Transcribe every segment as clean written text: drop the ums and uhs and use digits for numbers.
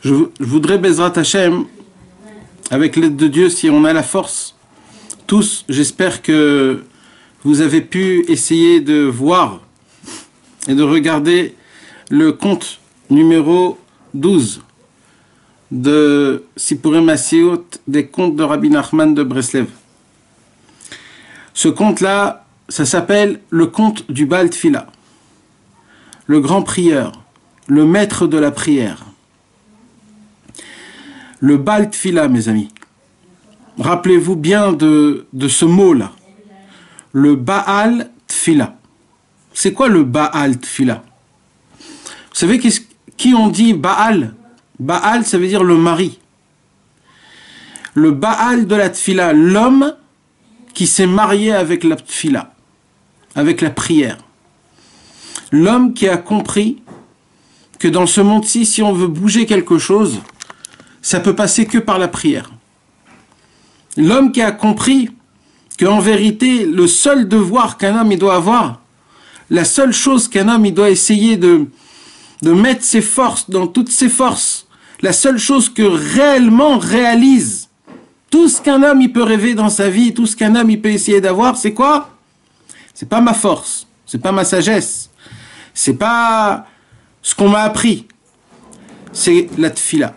Je voudrais, Bezrat Hashem, avec l'aide de Dieu, si on a la force, tous, j'espère que vous avez pu essayer de voir et de regarder le conte numéro 12 de Sipurim Asiut, des contes de Rabbi Nachman de Breslev. Ce conte-là, ça s'appelle le conte du Baal Tfila, le grand prieur, le maître de la prière. Le Baal Tfila, mes amis. Rappelez-vous bien de ce mot-là. Le Baal Tfila. C'est quoi le Baal Tfila? Vous savez qui on dit Baal? Baal, ça veut dire le mari. Le Baal de la Tfila, l'homme qui s'est marié avec la Tfila, avec la prière. L'homme qui a compris que dans ce monde-ci, si on veut bouger quelque chose, ça peut passer que par la prière. L'homme qui a compris qu'en vérité, le seul devoir qu'un homme il doit avoir, la seule chose qu'un homme il doit essayer de mettre ses forces dans toutes ses forces, la seule chose que réellement réalise tout ce qu'un homme il peut rêver dans sa vie, tout ce qu'un homme il peut essayer d'avoir, c'est quoi? C'est pas ma force, c'est pas ma sagesse, c'est pas ce qu'on m'a appris, c'est la tfila.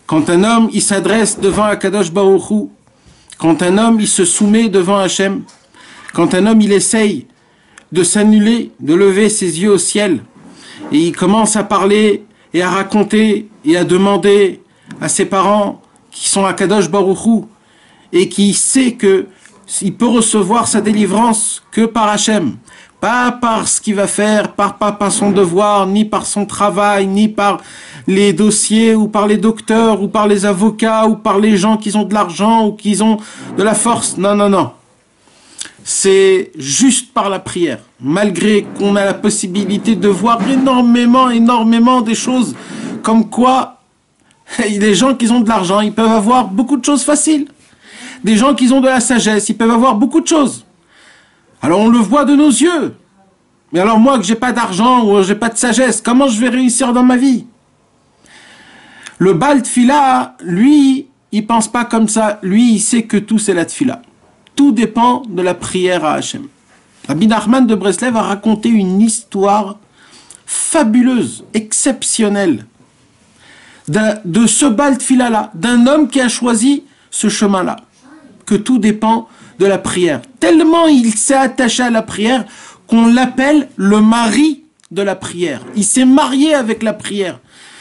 Quand un homme il s'adresse devant Akadosh Baruch Hu, quand un homme il se soumet devant Hachem, quand un homme il essaye de s'annuler, de lever ses yeux au ciel, et il commence à parler et à raconter et à demander à ses parents qui sont à Kadosh Baruch Hu et qui sait que il peut recevoir sa délivrance que par Hachem, pas par ce qu'il va faire, pas par son devoir, ni par son travail, ni par les dossiers, ou par les docteurs, ou par les avocats, ou par les gens qui ont de l'argent, ou qui ont de la force. Non, non, non. C'est juste par la prière. Malgré qu'on a la possibilité de voir énormément des choses, comme quoi des gens qui ont de l'argent, ils peuvent avoir beaucoup de choses faciles. Des gens qui ont de la sagesse, ils peuvent avoir beaucoup de choses. Alors on le voit de nos yeux. Mais alors moi que j'ai pas d'argent ou j'ai pas de sagesse, comment je vais réussir dans ma vie? Le Baal Tfila, lui, il pense pas comme ça. Lui, il sait que tout c'est la Tfila. Tout dépend de la prière à Hachem. Rabbi Nachman de Breslev a raconté une histoire fabuleuse, exceptionnelle, de ce Baal Tfila-là, d'un homme qui a choisi ce chemin-là, que tout dépend de la prière. Tellement il s'est attaché à la prière qu'on l'appelle le mari de la prière. Il s'est marié avec la prière.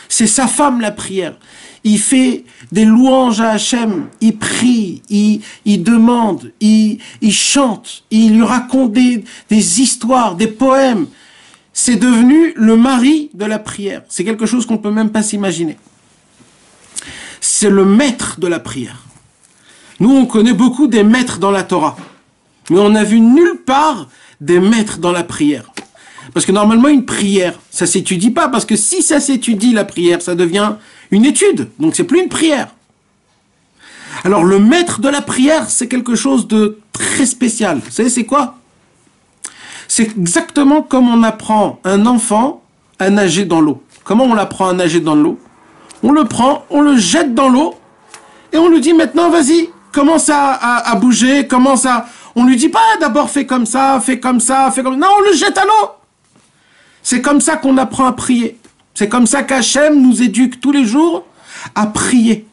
C'est sa femme la prière. Il fait des louanges à Hachem, il prie, il demande, il chante, il lui raconte des histoires, des poèmes. C'est devenu le mari de la prière. C'est quelque chose qu'on ne peut même pas s'imaginer. C'est le maître de la prière. Nous, on connaît beaucoup des maîtres dans la Torah, mais on n'a vu nulle part des maîtres dans la prière. Parce que normalement, une prière, ça s'étudie pas, parce que si ça s'étudie, la prière, ça devient une étude, donc c'est plus une prière. Alors le maître de la prière, c'est quelque chose de très spécial. Vous savez, c'est quoi? C'est exactement comme on apprend un enfant à nager dans l'eau. Comment on l'apprend à nager dans l'eau? On le prend, on le jette dans l'eau, et on lui dit maintenant, vas-y, commence à bouger, commence à... On lui dit pas d'abord fais comme ça, fais comme ça, fais comme... Non, on le jette à l'eau. C'est comme ça qu'on apprend à prier. C'est comme ça qu'Hachem nous éduque tous les jours à prier.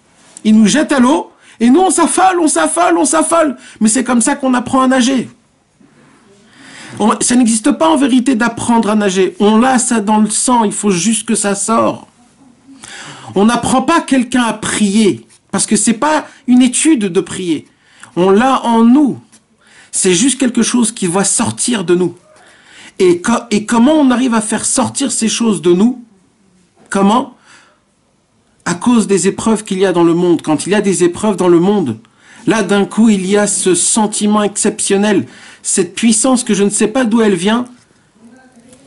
Il nous jette à l'eau, et nous on s'affole. Mais c'est comme ça qu'on apprend à nager. Ça n'existe pas en vérité d'apprendre à nager. On l'a ça dans le sang, il faut juste que ça sorte. On n'apprend pas quelqu'un à prier, parce que c'est pas une étude de prier. On l'a en nous. C'est juste quelque chose qui va sortir de nous. Et comment on arrive à faire sortir ces choses de nous? Comment? À cause des épreuves qu'il y a dans le monde. Quand il y a des épreuves dans le monde, là d'un coup il y a ce sentiment exceptionnel, cette puissance que je ne sais pas d'où elle vient,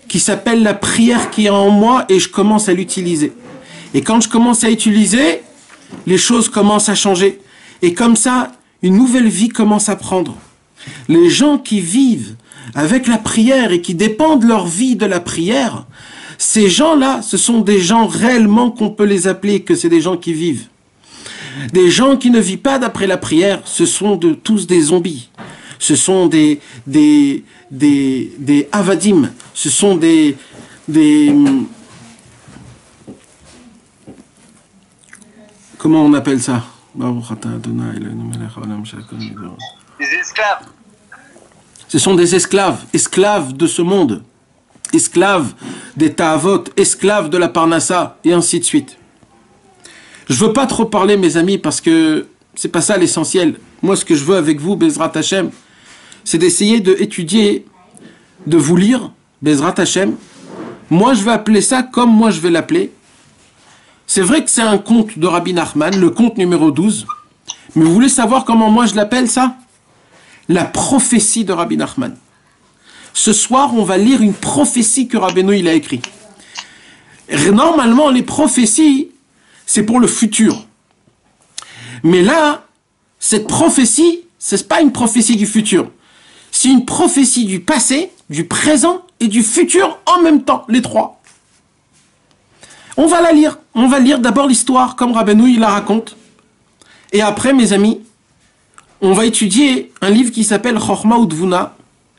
qui s'appelle la prière qui est en moi, et je commence à l'utiliser. Et quand je commence à utiliser, les choses commencent à changer. Et comme ça, une nouvelle vie commence à prendre. Les gens qui vivent avec la prière et qui dépendent leur vie de la prière, Ces gens-là, ce sont des gens réellement qu'on peut les appeler, que c'est des gens qui vivent. Des gens qui ne vivent pas d'après la prière, ce sont tous des zombies. Ce sont des avadim, ce sont des comment on appelle ça? Des esclaves. Ce sont des esclaves, esclaves de ce monde, esclaves des ta'avot, esclaves de la parnassa, et ainsi de suite. Je veux pas trop parler, mes amis, parce que c'est pas ça l'essentiel. Moi, ce que je veux avec vous, Bezrat Hashem, c'est d'essayer d'étudier, de vous lire, Bezrat Hashem. Moi, je vais appeler ça comme moi je vais l'appeler. C'est vrai que c'est un conte de Rabbi Nachman, le conte numéro 12. Mais vous voulez savoir comment moi je l'appelle ça? La prophétie de Rabbi Nachman. Ce soir, on va lire une prophétie que Rabbeinu il a écrite. Normalement, les prophéties, c'est pour le futur. Mais là, cette prophétie, c'est pas une prophétie du futur. C'est une prophétie du passé, du présent et du futur en même temps, les trois. On va la lire. On va lire d'abord l'histoire, comme Rabbeinu il la raconte. Et après, mes amis, on va étudier un livre qui s'appelle Chochma Udvuna,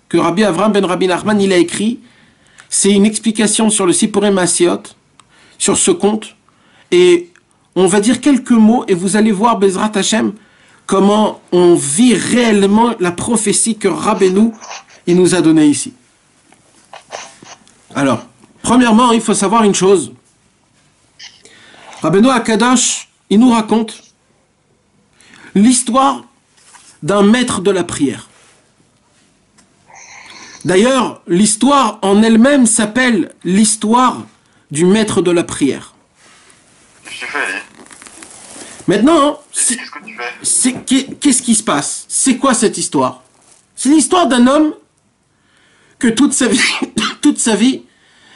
que Rabbi Avraham ben Rabbi Nachman il a écrit. C'est une explication sur le Sipurim Maasiot, sur ce conte. Et on va dire quelques mots et vous allez voir, Bezrat Hashem, comment on vit réellement la prophétie que Rabbeinu il nous a donnée ici. Alors, premièrement, il faut savoir une chose. Rabbeinu HaKadosh, il nous raconte l'histoire d'un maître de la prière. D'ailleurs, l'histoire en elle-même s'appelle l'histoire du maître de la prière. Qu'est-ce que tu fais, Ali? Maintenant, qu'est-ce que tu fais? qu'est-ce qui se passe? C'est quoi cette histoire? C'est l'histoire d'un homme que toute sa vie,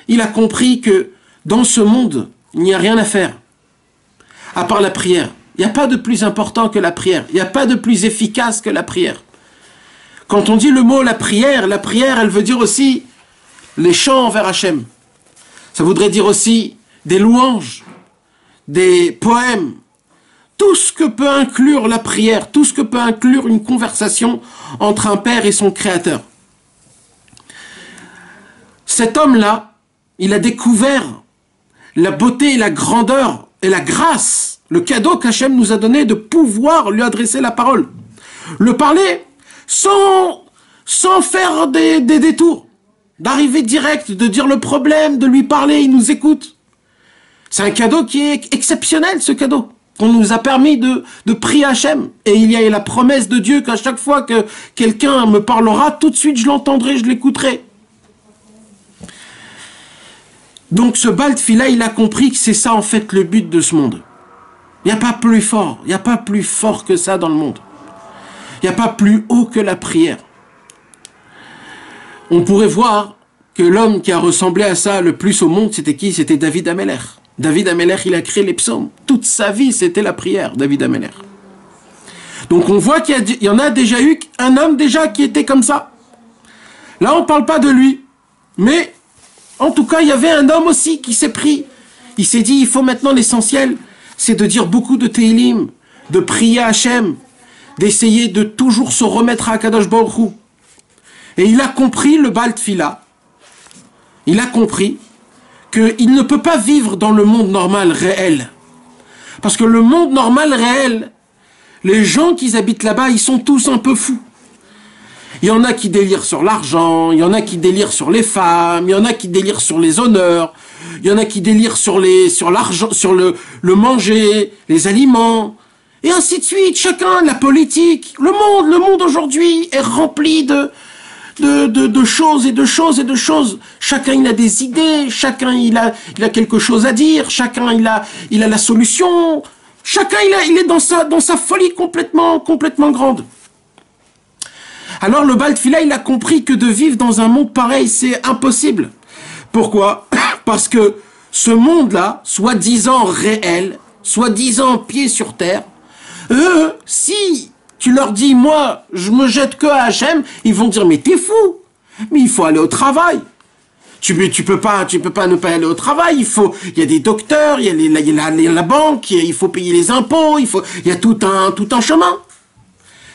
il a compris que dans ce monde, il n'y a rien à faire, à part la prière. Il n'y a pas de plus important que la prière. Il n'y a pas de plus efficace que la prière. Quand on dit le mot la prière, elle veut dire aussi les chants envers Hachem. Ça voudrait dire aussi des louanges, des poèmes, tout ce que peut inclure la prière, tout ce que peut inclure une conversation entre un père et son créateur. Cet homme-là, il a découvert la beauté et la grandeur et la grâce, le cadeau qu'Hachem nous a donné de pouvoir lui adresser la parole. Le parler sans faire des détours, d'arriver direct, de dire le problème, de lui parler, il nous écoute. C'est un cadeau qui est exceptionnel, ce cadeau, qu'on nous a permis de prier Hachem. Et il y a la promesse de Dieu qu'à chaque fois que quelqu'un me parlera, tout de suite je l'entendrai, je l'écouterai. Donc ce Baal Tfila, il a compris que c'est ça en fait le but de ce monde. Il n'y a pas plus fort, il n'y a pas plus fort que ça dans le monde. Il n'y a pas plus haut que la prière. On pourrait voir que l'homme qui a ressemblé à ça le plus au monde, c'était qui? C'était David Ameller. David Ameller, il a créé les psaumes. Toute sa vie, c'était la prière, David Ameller. Donc on voit qu'il y en a déjà eu un homme déjà qui était comme ça. Là, on ne parle pas de lui. Mais, en tout cas, il y avait un homme aussi qui s'est pris. Il s'est dit, il faut maintenant l'essentiel, c'est de dire beaucoup de Tehillim, de prier à Hachem, d'essayer de toujours se remettre à Kadosh Baruch Hu. Et il a compris le Baal Tfila. Il a compris qu'il ne peut pas vivre dans le monde normal, réel. Parce que le monde normal, réel, les gens qui habitent là-bas, ils sont tous un peu fous. Il y en a qui délirent sur l'argent, il y en a qui délirent sur les femmes, il y en a qui délirent sur les honneurs, il y en a qui délirent sur l'argent, sur le manger, les aliments, et ainsi de suite. Chacun, la politique, le monde aujourd'hui est rempli de choses et de choses et de choses. Chacun il a des idées, chacun il a quelque chose à dire, chacun il a la solution, chacun il est dans sa folie complètement grande. Alors le Baal Tfila, il a compris que de vivre dans un monde pareil, c'est impossible. Pourquoi? Parce que ce monde-là, soi-disant réel, soi-disant pied sur terre, si tu leur dis, moi, je me jette que à Hachem, ils vont dire, mais t'es fou, mais il faut aller au travail, Tu peux pas ne pas aller au travail. Il y a des docteurs, il y a la banque, il faut payer les impôts, il y a tout un chemin.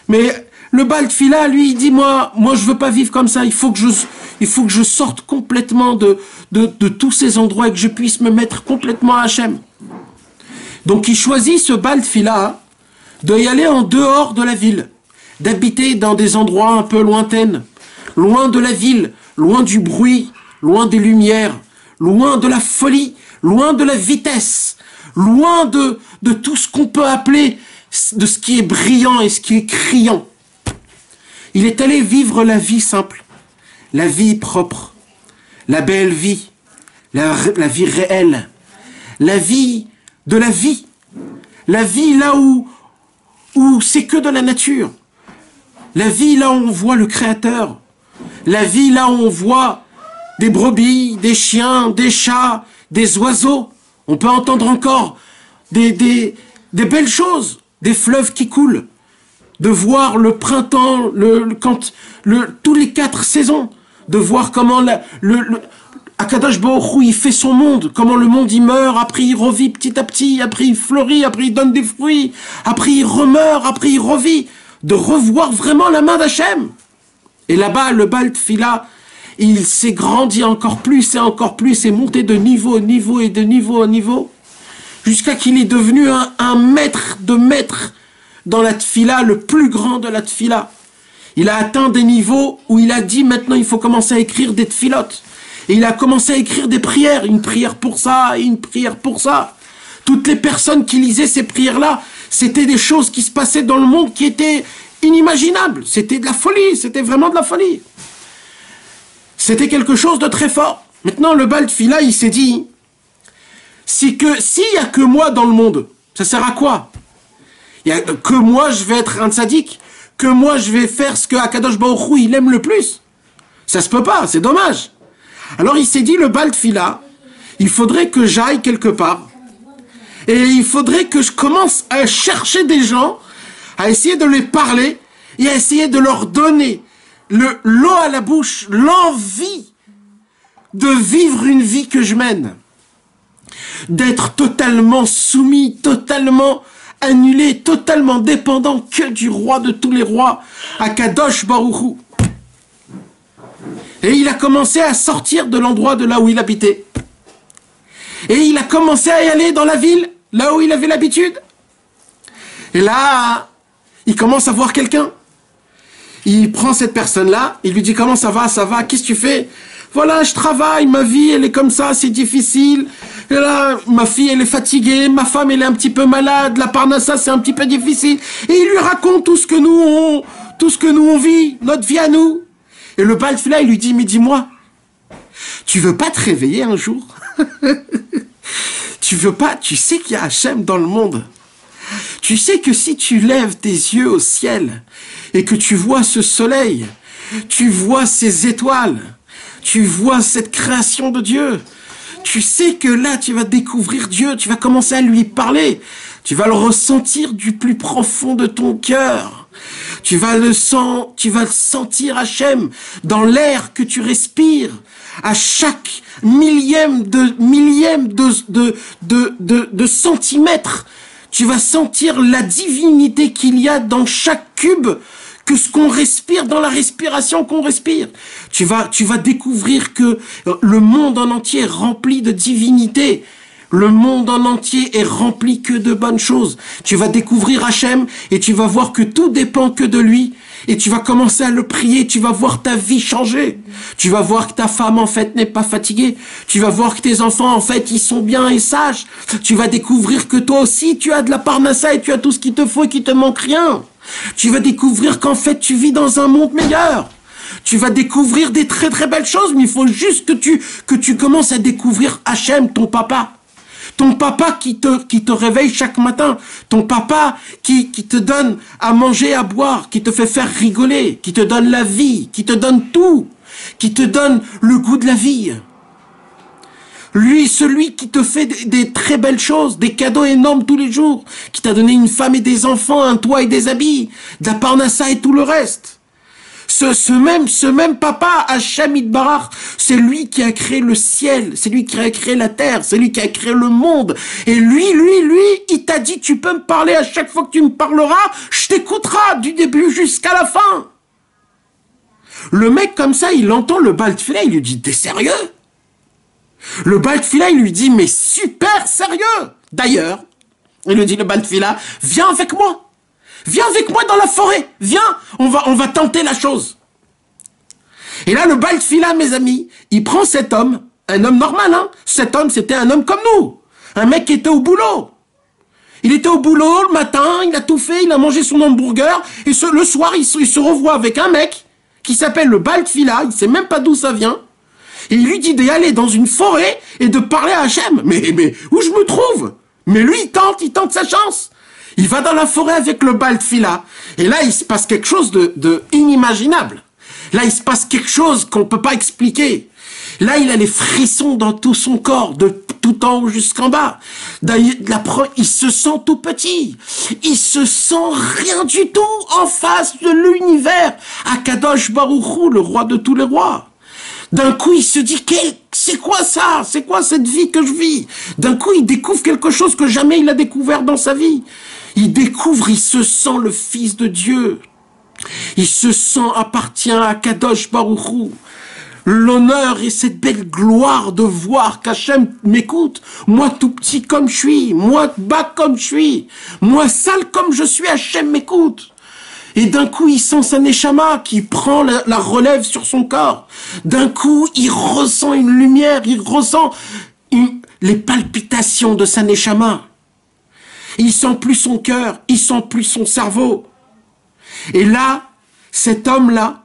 Mais le Baal Tfila, lui, il dit, moi, je veux pas vivre comme ça. Il faut que je sorte complètement de tous ces endroits et que je puisse me mettre complètement à Hachem. Donc, il choisit ce Baal Tfila d'y aller en dehors de la ville, d'habiter dans des endroits un peu lointains, loin de la ville, loin du bruit, loin des lumières, loin de la folie, loin de la vitesse, loin de tout ce qu'on peut appeler de ce qui est brillant et ce qui est criant. Il est allé vivre la vie simple, la vie propre, la belle vie, la vie réelle, la vie de la vie là où c'est que de la nature, la vie là où on voit le Créateur, la vie là où on voit des brebis, des chiens, des chats, des oiseaux. On peut entendre encore des belles choses, des fleuves qui coulent, de voir le printemps, tous les 4 saisons, de voir comment Akadosh Baruch Hu, il fait son monde, comment le monde il meurt, après il revit petit à petit, après il fleurit, après il donne des fruits, après il remeurt, après il revit, de revoir vraiment la main d'Hachem. Et là-bas, le Baal Tfila, il s'est grandi encore plus et monté de niveau en niveau et de niveau en niveau, jusqu'à qu'il est devenu un maître de maître dans la Tfila, le plus grand de la Tfila. Il a atteint des niveaux où il a dit maintenant il faut commencer à écrire des Tfilotes. Et il a commencé à écrire des prières, une prière pour ça et une prière pour ça. Toutes les personnes qui lisaient ces prières-là, c'était des choses qui se passaient dans le monde qui étaient inimaginables. C'était de la folie, c'était vraiment de la folie. C'était quelque chose de très fort. Maintenant, le Baal Tfila, il s'est dit, s'il n'y a que moi dans le monde, ça sert à quoi? Il y a que moi, je vais être un tzaddik, que moi, je vais faire ce que Akadosh Baruch Hu, il aime le plus. Ça se peut pas, c'est dommage. Alors il s'est dit, le Baal Tfila, il faudrait que j'aille quelque part. Et il faudrait que je commence à chercher des gens, à essayer de les parler, et à essayer de leur donner l'eau à la bouche, l'envie de vivre une vie que je mène. D'être totalement soumis, totalement annulé, totalement dépendant que du roi de tous les rois, Akadosh Baruch Hu. Et il a commencé à sortir de l'endroit de là où il habitait. Et il a commencé à y aller dans la ville, là où il avait l'habitude. Et là, il commence à voir quelqu'un. Il prend cette personne-là, il lui dit comment ça va, qu'est-ce que tu fais? Voilà, je travaille, ma vie elle est comme ça, c'est difficile. Et là, ma fille elle est fatiguée, ma femme elle est un petit peu malade, la parnassa c'est un petit peu difficile. Et il lui raconte tout ce que nous on vit, notre vie à nous. Et le Baal Tfila, il lui dit, mais dis-moi, tu veux pas te réveiller un jour? Tu sais qu'il y a Hachem dans le monde. Tu sais que si tu lèves tes yeux au ciel et que tu vois ce soleil, tu vois ces étoiles, tu vois cette création de Dieu, tu sais que là tu vas découvrir Dieu, tu vas commencer à lui parler, tu vas le ressentir du plus profond de ton cœur. Tu vas le sentir Hachem dans l'air que tu respires, à chaque millième de centimètre. Tu vas sentir la divinité qu'il y a dans chaque cube, que ce qu'on respire, dans la respiration qu'on respire. Tu vas découvrir que le monde en entier est rempli de divinité. Le monde en entier est rempli que de bonnes choses. Tu vas découvrir Hachem et tu vas voir que tout dépend que de lui. Et tu vas commencer à le prier, tu vas voir ta vie changer. Tu vas voir que ta femme en fait n'est pas fatiguée. Tu vas voir que tes enfants en fait ils sont bien et sages. Tu vas découvrir que toi aussi tu as de la parnassa et tu as tout ce qu'il te faut et qu'il te manque rien. Tu vas découvrir qu'en fait tu vis dans un monde meilleur. Tu vas découvrir des très très belles choses, mais il faut juste que tu commences à découvrir Hachem, ton papa. Ton papa qui te réveille chaque matin. Ton papa qui te donne à manger, à boire, qui te fait faire rigoler, qui te donne la vie, qui te donne tout, qui te donne le goût de la vie. Lui, celui qui te fait des très belles choses, des cadeaux énormes tous les jours, qui t'a donné une femme et des enfants, un toit et des habits, de la parnassa et tout le reste. ce même papa, Hachem Yitbarach, c'est lui qui a créé le ciel, c'est lui qui a créé la terre, c'est lui qui a créé le monde. Et lui, il t'a dit, tu peux me parler à chaque fois que tu me parleras, je t'écouterai du début jusqu'à la fin. Le mec comme ça, il entend le Baal Tefila, il lui dit, t'es sérieux? Le Baal Tefila, il lui dit, mais super sérieux. D'ailleurs, il lui dit, le Baal Tefila, viens avec moi. Viens avec moi dans la forêt. Viens, on va tenter la chose. Et là, le Baal Tefila, mes amis, il prend cet homme, un homme normal, hein. Cet homme, c'était un homme comme nous. Un mec qui était au boulot. Il était au boulot le matin, il a tout fait, il a mangé son hamburger, et le soir, il se revoit avec un mec qui s'appelle le Baal Tefila, il sait même pas d'où ça vient, et il lui dit d'aller dans une forêt et de parler à Hachem. Mais où je me trouve? Mais lui, il tente sa chance. Il va dans la forêt avec le Baal Tefila, et là, il se passe quelque chose de inimaginable. Là, il se passe quelque chose qu'on ne peut pas expliquer. Là, il a les frissons dans tout son corps, de tout en haut jusqu'en bas. Il se sent tout petit. Il se sent rien du tout en face de l'univers. Akadosh Baruch Hu, le roi de tous les rois. D'un coup, il se dit, c'est quoi ça? C'est quoi cette vie que je vis? D'un coup, il découvre quelque chose que jamais il a découvert dans sa vie. Il se sent le fils de Dieu. Il se sent appartient à Kadosh Baruch Hu. L'honneur et cette belle gloire de voir qu'Hachem m'écoute. Moi tout petit comme je suis, moi bas comme je suis, moi sale comme je suis, Hachem m'écoute. Et d'un coup, il sent sa neshama qui prend la relève sur son corps. D'un coup, il ressent une lumière, il ressent les palpitations de sa neshama. Il sent plus son cœur, il sent plus son cerveau. Et là, cet homme-là,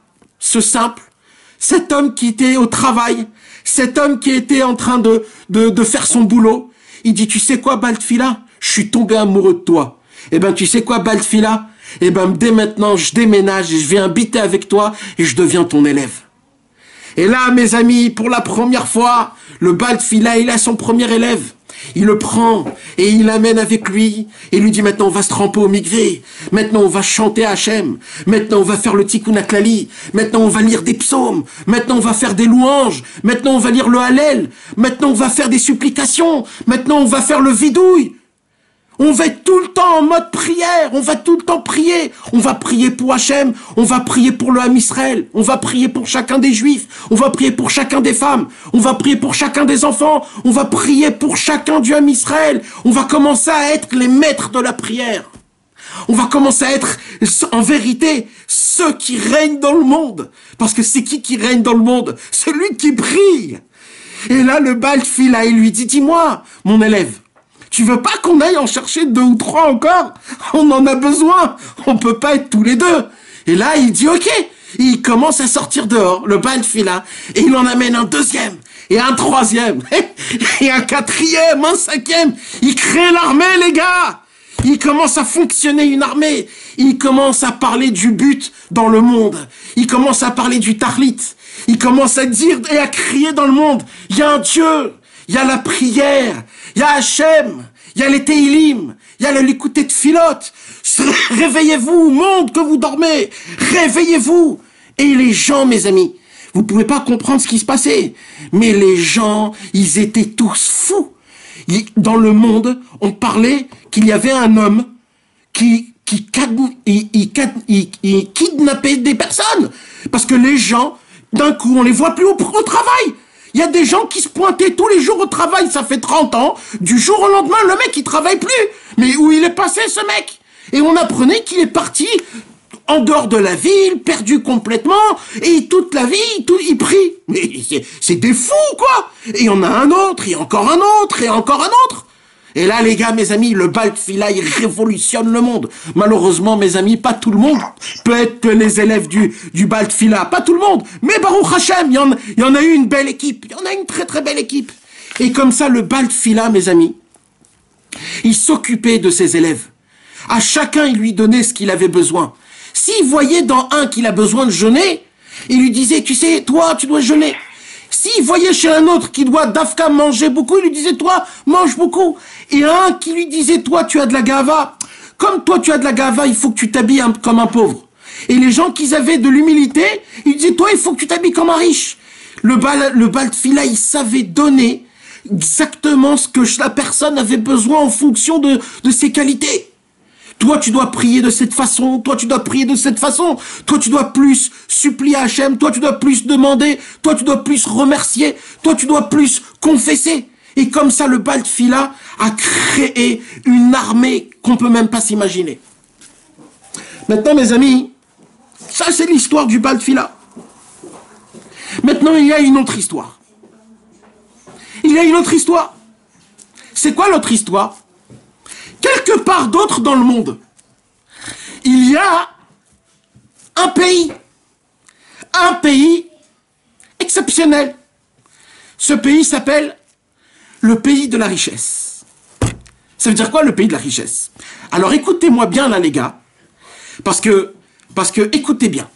cet homme qui était au travail, cet homme qui était en train de faire son boulot, il dit, tu sais quoi, Baal Tefila? Je suis tombé amoureux de toi. Eh ben, tu sais quoi, Baal Tefila? Eh ben, dès maintenant, je déménage et je viens habiter avec toi et je deviens ton élève. Et là, mes amis, pour la première fois, le Baal Tefila, il a son premier élève. Il le prend et il l'amène avec lui et lui dit maintenant on va se tremper au mikvé, maintenant on va chanter à Hachem, maintenant on va faire le tikkun haklali, maintenant on va lire des psaumes, maintenant on va faire des louanges, maintenant on va lire le Hallel, maintenant on va faire des supplications, maintenant on va faire le vidouille. On va être tout le temps en mode prière, on va tout le temps prier. On va prier pour Hachem, on va prier pour le Ham Israël, on va prier pour chacun des Juifs, on va prier pour chacun des femmes, on va prier pour chacun des enfants, on va prier pour chacun du Ham Israël. On va commencer à être les maîtres de la prière. On va commencer à être, en vérité, ceux qui règnent dans le monde. Parce que c'est qui règne dans le monde? Celui qui prie. Et là, le Baal Tefila, il lui dit, dis-moi, mon élève, tu veux pas qu'on aille en chercher 2 ou 3 encore? On en a besoin. On peut pas être tous les deux. Et là, il dit ok. Il commence à sortir dehors, le Baal Tefila, et il en amène un deuxième, et un troisième, et un quatrième, un cinquième. Il crée l'armée, les gars. Il commence à fonctionner une armée. Il commence à parler du but dans le monde. Il commence à parler du Tahlit. Il commence à dire et à crier dans le monde. Il y a un Dieu. Il y a la prière, il y a Hachem, il y a les Teilim, il y a l'écouter de Philote. Réveillez-vous, monde que vous dormez, réveillez-vous. Et les gens, mes amis, vous pouvez pas comprendre ce qui se passait, mais les gens, ils étaient tous fous. Dans le monde, on parlait qu'il y avait un homme qui kidnappait des personnes. Parce que les gens, d'un coup, on les voit plus au travail. Il y a des gens qui se pointaient tous les jours au travail, ça fait 30 ans. Du jour au lendemain, le mec, il travaille plus. Mais où il est passé, ce mec? Et on apprenait qu'il est parti en dehors de la ville, perdu complètement, et toute la vie, il prie. Mais c'est des fous, quoi. Et il y en a un autre, et encore un autre, et encore un autre. Et là, les gars, mes amis, le Baal Tefila, il révolutionne le monde. Malheureusement, mes amis, pas tout le monde peut être les élèves du Baal Tefila. Pas tout le monde. Mais Baruch Hashem, il y en a eu une belle équipe. Il y en a une très très belle équipe. Et comme ça, le Baal Tefila, mes amis, il s'occupait de ses élèves. À chacun, il lui donnait ce qu'il avait besoin. S'il voyait dans un qu'il a besoin de jeûner, il lui disait, tu sais, toi, tu dois jeûner. S'il voyait chez un autre qui doit d'Afka manger beaucoup, il lui disait, toi, mange beaucoup. Et un qui lui disait, toi, tu as de la gava. Comme toi, tu as de la gava, il faut que tu t'habilles comme un pauvre. Et les gens qui avaient de l'humilité, ils disaient, toi, il faut que tu t'habilles comme un riche. Le Baal Tfila, il savait donner exactement ce que la personne avait besoin en fonction de ses qualités. Toi, tu dois prier de cette façon. Toi, tu dois prier de cette façon. Toi, tu dois plus supplier Hachem. Toi, tu dois plus demander. Toi, tu dois plus remercier. Toi, tu dois plus confesser. Et comme ça, le Baal Tfila a créé une armée qu'on peut même pas s'imaginer. Maintenant, mes amis, ça, c'est l'histoire du Baal Tfila. Maintenant, il y a une autre histoire. Il y a une autre histoire. C'est quoi l'autre histoire? Quelque part d'autre dans le monde, il y a un pays exceptionnel. Ce pays s'appelle le pays de la richesse. Ça veut dire quoi, le pays de la richesse? Alors écoutez-moi bien là, les gars, parce que écoutez bien.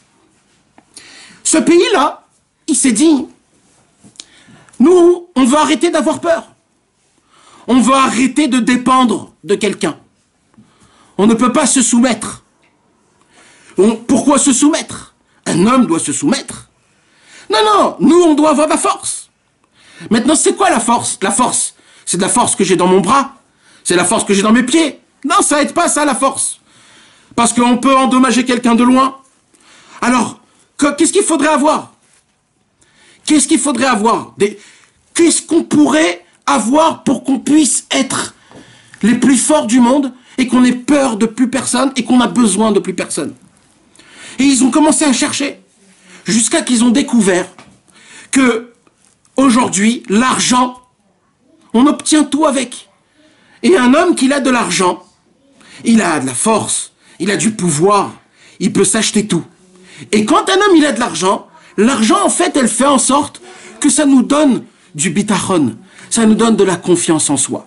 Ce pays-là, il s'est dit, nous, on va arrêter d'avoir peur. On va arrêter de dépendre de quelqu'un. On ne peut pas se soumettre. Pourquoi se soumettre? Un homme doit se soumettre. Non, nous, on doit avoir la force. Maintenant, c'est quoi la force? La force, c'est de la force que j'ai dans mon bras. C'est la force que j'ai dans mes pieds. Non, ça n'aide pas ça, la force. Parce qu'on peut endommager quelqu'un de loin. Alors, qu'est-ce qu'il faudrait avoir? Qu'est-ce qu'il faudrait avoir? Qu'est-ce qu'on pourrait avoir pour qu'on puisse être les plus forts du monde et qu'on ait peur de plus personne et qu'on a besoin de plus personne? Et ils ont commencé à chercher jusqu'à qu'ils ont découvert que aujourd'hui, l'argent, on obtient tout avec. Et un homme qui a de l'argent, il a de la force, il a du pouvoir, il peut s'acheter tout. Et quand un homme il a de l'argent, en fait, elle fait en sorte que ça nous donne du bitachon, ça nous donne de la confiance en soi.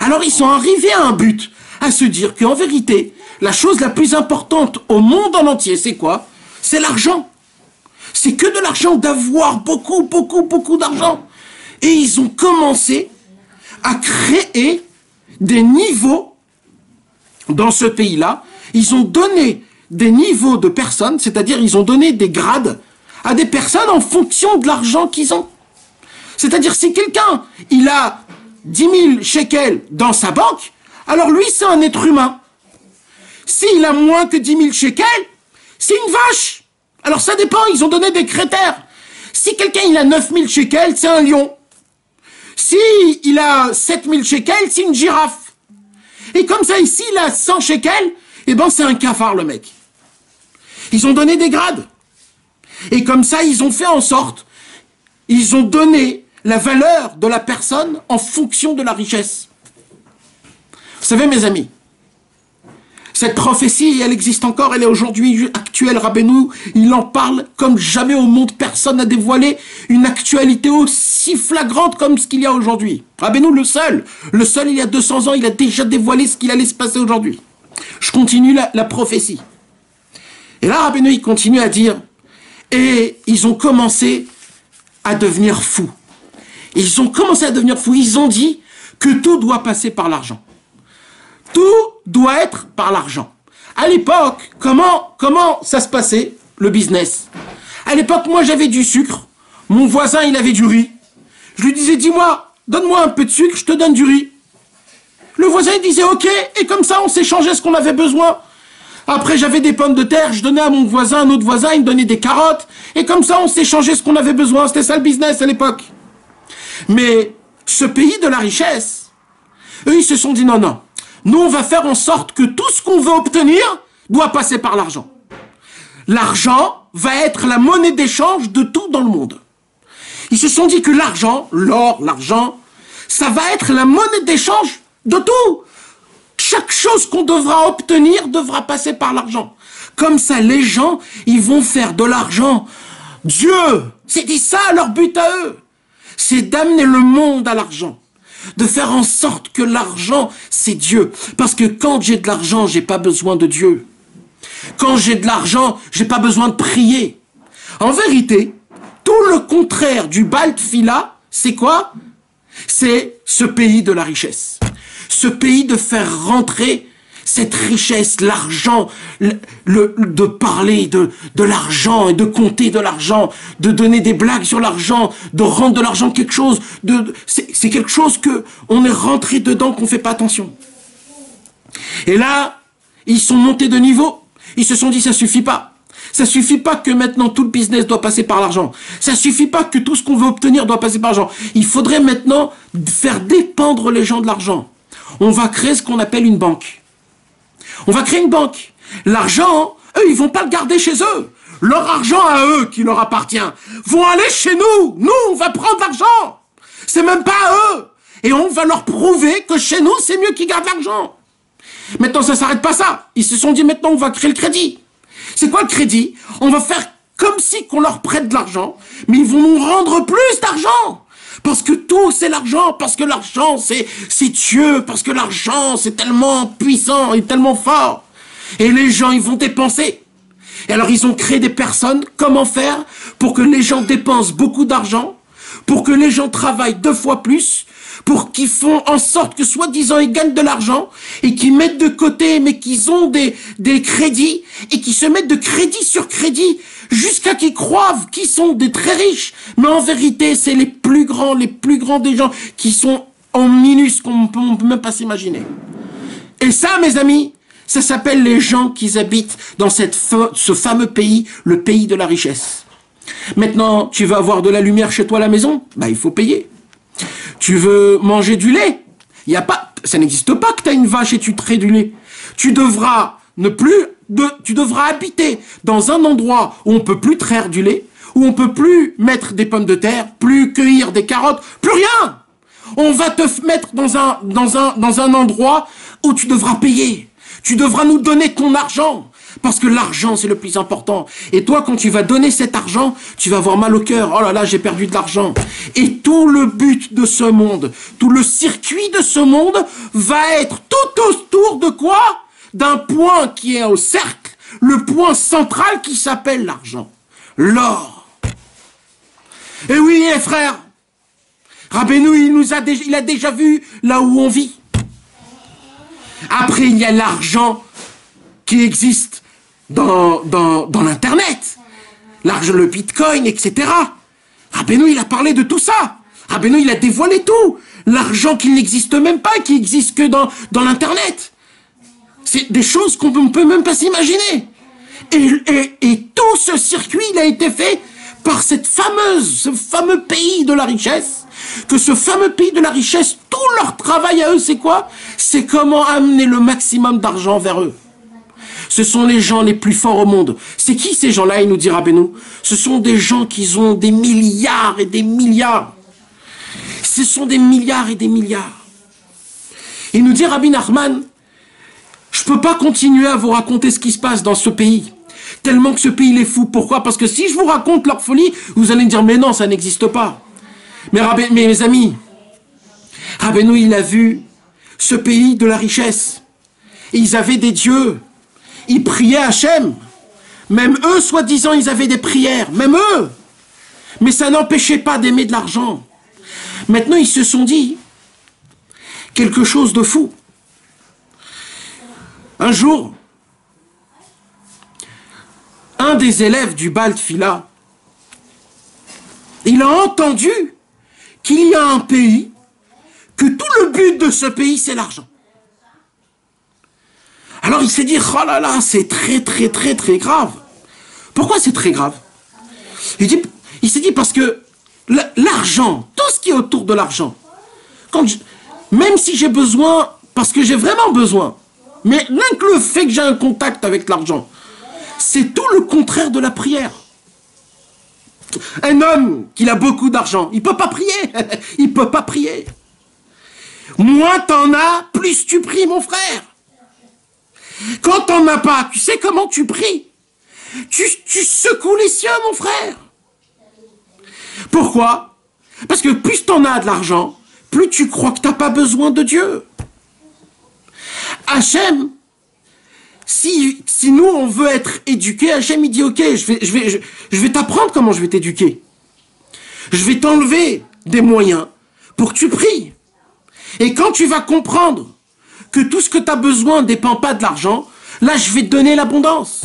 Alors ils sont arrivés à un but, à se dire qu'en vérité, la chose la plus importante au monde en entier, c'est quoi? C'est l'argent. C'est que de l'argent, d'avoir beaucoup d'argent. Et ils ont commencé à créer des niveaux dans ce pays-là. Ils ont donné des niveaux de personnes, c'est-à-dire ils ont donné des grades à des personnes en fonction de l'argent qu'ils ont. C'est-à-dire si quelqu'un, il a 10 000 shekels dans sa banque, alors lui c'est un être humain. S'il a moins que 10 000 shekels, c'est une vache. Alors ça dépend, ils ont donné des critères. Si quelqu'un il a 9 000 shekels, c'est un lion. Si il a 7 000 shekels, c'est une girafe. Et comme ça ici, il a 100 shekels, eh ben c'est un cafard le mec. Ils ont donné des grades. Et comme ça, ils ont fait en sorte, ils ont donné la valeur de la personne en fonction de la richesse. Vous savez, mes amis, cette prophétie, elle existe encore, elle est aujourd'hui actuelle. Rabbeinu, il en parle comme jamais au monde. Personne n'a dévoilé une actualité aussi flagrante comme ce qu'il y a aujourd'hui. Rabbeinu, le seul, il y a 200 ans, il a déjà dévoilé ce qu'il allait se passer aujourd'hui. Je continue la prophétie. Et là, Rabbeinu, il continue à dire, et ils ont commencé à devenir fous. Ils ont commencé à devenir fous. Ils ont dit que tout doit passer par l'argent. Tout doit être par l'argent. À l'époque, comment ça se passait, le business? À l'époque, moi, j'avais du sucre. Mon voisin, il avait du riz. Je lui disais, dis-moi, donne-moi un peu de sucre, je te donne du riz. Le voisin, il disait, ok, et comme ça, on s'échangeait ce qu'on avait besoin. Après, j'avais des pommes de terre, je donnais à mon voisin, un autre voisin, il me donnait des carottes. Et comme ça, on s'échangeait ce qu'on avait besoin. C'était ça le business à l'époque. Mais ce pays de la richesse, eux, ils se sont dit, non. Nous, on va faire en sorte que tout ce qu'on veut obtenir doit passer par l'argent. L'argent va être la monnaie d'échange de tout dans le monde. Ils se sont dit que l'argent, l'or, l'argent, ça va être la monnaie d'échange de tout. Chaque chose qu'on devra obtenir devra passer par l'argent. Comme ça, les gens, ils vont faire de l'argent. Dieu, c'est dit ça leur but à eux. C'est d'amener le monde à l'argent. De faire en sorte que l'argent, c'est Dieu. Parce que quand j'ai de l'argent, j'ai pas besoin de Dieu. Quand j'ai de l'argent, j'ai pas besoin de prier. En vérité, tout le contraire du Baal Tfila, c'est quoi? C'est ce pays de la richesse. Ce pays de faire rentrer Cette richesse, l'argent, de parler de l'argent et de compter de l'argent, de donner des blagues sur l'argent, de rendre de l'argent quelque chose, c'est quelque chose que on est rentré dedans, qu'on ne fait pas attention. Et là, ils sont montés de niveau, ils se sont dit ça suffit pas. Ça suffit pas que maintenant tout le business doit passer par l'argent. Ça suffit pas que tout ce qu'on veut obtenir doit passer par l'argent. Il faudrait maintenant faire dépendre les gens de l'argent. On va créer ce qu'on appelle une banque. On va créer une banque. L'argent, eux, ils vont pas le garder chez eux. Leur argent à eux, qui leur appartient, vont aller chez nous. Nous, on va prendre l'argent. C'est même pas à eux. Et on va leur prouver que chez nous, c'est mieux qu'ils gardent l'argent. Maintenant, ça s'arrête pas ça. Ils se sont dit, maintenant, on va créer le crédit. C'est quoi le crédit? On va faire comme si qu'on leur prête de l'argent, mais ils vont nous rendre plus d'argent. Parce que tout, c'est l'argent. Parce que l'argent, c'est Dieu. Parce que l'argent, c'est tellement puissant et tellement fort. Et les gens, ils vont dépenser. Et alors, ils ont créé des personnes. Comment faire pour que les gens dépensent beaucoup d'argent, pour que les gens travaillent 2 fois plus, pour qu'ils font en sorte que, soi-disant, ils gagnent de l'argent et qu'ils mettent de côté, mais qu'ils ont des crédits et qu'ils se mettent de crédit sur crédit jusqu'à qu'ils croient qu'ils sont des très riches. Mais en vérité, c'est les plus grands des gens qui sont en minus qu'on ne peut même pas s'imaginer. Et ça, mes amis, ça s'appelle les gens qui habitent dans ce fameux pays, le pays de la richesse. Maintenant, tu veux avoir de la lumière chez toi à la maison? Bah, il faut payer. Tu veux manger du lait? Ça n'existe pas que tu as une vache et tu traites du lait. Tu devras habiter dans un endroit où on peut plus traire du lait, où on peut plus mettre des pommes de terre, plus cueillir des carottes, plus rien. On va te mettre dans un endroit où tu devras payer. Tu devras nous donner ton argent. Parce que l'argent, c'est le plus important. Et toi, quand tu vas donner cet argent, tu vas avoir mal au cœur. Oh là là, j'ai perdu de l'argent. Et tout le but de ce monde, tout le circuit de ce monde va être tout autour de quoi? D'un point qui est au cercle, le point central qui s'appelle l'argent. L'or. Et oui, les frères, Rabbeinu, il a déjà vu là où on vit. Après, il y a l'argent qui existe dans l'Internet. L'argent, le Bitcoin, etc. Rabbeinu, il a parlé de tout ça. Rabbeinu, il a dévoilé tout. L'argent qui n'existe même pas, qui existe que dans l'Internet. C'est des choses qu'on ne peut même pas s'imaginer. Et tout ce circuit, il a été fait par ce fameux pays de la richesse. Que ce fameux pays de la richesse, tout leur travail à eux, c'est quoi? C'est comment amener le maximum d'argent vers eux. Ce sont les gens les plus forts au monde. C'est qui ces gens-là? Il nous dit Rabbeinu. Ce sont des gens qui ont des milliards et des milliards. Ce sont des milliards et des milliards. Il nous dit Rabbi Nachman, je ne peux pas continuer à vous raconter ce qui se passe dans ce pays. Tellement que ce pays il est fou. Pourquoi? Parce que si je vous raconte leur folie, vous allez me dire mais non, ça n'existe pas. Mais mes amis, Rabbeinu, il a vu ce pays de la richesse. Et ils avaient des dieux. Ils priaient à Hachem. Même eux, soi-disant, ils avaient des prières. Même eux. Mais ça n'empêchait pas d'aimer de l'argent. Maintenant, ils se sont dit quelque chose de fou. Un jour, un des élèves du Baal Tfila, il a entendu qu'il y a un pays, que tout le but de ce pays, c'est l'argent. Alors il s'est dit, oh là là, c'est très très très très grave. Pourquoi c'est très grave? Il s'est dit parce que l'argent, tout ce qui est autour de l'argent, même si j'ai besoin, parce que j'ai vraiment besoin, mais rien que le fait que j'ai un contact avec l'argent, c'est tout le contraire de la prière. Un homme qui a beaucoup d'argent, il ne peut pas prier. Il ne peut pas prier. Moins t'en as, plus tu pries, mon frère. Quand t'en as pas, tu sais comment tu pries? Tu secoues les cieux, mon frère. Pourquoi? Parce que plus t'en as de l'argent, plus tu crois que t'as pas besoin de Dieu. Hachem, si nous on veut être éduqués, Hachem il dit ok, je vais t'apprendre comment je vais t'éduquer. Je vais t'enlever des moyens pour que tu pries. Et quand tu vas comprendre que tout ce que tu as besoin ne dépend pas de l'argent, là, je vais te donner l'abondance.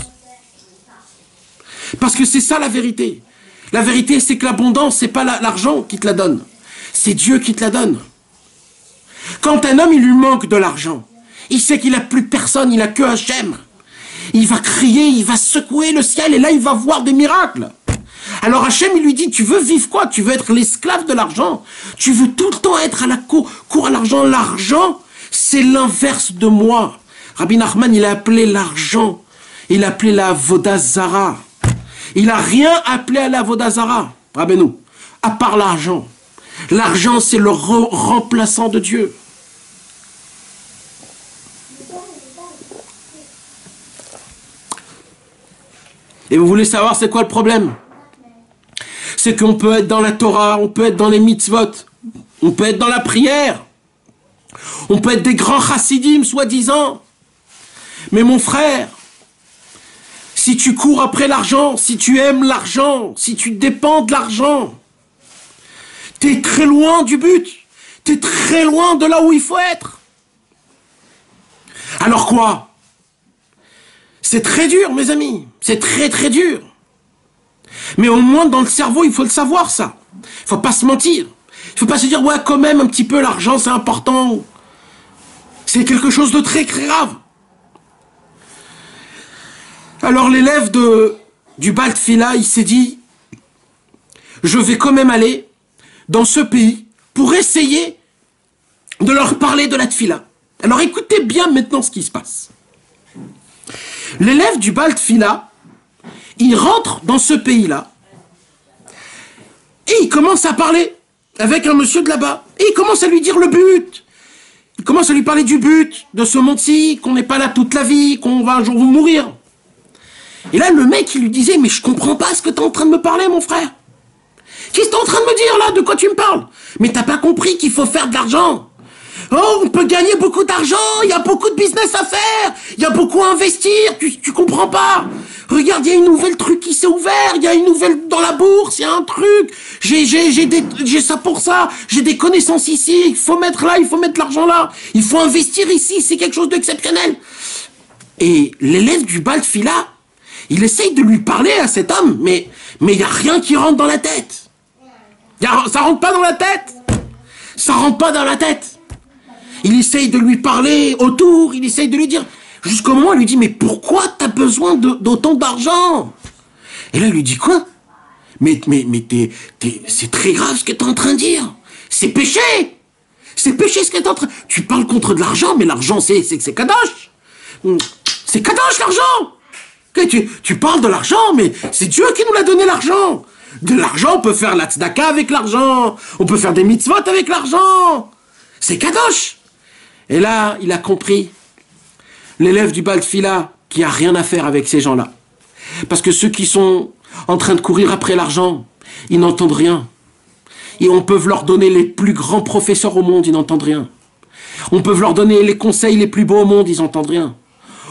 Parce que c'est ça la vérité. La vérité, c'est que l'abondance, c'est pas l'argent qui te la donne. C'est Dieu qui te la donne. Quand un homme, il lui manque de l'argent, il sait qu'il n'a plus personne, il n'a que Hachem. Il va crier, il va secouer le ciel, et là, il va voir des miracles. Alors Hachem, il lui dit, tu veux vivre quoi? Tu veux être l'esclave de l'argent? Tu veux tout le temps être à la cour à l'argent? L'argent, c'est l'inverse de moi. Rabbi Nachman, il a appelé l'argent, il a appelé la Avoda Zara. Il n'a rien appelé à la Avoda Zara, Rabbeinu, à part l'argent. L'argent, c'est le remplaçant de Dieu. Et vous voulez savoir c'est quoi le problème? C'est qu'on peut être dans la Torah, on peut être dans les mitzvot, on peut être dans la prière, on peut être des grands chassidim, soi-disant. Mais mon frère, si tu cours après l'argent, si tu aimes l'argent, si tu dépends de l'argent, t'es très loin du but. T'es très loin de là où il faut être. Alors quoi? C'est très dur, mes amis. C'est très très dur. Mais au moins dans le cerveau, il faut le savoir, ça. Il faut pas se mentir. Il faut pas se dire, ouais, quand même, un petit peu, l'argent, c'est important. C'est quelque chose de très grave. Alors l'élève du Baal Tfila, il s'est dit, je vais quand même aller dans ce pays pour essayer de leur parler de la Tfila. Alors écoutez bien maintenant ce qui se passe. L'élève du Baal Tfila, il rentre dans ce pays-là et il commence à parler avec un monsieur de là-bas. Et il commence à lui dire le but. Il commence à lui parler du but de ce monde-ci, qu'on n'est pas là toute la vie, qu'on va un jour vous mourir. Et là, le mec, il lui disait, mais je comprends pas ce que tu es en train de me parler, mon frère. Qu'est-ce que tu es en train de me dire, là? De quoi tu me parles? Mais t'as pas compris qu'il faut faire de l'argent. Oh, on peut gagner beaucoup d'argent, il y a beaucoup de business à faire, il y a beaucoup à investir, tu comprends pas. Regarde, il y a une nouvelle truc qui s'est ouvert, il y a une nouvelle dans la bourse, il y a un truc, j'ai ça pour ça, j'ai des connaissances ici, il faut mettre là, il faut mettre l'argent là, il faut investir ici, c'est quelque chose d'exceptionnel. Et l'élève du Baal Tfila, il essaye de lui parler à cet homme, mais il n'y a rien qui rentre dans la tête. Ça rentre pas dans la tête. Ça rentre pas dans la tête. Il essaye de lui parler autour, il essaye de lui dire, jusqu'au moment où il lui dit, mais pourquoi t'as besoin d'autant d'argent? Et là, il lui dit, quoi? Mais c'est très grave ce que t'es en train de dire. C'est péché. C'est péché ce que t'es en train... Tu parles contre de l'argent, mais l'argent, c'est kadosh. C'est kadosh, l'argent. Tu parles de l'argent, mais c'est Dieu qui nous l'a donné, l'argent. De l'argent, on peut faire la tzedaka avec l'argent. On peut faire des mitzvot avec l'argent. C'est kadosh. Et là, il a compris. L'élève du Baal Tfila qui a rien à faire avec ces gens-là. Parce que ceux qui sont en train de courir après l'argent, ils n'entendent rien. Et on peut leur donner les plus grands professeurs au monde, ils n'entendent rien. On peut leur donner les conseils les plus beaux au monde, ils n'entendent rien.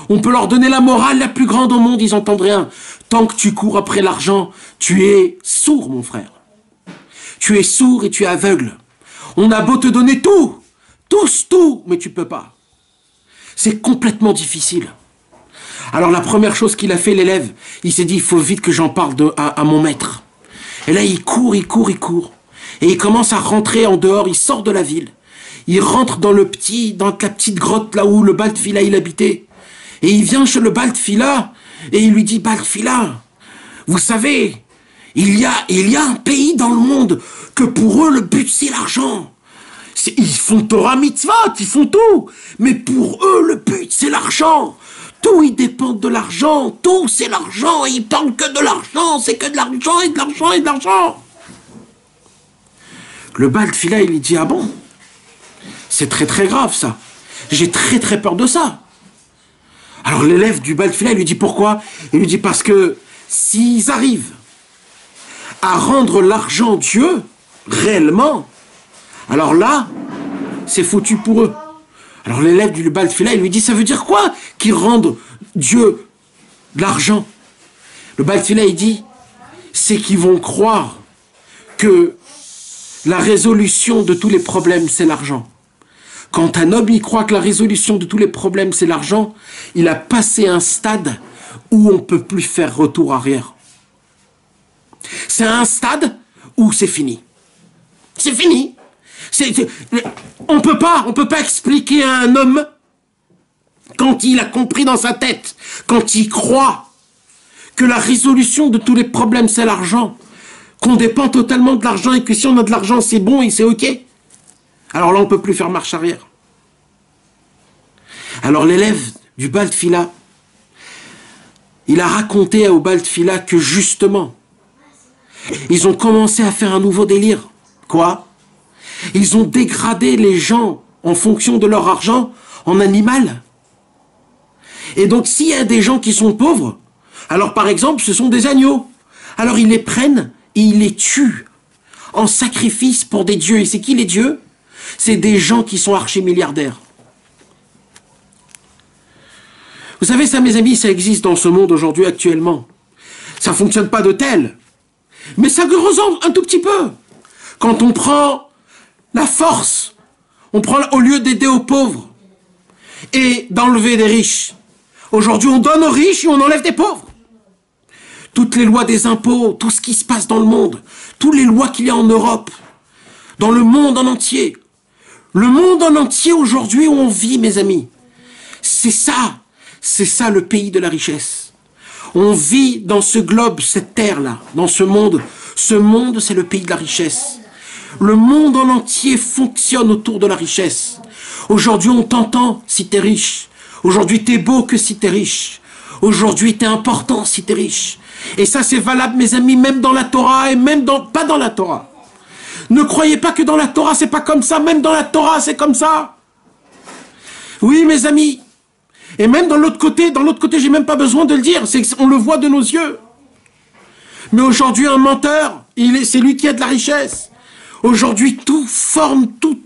On peut leur donner la morale la plus grande au monde, ils n'entendent rien. Tant que tu cours après l'argent, tu es sourd, mon frère. Tu es sourd et tu es aveugle. On a beau te donner tout, tout, mais tu peux pas. C'est complètement difficile. Alors la première chose qu'il a fait, l'élève, il s'est dit, il faut vite que j'en parle à mon maître. Et là, il court. Et il commence à rentrer en dehors, il sort de la ville. Il rentre dans la petite grotte là où le Baal Tfila il habitait. Et il vient chez le Baal Tfila et il lui dit, Baal Tfila, vous savez, il y a un pays dans le monde que pour eux, le but, c'est l'argent. Ils font Torah mitzvot, ils font tout. Mais pour eux, le but, c'est l'argent. Tout, ils dépendent de l'argent. Tout, c'est l'argent. Ils parlent que de l'argent. C'est que de l'argent et de l'argent et de l'argent. Le Baal Tfila, il lui dit, ah bon? C'est très très grave, ça. J'ai très très peur de ça. Alors l'élève du Baal Tfila, il lui dit, pourquoi? Il lui dit, parce que s'ils arrivent à rendre l'argent Dieu, réellement, alors là, c'est foutu pour eux. Alors l'élève du Baal Tfila, il lui dit, ça veut dire quoi qu'ils rendent Dieu de l'argent? Le Baal Tfila, il dit, c'est qu'ils vont croire que la résolution de tous les problèmes, c'est l'argent. Quand un homme y croit que la résolution de tous les problèmes, c'est l'argent, il a passé un stade où on ne peut plus faire retour arrière. C'est un stade où c'est fini. C'est fini. On peut pas expliquer à un homme, quand il a compris dans sa tête, quand il croit que la résolution de tous les problèmes, c'est l'argent, qu'on dépend totalement de l'argent et que si on a de l'argent, c'est bon et c'est OK. Alors là, on ne peut plus faire marche arrière. Alors l'élève du Baal Tfila, il a raconté au Baal Tfila que justement, ils ont commencé à faire un nouveau délire. Quoi? Ils ont dégradé les gens en fonction de leur argent en animal. Et donc s'il y a des gens qui sont pauvres, alors par exemple ce sont des agneaux. Alors ils les prennent et ils les tuent en sacrifice pour des dieux. Et c'est qui les dieux? C'est des gens qui sont archi-milliardaires. Vous savez ça mes amis, ça existe dans ce monde aujourd'hui actuellement. Ça ne fonctionne pas de tel. Mais ça ressemble un tout petit peu. Quand on prend la force, on prend au lieu d'aider aux pauvres et d'enlever des riches. Aujourd'hui, on donne aux riches et on enlève des pauvres. Toutes les lois des impôts, tout ce qui se passe dans le monde, toutes les lois qu'il y a en Europe, dans le monde en entier. Le monde en entier aujourd'hui où on vit, mes amis, c'est ça le pays de la richesse. On vit dans ce globe, cette terre-là, dans ce monde. Ce monde, c'est le pays de la richesse. Le monde en entier fonctionne autour de la richesse. Aujourd'hui, on t'entend si t'es riche. Aujourd'hui, t'es beau que si t'es riche. Aujourd'hui, t'es important si t'es riche. Et ça, c'est valable, mes amis, même dans la Torah et même pas dans la Torah. Ne croyez pas que dans la Torah, c'est pas comme ça. Même dans la Torah, c'est comme ça. Oui, mes amis. Et même dans l'autre côté, j'ai même pas besoin de le dire. On le voit de nos yeux. Mais aujourd'hui, un menteur, c'est lui qui a de la richesse. Aujourd'hui, tout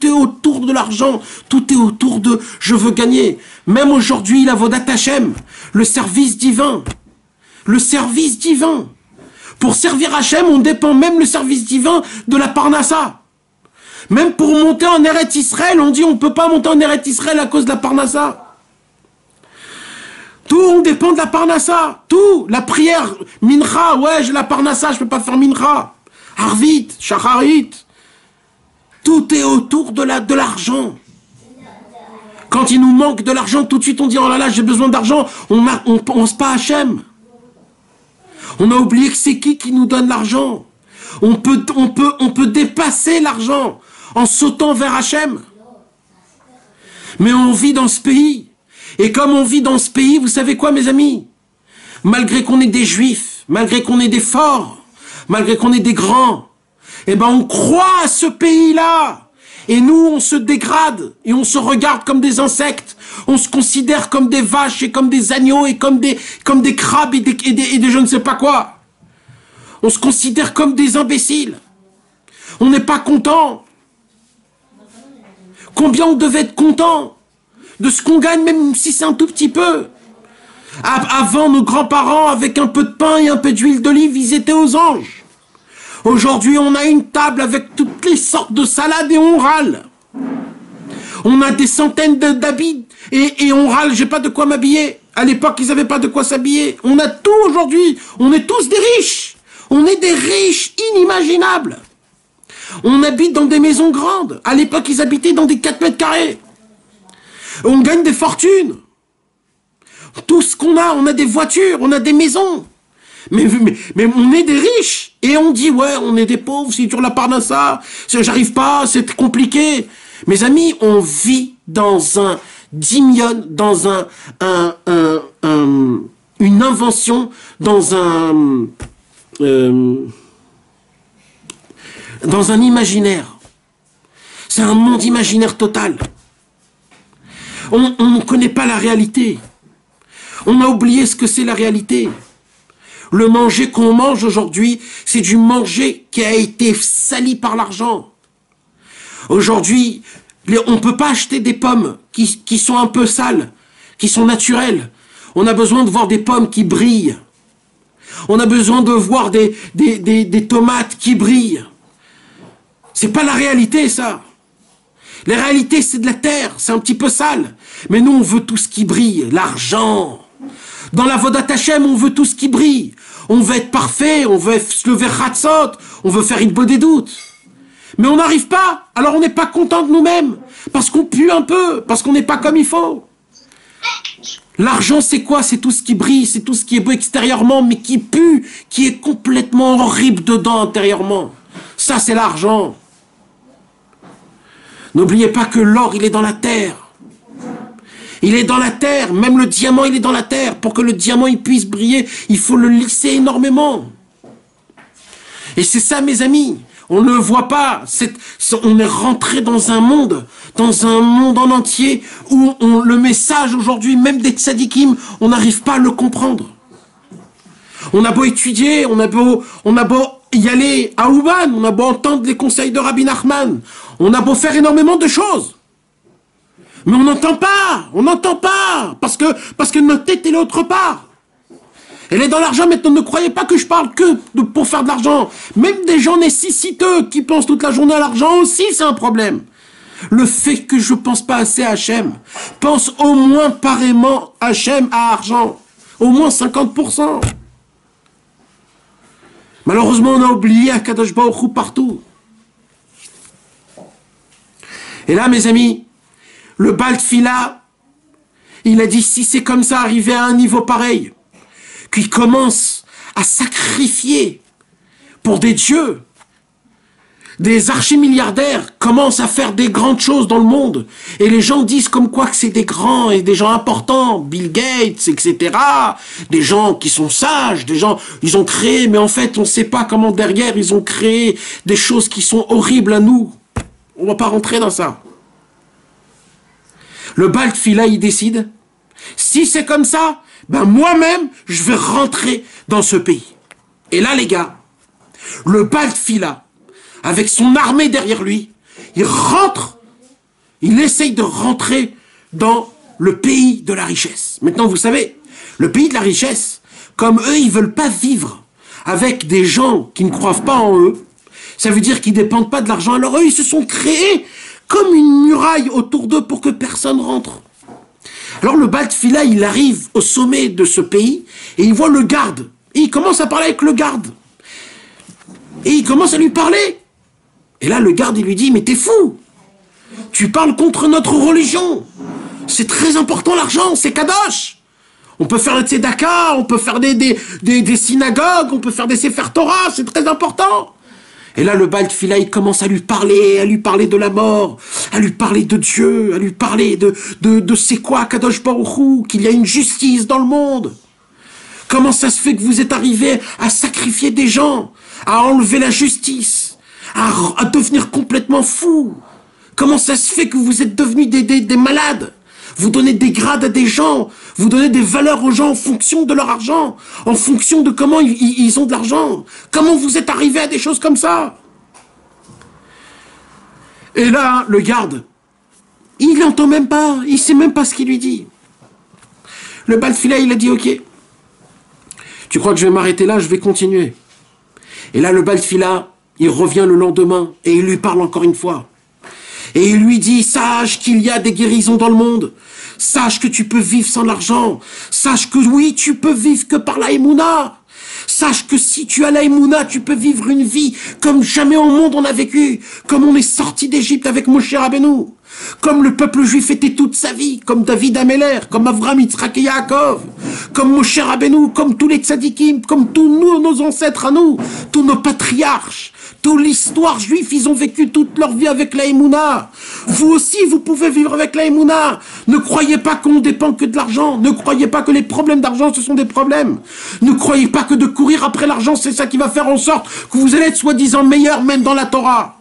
est autour de l'argent. Tout est autour de « je veux gagner ». Même aujourd'hui, la Vodat Hashem, le service divin. Le service divin. Pour servir Hashem, on dépend même le service divin de la Parnassa. Même pour monter en Eretz Israël, on dit on ne peut pas monter en Eretz Israël à cause de la Parnassa. Tout, on dépend de la Parnassa. Tout, la prière, Mincha, ouais, j'ai la Parnassa, je ne peux pas faire Mincha. Arvit, Shacharit. Tout est autour de l'argent. Quand il nous manque de l'argent, tout de suite on dit, oh là là, j'ai besoin d'argent. On pense pas à Hachem. On a oublié que c'est qui nous donne l'argent. On peut dépasser l'argent en sautant vers Hachem. Mais on vit dans ce pays. Et comme on vit dans ce pays, vous savez quoi, mes amis? Malgré qu'on est des juifs, malgré qu'on est des forts, malgré qu'on est des grands, eh ben on croit à ce pays-là. Et nous, on se dégrade et on se regarde comme des insectes. On se considère comme des vaches et comme des agneaux et comme des crabes et des je ne sais pas quoi. On se considère comme des imbéciles. On n'est pas content. Combien on devait être content de ce qu'on gagne, même si c'est un tout petit peu. Avant, nos grands-parents, avec un peu de pain et un peu d'huile d'olive, ils étaient aux anges. Aujourd'hui, on a une table avec toutes les sortes de salades et on râle. On a des centaines d'habits et on râle, j'ai pas de quoi m'habiller. À l'époque, ils n'avaient pas de quoi s'habiller. On a tout aujourd'hui. On est tous des riches. On est des riches inimaginables. On habite dans des maisons grandes. À l'époque, ils habitaient dans des 4 mètres carrés. On gagne des fortunes. Tout ce qu'on a, on a des voitures, on a des maisons. Mais on est des riches. Et on dit, ouais, on est des pauvres, c'est sur la Parnassa, j'arrive pas, c'est compliqué. Mes amis, on vit dans un dimion, dans une invention, dans un imaginaire. C'est un monde imaginaire total. On ne connaît pas la réalité. On a oublié ce que c'est la réalité. Le manger qu'on mange aujourd'hui, c'est du manger qui a été sali par l'argent. Aujourd'hui, on ne peut pas acheter des pommes qui sont un peu sales, qui sont naturelles. On a besoin de voir des pommes qui brillent. On a besoin de voir des tomates qui brillent. C'est pas la réalité, ça. Les réalités, c'est de la terre, c'est un petit peu sale. Mais nous, on veut tout ce qui brille, l'argent. Dans la Vodat Hashem, on veut tout ce qui brille. On veut être parfait, on veut se lever Ratzot, on veut faire une bonne des doutes. Mais on n'arrive pas, alors on n'est pas content de nous-mêmes. Parce qu'on pue un peu, parce qu'on n'est pas comme il faut. L'argent, c'est quoi? C'est tout ce qui brille, c'est tout ce qui est beau extérieurement, mais qui pue, qui est complètement horrible dedans intérieurement. Ça, c'est l'argent. N'oubliez pas que l'or, il est dans la terre. Il est dans la terre, même le diamant, il est dans la terre. Pour que le diamant il puisse briller, il faut le lisser énormément. Et c'est ça, mes amis. On ne le voit pas. On est rentré dans un monde en entier, où le message aujourd'hui, même des tzadikim, on n'arrive pas à le comprendre. On a beau étudier, on a beau y aller à Ouban, on a beau entendre les conseils de Rabbi Nachman, on a beau faire énormément de choses. Mais on n'entend pas, parce que notre tête est l'autre part. Elle est dans l'argent, maintenant ne croyez pas que je parle pour faire de l'argent. Même des gens nécessiteux qui pensent toute la journée à l'argent aussi, c'est un problème. Le fait que je pense pas assez à Hachem, pense au moins pareillement Hachem à argent, au moins 50%. Malheureusement, on a oublié Akadosh Baruch Hu partout. Et là, mes amis, le Baal Tfila, il a dit, si c'est comme ça, arrivé à un niveau pareil, qu'il commence à sacrifier pour des dieux, des archimilliardaires commencent à faire des grandes choses dans le monde, et les gens disent comme quoi que c'est des grands et des gens importants, Bill Gates, etc., des gens qui sont sages, des gens, ils ont créé, mais en fait, on ne sait pas comment derrière, ils ont créé des choses qui sont horribles à nous. On ne va pas rentrer dans ça. Le Baal Tfila, il décide, si c'est comme ça, ben moi-même, je vais rentrer dans ce pays. Et là, les gars, le Baal Tfila, avec son armée derrière lui, il rentre, il essaye de rentrer dans le pays de la richesse. Maintenant, vous savez, le pays de la richesse, comme eux, ils ne veulent pas vivre avec des gens qui ne croient pas en eux, ça veut dire qu'ils ne dépendent pas de l'argent. Alors eux, ils se sont créés comme une muraille autour d'eux pour que personne rentre. Alors le Baal Tfila, il arrive au sommet de ce pays et il voit le garde. Et il commence à parler avec le garde. Et il commence à lui parler. Et là, le garde, il lui dit, mais t'es fou. Tu parles contre notre religion. C'est très important l'argent, c'est kadosh. On peut faire le tzedaka, on peut faire des synagogues, on peut faire des sefer Torah, c'est très important. Et là, le Baal Tfila, il commence à lui parler de la mort, à lui parler de Dieu, à lui parler de c'est quoi Kadosh Baruch Hu, qu'il y a une justice dans le monde. Comment ça se fait que vous êtes arrivé à sacrifier des gens, à enlever la justice, à devenir complètement fou? Comment ça se fait que vous êtes devenus des malades? Vous donnez des grades à des gens, vous donnez des valeurs aux gens en fonction de leur argent, en fonction de comment ils ont de l'argent. Comment vous êtes arrivé à des choses comme ça? Et là, le garde, il n'entend même pas, il ne sait même pas ce qu'il lui dit. Le Baal Tfila, il a dit, ok, tu crois que je vais m'arrêter là, je vais continuer. Et là, le Baal Tfila, il revient le lendemain et il lui parle encore une fois. Et il lui dit, sache qu'il y a des guérisons dans le monde. Sache que tu peux vivre sans l'argent. Sache que oui, tu peux vivre que par la Emouna. Sache que si tu as la Emouna, tu peux vivre une vie comme jamais au monde on a vécu. Comme on est sorti d'Égypte avec Moshe Rabbeinu. Comme le peuple juif était toute sa vie. Comme David Améler, comme Avraham, Yitzhak et Yaakov. Comme Moshe Rabbeinu, comme tous les tzadikim, comme tous nous, nos ancêtres à nous. Tous nos patriarches. Toute l'histoire juive, ils ont vécu toute leur vie avec la Emouna. Vous aussi, vous pouvez vivre avec la Emouna. Ne croyez pas qu'on dépend que de l'argent. Ne croyez pas que les problèmes d'argent, ce sont des problèmes. Ne croyez pas que de courir après l'argent, c'est ça qui va faire en sorte que vous allez être soi-disant meilleur, même dans la Torah.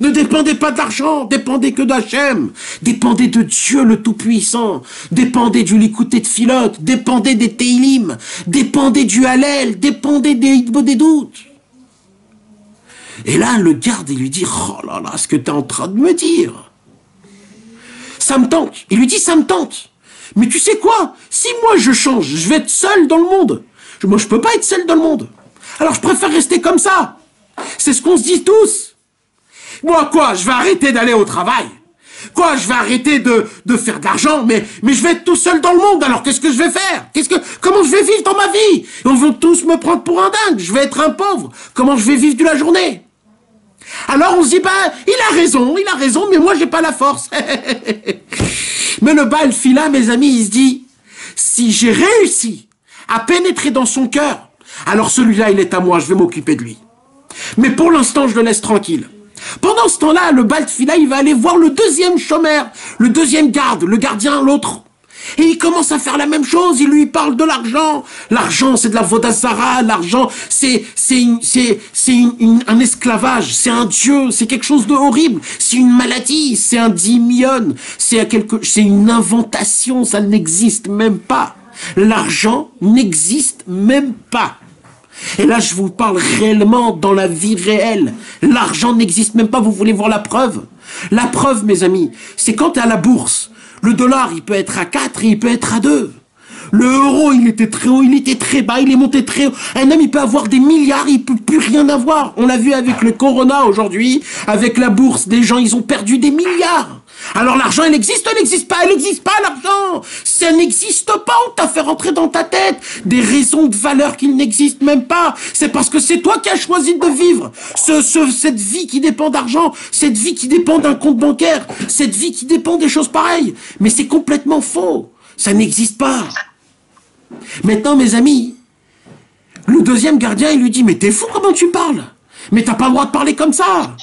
Ne dépendez pas de l'argent, dépendez que d'Hachem. Dépendez de Dieu le Tout-Puissant. Dépendez du Likuté de Philote. Dépendez des Teilim. Dépendez du Hallel. Dépendez des Hitbo des doutes. Et là, le garde, il lui dit, oh là là, ce que tu es en train de me dire, ça me tente. Il lui dit, ça me tente. Mais tu sais quoi? Si moi je change, je vais être seul dans le monde. Moi, je peux pas être seul dans le monde. Alors, je préfère rester comme ça. C'est ce qu'on se dit tous. Moi, quoi? Je vais arrêter d'aller au travail. Quoi, je vais arrêter de faire de l'argent, mais je vais être tout seul dans le monde, alors qu'est-ce que je vais faire? Comment je vais vivre dans ma vie? On veut tous me prendre pour un dingue, je vais être un pauvre. Comment je vais vivre de la journée? Alors on se dit, il a raison, mais moi j'ai pas la force. Mais le Baal Tfila, mes amis, il se dit, si j'ai réussi à pénétrer dans son cœur, alors celui-là, il est à moi, je vais m'occuper de lui. Mais pour l'instant, je le laisse tranquille. Pendant ce temps-là, le Baal Tfila, il va aller voir le deuxième chômeur, le deuxième garde, le gardien, l'autre. Et il commence à faire la même chose, il lui parle de l'argent. L'argent, c'est de la vodazara, l'argent, c'est un esclavage, c'est un dieu, c'est quelque chose de horrible, c'est une maladie, c'est un dimion, c'est une inventation, ça n'existe même pas. L'argent n'existe même pas. Et là, je vous parle réellement dans la vie réelle. L'argent n'existe même pas, vous voulez voir la preuve? La preuve, mes amis, c'est quand tu es à la bourse. Le dollar, il peut être à 4 et il peut être à 2. Le euro, il était très haut, il était très bas, il est monté très haut. Un homme, il peut avoir des milliards, il peut plus rien avoir. On l'a vu avec le corona aujourd'hui, avec la bourse. Des gens, ils ont perdu des milliards. Alors l'argent, il existe, il n'existe pas l'argent. Ça n'existe pas, on t'a fait rentrer dans ta tête des raisons de valeur qui n'existent même pas. C'est parce que c'est toi qui as choisi de vivre cette vie qui dépend d'argent, cette vie qui dépend d'un compte bancaire, cette vie qui dépend des choses pareilles. Mais c'est complètement faux. Ça n'existe pas. Maintenant, mes amis, le deuxième gardien, il lui dit, mais t'es fou, comment tu parles? Mais t'as pas le droit de parler comme ça.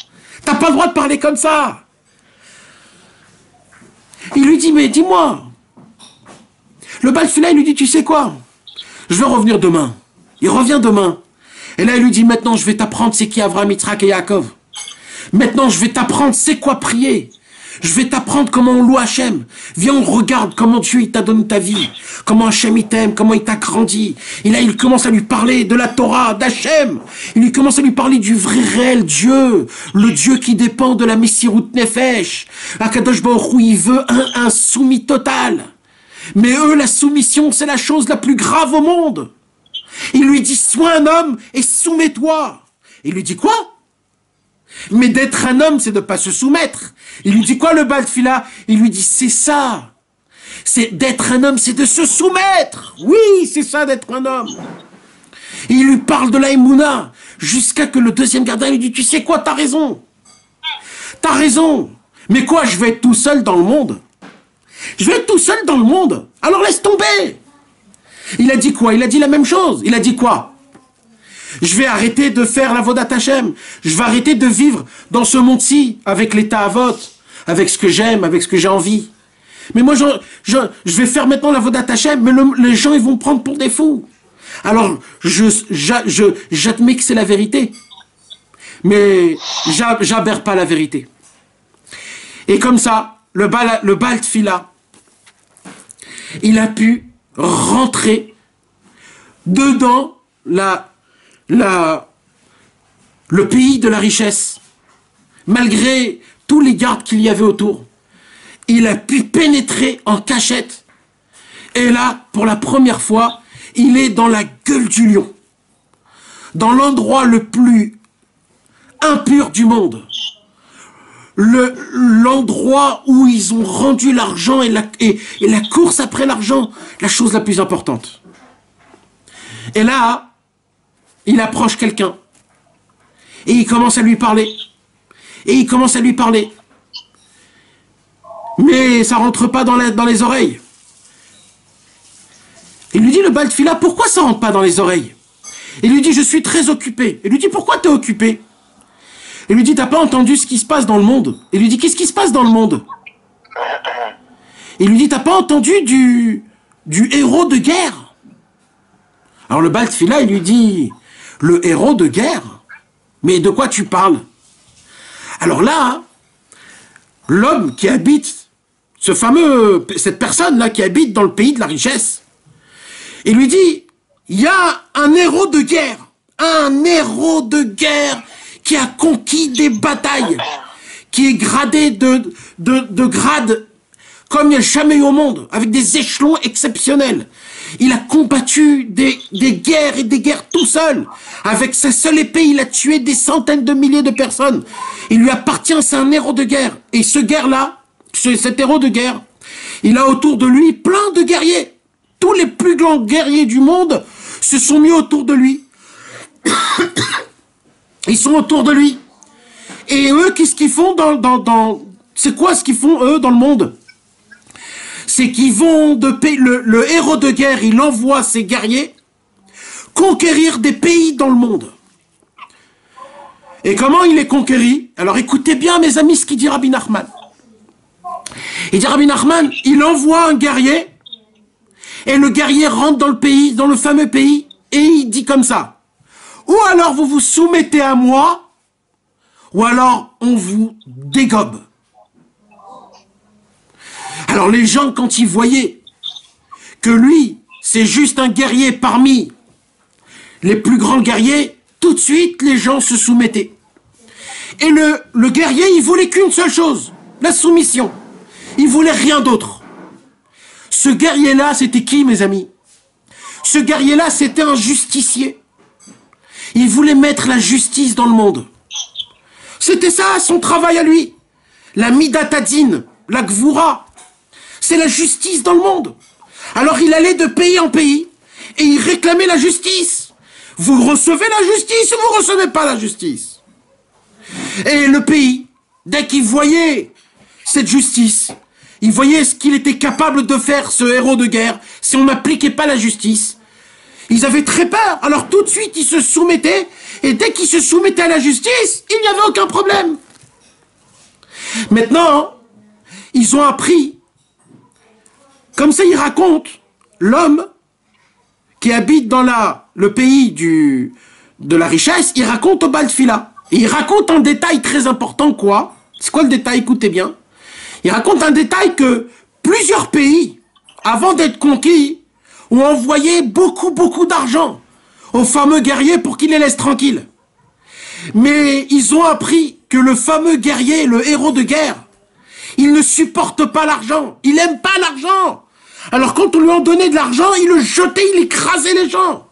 T'as pas le droit de parler comme ça. Il lui dit, mais dis-moi. Le Baal Tfila, il lui dit, tu sais quoi? Je vais revenir demain. Il revient demain. Et là, il lui dit, maintenant, je vais t'apprendre c'est qui Avraham, Yitzhak et Yaakov. Maintenant, je vais t'apprendre c'est quoi prier. Je vais t'apprendre comment on loue Hachem. Viens, on regarde comment Dieu il t'a donné ta vie. Comment Hachem il t'aime, comment il t'a grandi. Et là, il commence à lui parler de la Torah, d'Hachem. Il lui commence à lui parler du vrai réel Dieu. Le Dieu qui dépend de la Messirut Nefesh. Akadosh Baruch Hu, il veut un soumis total. Mais eux, la soumission, c'est la chose la plus grave au monde. Il lui dit, sois un homme et soumets-toi. Il lui dit quoi? Mais d'être un homme, c'est de ne pas se soumettre. Il lui dit quoi, le Baal Tfila? Il lui dit, c'est ça. C'est d'être un homme, c'est de se soumettre. Oui, c'est ça d'être un homme. Et il lui parle de la Emouna, jusqu'à que le deuxième gardien lui dit, tu sais quoi, t'as raison. T'as raison. Mais quoi, je vais être tout seul dans le monde? Je vais être tout seul dans le monde. Alors laisse tomber. Il a dit quoi? Il a dit la même chose. Il a dit quoi? Je vais arrêter de faire la Vodat Hashem. Je vais arrêter de vivre dans ce monde-ci avec l'état à vote, avec ce que j'aime, avec ce que j'ai envie. Mais moi, je vais faire maintenant la Vodat Hashem, mais les gens, ils vont me prendre pour des fous. Alors, j'admets que c'est la vérité. Mais j'aberre pas la vérité. Et comme ça, le Baal Tfila, il a pu rentrer dedans le pays de la richesse. Malgré tous les gardes qu'il y avait autour, il a pu pénétrer en cachette. Et là, pour la première fois, il est dans la gueule du lion. Dans l'endroit le plus impur du monde. L'endroit où ils ont rendu l'argent et la course après l'argent, la chose la plus importante. Et là, il approche quelqu'un. Et il commence à lui parler. Et il commence à lui parler. Mais ça rentre pas dans les oreilles. Il lui dit, le Baal Tfila, pourquoi ça rentre pas dans les oreilles? Il lui dit, je suis très occupé. Il lui dit, pourquoi t'es occupé? Il lui dit, t'as pas entendu ce qui se passe dans le monde? Il lui dit, qu'est-ce qui se passe dans le monde? Il lui dit, t'as pas entendu du héros de guerre? Alors le Baal Tfila, il lui dit, le héros de guerre? Mais de quoi tu parles? Alors là, l'homme qui habite, cette personne-là qui habite dans le pays de la richesse, il lui dit, il y a un héros de guerre qui a conquis des batailles, qui est gradé de grades comme il n'y a jamais eu au monde, avec des échelons exceptionnels. Il a combattu des guerres et des guerres tout seul. Avec sa seule épée, il a tué des centaines de milliers de personnes. Il lui appartient, c'est un héros de guerre. Et ce guerre-là, cet héros de guerre, il a autour de lui plein de guerriers. Tous les plus grands guerriers du monde se sont mis autour de lui. Ils sont autour de lui. Et eux, qu'est-ce qu'ils font c'est quoi ce qu'ils font, eux, dans le monde? C'est qu'ils vont le héros de guerre, il envoie ses guerriers conquérir des pays dans le monde. Et comment il les conquérit? Alors écoutez bien, mes amis, ce qu'il dit Rabbi Nachman. Il dit Rabbi Nachman, il envoie un guerrier, et le guerrier rentre dans le pays, dans le fameux pays, et il dit comme ça: ou alors vous vous soumettez à moi, ou alors on vous dégobe. Alors les gens, quand ils voyaient que lui, c'est juste un guerrier parmi les plus grands guerriers, tout de suite, les gens se soumettaient. Et le guerrier, il voulait qu'une seule chose, la soumission. Il voulait rien d'autre. Ce guerrier-là, c'était qui, mes amis? Ce guerrier-là, c'était un justicier. Il voulait mettre la justice dans le monde. C'était ça, son travail à lui. La midatadine, la gvoura. C'est la justice dans le monde. Alors il allait de pays en pays et il réclamait la justice. Vous recevez la justice ou vous ne recevez pas la justice? Et le pays, dès qu'il voyait cette justice, il voyait ce qu'il était capable de faire, ce héros de guerre, si on n'appliquait pas la justice. Ils avaient très peur, alors tout de suite ils se soumettaient, et dès qu'ils se soumettaient à la justice, il n'y avait aucun problème. Maintenant, ils ont appris, comme ça ils racontent, l'homme qui habite dans le pays de la richesse, il raconte au Baal Tfila. Et il raconte un détail très important, quoi? C'est quoi le détail? Écoutez bien. Il raconte un détail que plusieurs pays, avant d'être conquis, ont envoyé beaucoup d'argent aux fameux guerriers pour qu'ils les laissent tranquilles. Mais ils ont appris que le fameux guerrier, le héros de guerre, il ne supporte pas l'argent. Il n'aime pas l'argent. Alors quand on lui en donnait de l'argent, il le jetait, il écrasait les gens.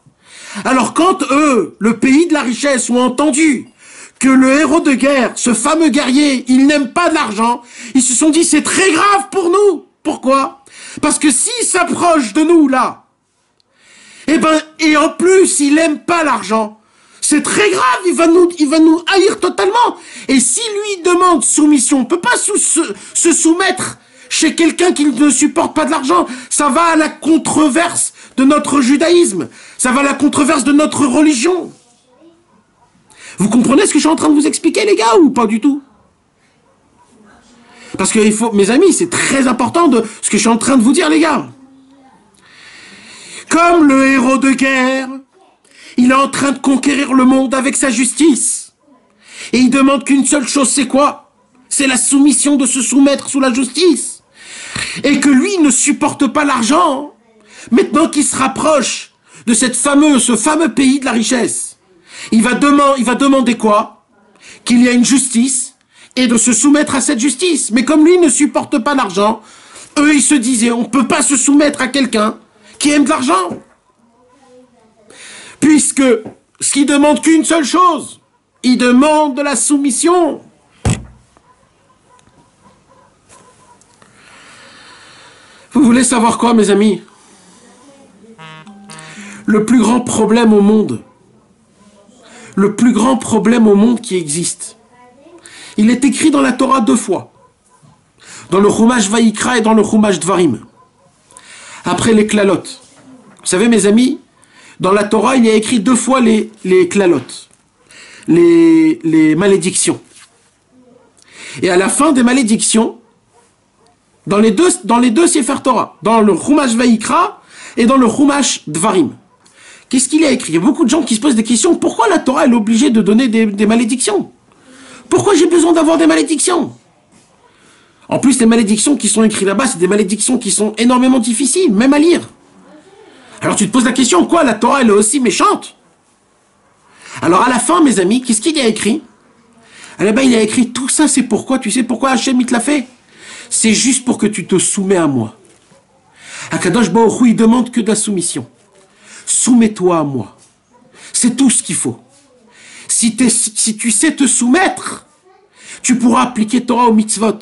Alors quand eux, le pays de la richesse, ont entendu que le héros de guerre, ce fameux guerrier, il n'aime pas de l'argent, ils se sont dit c'est très grave pour nous. Pourquoi? Parce que s'il s'approche de nous là, et en plus il n'aime pas l'argent, c'est très grave, il va nous haïr totalement. Et si lui demande soumission, on ne peut pas se soumettre chez quelqu'un qui ne supporte pas de l'argent. Ça va à la controverse de notre judaïsme, ça va à la controverse de notre religion. Vous comprenez ce que je suis en train de vous expliquer, les gars, ou pas du tout? Parce que, mes amis, c'est très important de ce que je suis en train de vous dire, les gars. Comme le héros de guerre, il est en train de conquérir le monde avec sa justice. Et il demande qu'une seule chose, c'est quoi? C'est la soumission, de se soumettre sous la justice. Et que lui ne supporte pas l'argent. Maintenant qu'il se rapproche de ce fameux pays de la richesse, il va demander quoi? Qu'il y a une justice et de se soumettre à cette justice. Mais comme lui ne supporte pas l'argent, eux ils se disaient on ne peut pas se soumettre à quelqu'un qui aime de l'argent. Puisque ce qu'il demande qu'une seule chose, il demande de la soumission. Vous voulez savoir quoi, mes amis? Le plus grand problème au monde, qui existe, il est écrit dans la Torah 2 fois. Dans le Chumash Vayikra et dans le Chumash Dvarim. Après les klalot. Vous savez, mes amis, dans la Torah, il y a écrit 2 fois les klalot. Les malédictions. Et à la fin des malédictions, dans les deux Sefer Torah, dans le Chumash Vayikra et dans le Chumash Dvarim, qu'est-ce qu'il y a écrit? Il y a beaucoup de gens qui se posent des questions. Pourquoi la Torah est obligée de donner des malédictions? Pourquoi j'ai besoin d'avoir des malédictions? En plus, les malédictions qui sont écrites là-bas, c'est des malédictions qui sont énormément difficiles, même à lire. Alors tu te poses la question, quoi, la Torah elle est aussi méchante? Alors à la fin, mes amis, qu'est-ce qu'il y a écrit? Là-bas, il y a écrit, tout ça c'est pourquoi? Tu sais pourquoi Hachem il te l'a fait? C'est juste pour que tu te soumets à moi. Akadosh Baruch Hu, il demande que de la soumission. Soumets-toi à moi. C'est tout ce qu'il faut. Si tu sais te soumettre, tu pourras appliquer Torah aux mitzvot.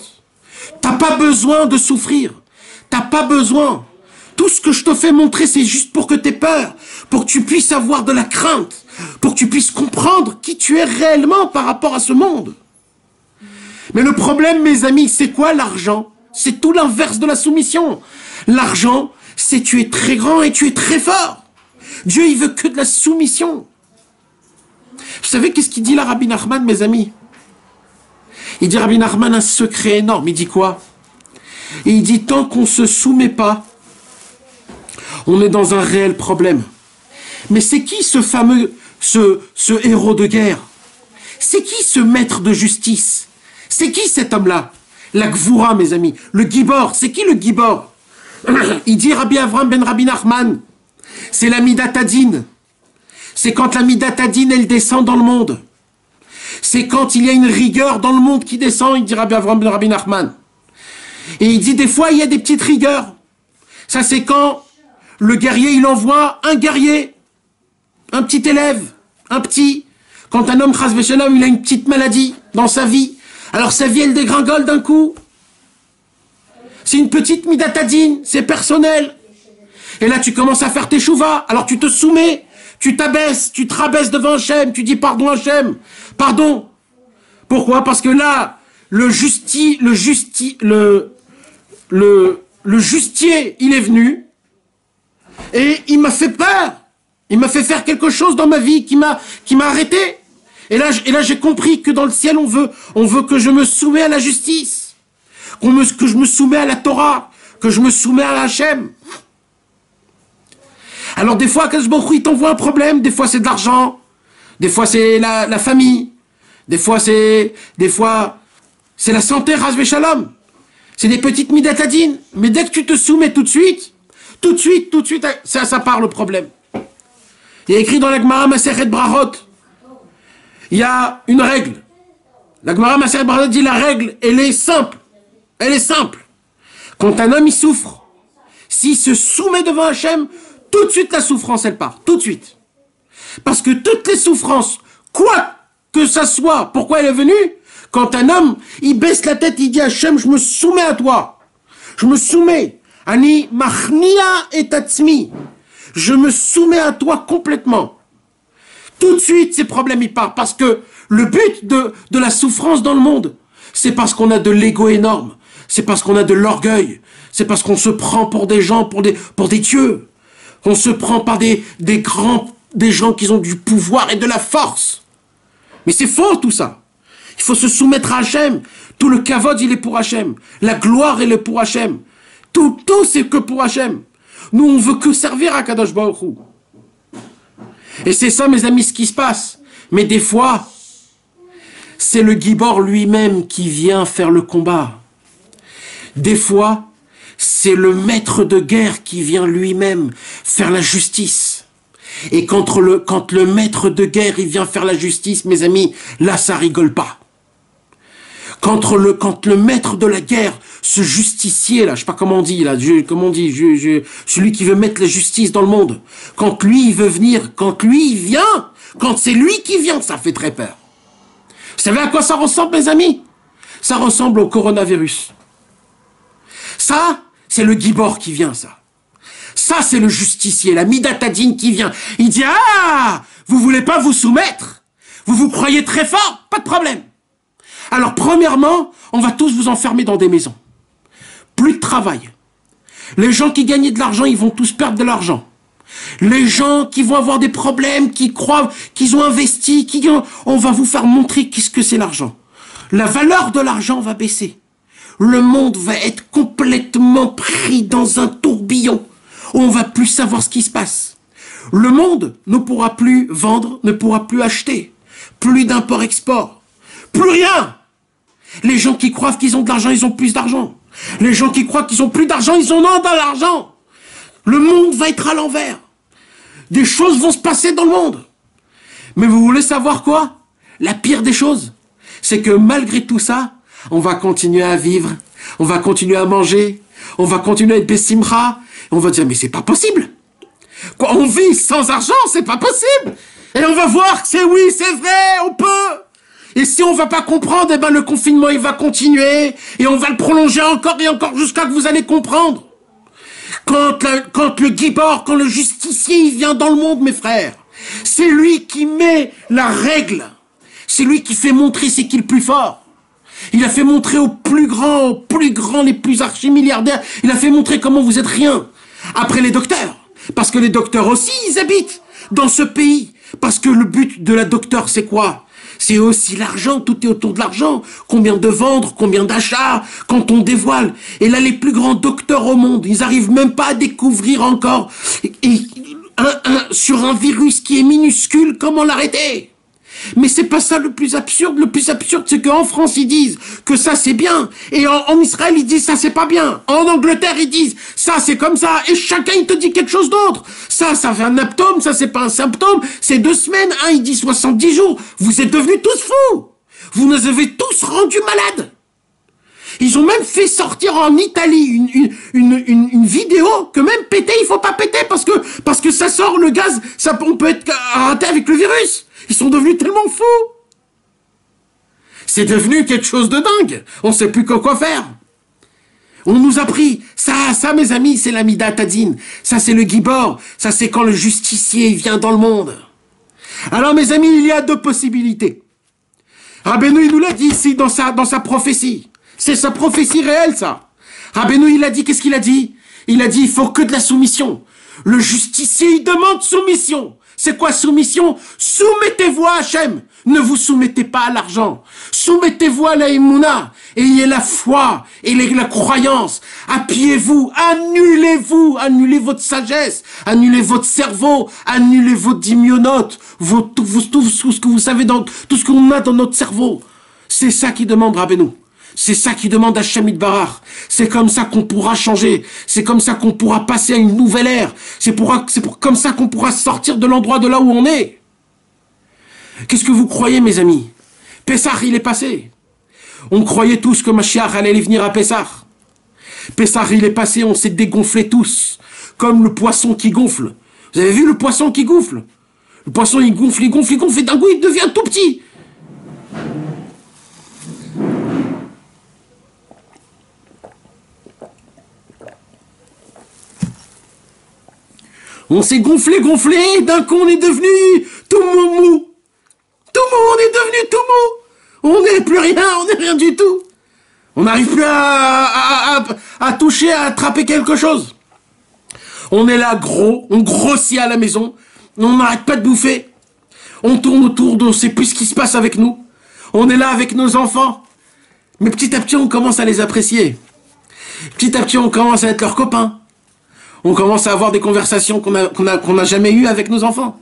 T'as pas besoin de souffrir. T'as pas besoin. Tout ce que je te fais montrer, c'est juste pour que tu aies peur, pour que tu puisses avoir de la crainte, pour que tu puisses comprendre qui tu es réellement par rapport à ce monde. Mais le problème, mes amis, c'est quoi l'argent? C'est tout l'inverse de la soumission. L'argent, c'est tu es très grand et tu es très fort. Dieu, il veut que de la soumission. Vous savez qu'est-ce qu'il dit là, Rabbi Nachman, mes amis? Il dit, Rabbi Nachman, un secret énorme. Il dit quoi? Et il dit, tant qu'on ne se soumet pas, on est dans un réel problème. Mais c'est qui ce fameux, ce héros de guerre? C'est qui ce maître de justice? C'est qui cet homme-là? La Gvoura, mes amis. Le Gibor. C'est qui le Gibor? Il dit Rabbi Avram ben Rabbi Nachman. C'est la Midatadine. C'est quand la Midatadine, elle descend dans le monde. C'est quand il y a une rigueur dans le monde qui descend, il dit Rabbi Avram ben Rabbi Nachman. Et il dit des fois, il y a des petites rigueurs. Ça, c'est quand le guerrier, il envoie un guerrier, un petit élève, un petit. Quand un homme, chas v'shalom, il a une petite maladie dans sa vie, alors sa vie, elle dégringole d'un coup. C'est une petite midatadine, c'est personnel. Et là, tu commences à faire tes chouvas, alors tu te soumets, tu t'abaisses, tu te rabaisses devant Hachem, tu dis pardon Hachem, pardon. Pourquoi? Parce que là, le justier, il est venu, et il m'a fait peur. Il m'a fait faire quelque chose dans ma vie qui m'a arrêté. Et là, j'ai compris que dans le ciel, on veut que je me soumets à la justice. Que je me soumets à la Torah. Que je me soumets à Hachem. Alors, des fois, Akadosh Baruch Hu, il t'envoie un problème. Des fois, c'est de l'argent. Des fois, c'est la famille. Des fois, c'est la santé, Ras Veshalom. C'est des petites midatadines. Mais dès que tu te soumets tout de suite, ça part le problème. Il y a écrit dans la Gemara Masechet Brachot, il y a une règle. La Gemara Masechet Brachot dit la règle, elle est simple. Elle est simple. Quand un homme, il souffre, s'il se soumet devant Hachem, tout de suite la souffrance, elle part. Tout de suite. Parce que toutes les souffrances, quoi que ça soit, pourquoi elle est venue? Quand un homme, il baisse la tête, il dit Hachem, je me soumets à toi. Je me soumets. Ani machnia et tatzmi. Je me soumets à toi complètement. Tout de suite, ces problèmes, ils partent. Parce que le but de la souffrance dans le monde, c'est parce qu'on a de l'ego énorme. C'est parce qu'on a de l'orgueil. C'est parce qu'on se prend pour des gens, pour des dieux. On se prend par des gens qui ont du pouvoir et de la force. Mais c'est faux tout ça. Il faut se soumettre à Hachem. Tout le kavod, il est pour Hachem. La gloire, elle est pour Hachem. Tout c'est que pour Hachem. Nous, on veut que servir à Kadosh Baruch Hu. Et c'est ça, mes amis, ce qui se passe. Mais des fois, c'est le Gibor lui-même qui vient faire le combat. Des fois, c'est le maître de guerre qui vient lui-même faire la justice. Et quand le maître de guerre, il vient faire la justice, mes amis, là, ça rigole pas. Quand le maître de la guerre, ce justicier là, je sais pas comment on dit là, celui qui veut mettre la justice dans le monde, quand lui il veut venir, quand lui il vient, quand c'est lui qui vient, ça fait très peur. Vous savez à quoi ça ressemble, mes amis? Ça ressemble au coronavirus. Ça, c'est le Gibor qui vient, ça. Ça, c'est le justicier, la Midatadine qui vient. Il dit, ah, vous voulez pas vous soumettre? Vous vous croyez très fort? Pas de problème. Alors, premièrement, on va tous vous enfermer dans des maisons. Plus de travail. Les gens qui gagnaient de l'argent, ils vont tous perdre de l'argent. Les gens qui vont avoir des problèmes, qui croient qu'ils ont investi, on va vous faire montrer qu'est-ce que c'est l'argent. La valeur de l'argent va baisser. Le monde va être complètement pris dans un tourbillon où on va plus savoir ce qui se passe. Le monde ne pourra plus vendre, ne pourra plus acheter. Plus d'import-export. Plus rien. Les gens qui croient qu'ils ont de l'argent, ils ont plus d'argent. Les gens qui croient qu'ils ont plus d'argent, ils en ont de l'argent. Le monde va être à l'envers. Des choses vont se passer dans le monde. Mais vous voulez savoir quoi? La pire des choses, c'est que malgré tout ça, on va continuer à vivre, on va continuer à manger, on va continuer à être bessimcha, on va dire mais c'est pas possible. Quoi, on vit sans argent, c'est pas possible. Et on va voir que c'est oui, c'est vrai, on peut. Et si on va pas comprendre, eh ben le confinement il va continuer et on va le prolonger encore et encore jusqu'à que vous allez comprendre. Quand le Gibor, quand le justicier il vient dans le monde, mes frères, c'est lui qui met la règle. C'est lui qui fait montrer c'est qui le plus fort. Il a fait montrer aux plus grands, les plus archi-milliardaires, il a fait montrer comment vous êtes rien. Après les docteurs. Parce que les docteurs aussi, ils habitent dans ce pays. Parce que le but de la docteur, c'est quoi? C'est aussi l'argent, tout est autour de l'argent. Combien de vendre, combien d'achats, quand on dévoile. Et là, les plus grands docteurs au monde, ils n'arrivent même pas à découvrir encore sur un virus qui est minuscule, comment l'arrêter? Mais c'est pas ça le plus absurde. Le plus absurde, c'est qu'en France, ils disent que ça, c'est bien. Et en Israël, ils disent ça, c'est pas bien. En Angleterre, ils disent ça, c'est comme ça. Et chacun, il te dit quelque chose d'autre. Ça fait un symptôme. Ça, c'est pas un symptôme. C'est 2 semaines. Un, il dit 70 jours. Vous êtes devenus tous fous. Vous nous avez tous rendus malades. Ils ont même fait sortir en Italie une vidéo que même péter, il faut pas péter parce que ça sort le gaz. On peut être raté avec le virus. Ils sont devenus tellement fous. C'est devenu quelque chose de dingue. On ne sait plus quoi faire. On nous a pris. Ça, mes amis, c'est la Mida Tadine. Ça, c'est le Gibor. Ça, c'est quand le justicier vient dans le monde. Alors, mes amis, il y a 2 possibilités. Rabbeinu, il nous l'a dit ici dans sa prophétie. C'est sa prophétie réelle, ça. Rabbeinu, il a dit, qu'est-ce qu'il a dit? Il a dit, il faut que de la soumission. Le justicier, il demande soumission. C'est quoi soumission? Soumettez-vous à Hachem. Ne vous soumettez pas à l'argent. Soumettez-vous à la Emouna. Ayez la foi et la croyance. Appuyez-vous. Annulez votre sagesse. Annulez votre cerveau. Annulez votre dimionote. Tout ce que vous savez, tout ce qu'on a dans notre cerveau. C'est ça qui demande Rabbeinu. C'est ça qui demande Hachem Yitbarach. C'est comme ça qu'on pourra changer. C'est comme ça qu'on pourra passer à une nouvelle ère. Comme ça qu'on pourra sortir de l'endroit de là où on est. Qu'est-ce que vous croyez, mes amis? Pessah, il est passé. On croyait tous que Mashiach allait venir à Pessah. Pessah, il est passé, on s'est dégonflé tous. Comme le poisson qui gonfle. Vous avez vu le poisson qui gonfle? Le poisson, il gonfle, et d'un coup, il devient tout petit. On s'est gonflé, et d'un coup on est devenu tout mou. On est devenu tout mou. On n'est plus rien, on n'est rien du tout. On n'arrive plus à toucher, à attraper quelque chose. On est là gros, on grossit à la maison, on n'arrête pas de bouffer. On tourne autour, on ne sait plus ce qui se passe avec nous. On est là avec nos enfants. Mais petit à petit, on commence à les apprécier. Petit à petit, on commence à être leurs copains. On commence à avoir des conversations qu'on n'a jamais eues avec nos enfants.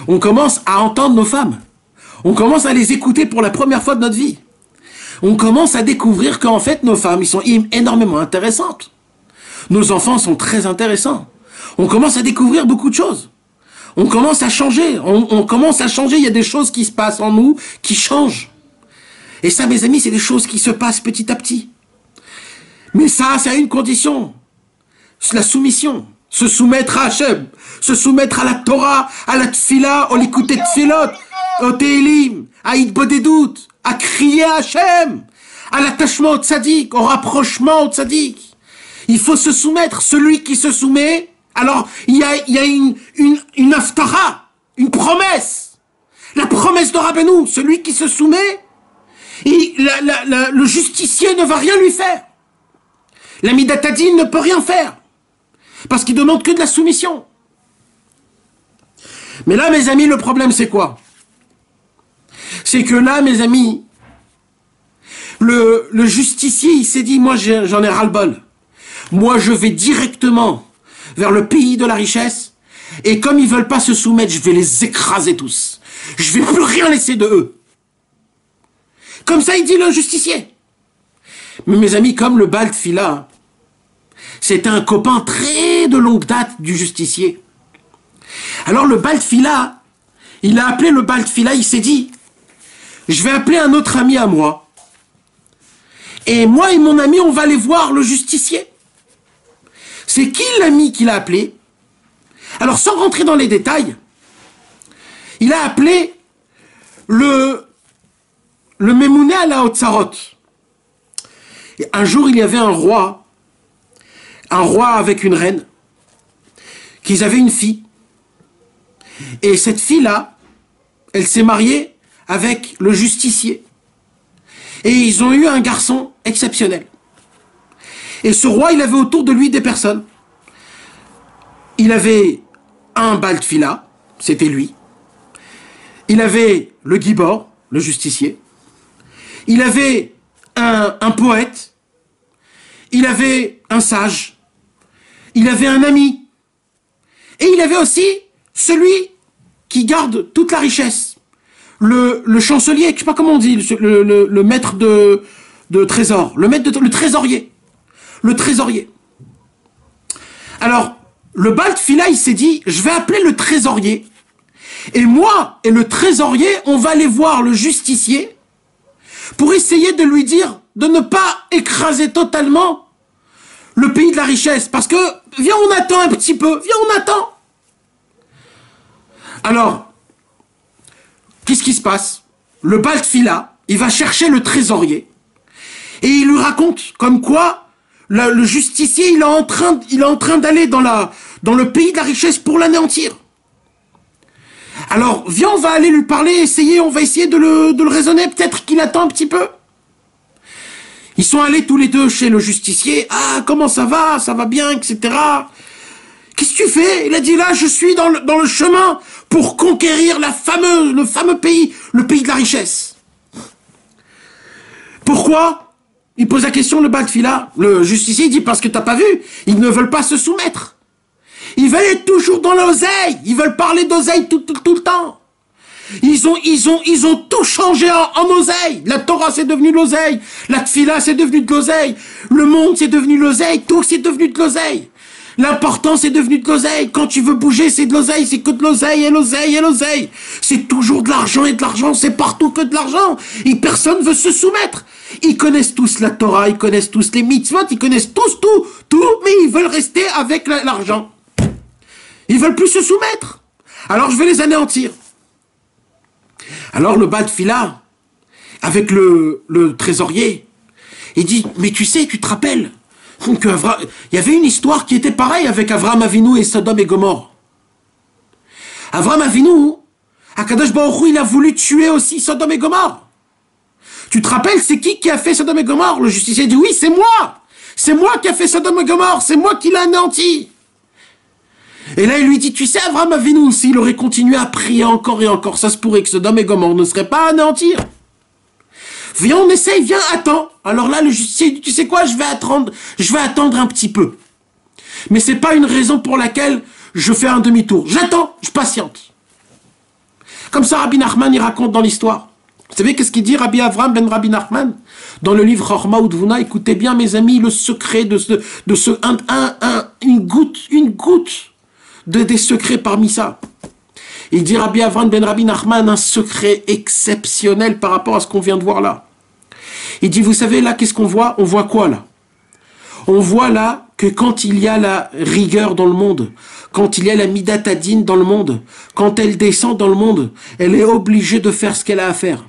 On commence à entendre nos femmes. On commence à les écouter pour la première fois de notre vie. On commence à découvrir qu'en fait, nos femmes, ils sont énormément intéressantes. Nos enfants sont très intéressants. On commence à découvrir beaucoup de choses. On commence à changer. On commence à changer. Il y a des choses qui se passent en nous qui changent. Et ça, mes amis, c'est des choses qui se passent petit à petit. Mais ça, c'est à une condition. La soumission, se soumettre à Hachem, se soumettre à la Torah, à la Tfila, au Likuté Tfilot, au Tehilim, à Hitbodedout, à crier à Hachem, à l'attachement au Tzadik, au rapprochement au Tzadik. Il faut se soumettre. Celui qui se soumet, alors il y a une haftara, une promesse. La promesse de Rabbeinu, celui qui se soumet, le justicier ne va rien lui faire. La Midat Hadin ne peut rien faire. Parce qu'il ne demande que de la soumission. Mais là, mes amis, le problème, c'est quoi? C'est que là, mes amis, le justicier, il s'est dit, moi, j'en ai ras-le-bol. Moi, je vais directement vers le pays de la richesse, et comme ils ne veulent pas se soumettre, je vais les écraser tous. Je ne vais plus rien laisser de eux. Comme ça, il dit le justicier. Mais mes amis, comme le Baal Tfila, c'était un copain très de longue date du justicier. Alors le Baal Tfila, il a appelé le Baal Tfila, il s'est dit, je vais appeler un autre ami à moi. Et moi et mon ami, on va aller voir le justicier. C'est qui l'ami qu'il a appelé? Alors sans rentrer dans les détails, il a appelé le le Memouné à la Otsarot. Un jour, il y avait un roi avec une reine, qu'ils avaient une fille. Et cette fille-là, elle s'est mariée avec le justicier. Et ils ont eu un garçon exceptionnel. Et ce roi, il avait autour de lui des personnes. Il avait un Baal Tfila, c'était lui. Il avait le Gibor, le justicier. Il avait un poète. Il avait un sage. Il avait un ami. Et il avait aussi celui qui garde toute la richesse. Le chancelier, je ne sais pas comment on dit, le maître de trésor. Le trésorier. Le trésorier. Alors, le Baal Tfila, il s'est dit, je vais appeler le trésorier. Et moi et le trésorier, on va aller voir le justicier pour essayer de lui dire de ne pas écraser totalement le pays de la richesse. Parce que, viens, on attend un petit peu. Viens, on attend. Alors, qu'est-ce qui se passe? Le Baal Tfila, il va chercher le trésorier. Et il lui raconte comme quoi le justicier, il est en train d'aller dans le pays de la richesse pour l'anéantir. Alors, viens, on va aller lui parler, on va essayer de le raisonner, peut-être qu'il attend un petit peu. Ils sont allés tous les deux chez le justicier. Ah, comment ça va bien, etc. Qu'est-ce que tu fais? Il a dit, là, je suis dans le chemin pour conquérir le fameux pays, le pays de la richesse. Pourquoi? Il pose la question, le Baal Tfila. Le justicier, il dit, parce que t'as pas vu, ils ne veulent pas se soumettre. Ils veulent être toujours dans l'oseille. Ils veulent parler d'oseille tout le temps. Ils ont tout changé en oseille. La Torah, c'est devenu l'oseille. La Tfila, c'est devenu de l'oseille. Le monde, c'est devenu l'oseille. Tout, c'est devenu de l'oseille. L'important, c'est devenu de l'oseille. Quand tu veux bouger, c'est de l'oseille. C'est que de l'oseille et l'oseille et l'oseille. C'est toujours de l'argent et de l'argent. C'est partout que de l'argent. Et personne veut se soumettre. Ils connaissent tous la Torah. Ils connaissent tous les mitzvot. Ils connaissent tous tout. Mais ils veulent rester avec l'argent. Ils veulent plus se soumettre. Alors je vais les anéantir. Alors le Baal Tfila, avec le trésorier, il dit, mais tu sais, tu te rappelles, il y avait une histoire qui était pareille avec Avraham Avinu et Sodome et Gomorre. Avraham Avinu, Akadosh Baruch Hu, il a voulu tuer aussi Sodome et Gomorre. Tu te rappelles, c'est qui a fait Sodome et Gomorre? Le justicier dit, oui, c'est moi. C'est moi qui a fait Sodome et Gomorre. C'est moi qui l'ai anéanti. Et là, il lui dit, tu sais, Avraham Avinu, s'il aurait continué à prier encore et encore, ça se pourrait que Sodome et Gomorre ne serait pas anéantir. Viens, on essaye, viens, attends. Alors là, le justicier dit, tu sais quoi, je vais attendre un petit peu. Mais c'est pas une raison pour laquelle je fais un demi-tour. J'attends, je patiente. Comme ça, Rabbi Nachman, il raconte dans l'histoire. Vous savez qu'est-ce qu'il dit, Rabbi Avraham ben Rabbi Nachman? Dans le livre Chorma Udvuna, écoutez bien, mes amis, le secret une goutte des secrets parmi ça. Il dit Rabbi Avraham ben Rabbi Nachman un secret exceptionnel par rapport à ce qu'on vient de voir là. Il dit, vous savez là, qu'est-ce qu'on voit? On voit quoi là? On voit là que quand il y a la rigueur dans le monde, quand il y a la Midat Hadin dans le monde, quand elle descend dans le monde, elle est obligée de faire ce qu'elle a à faire.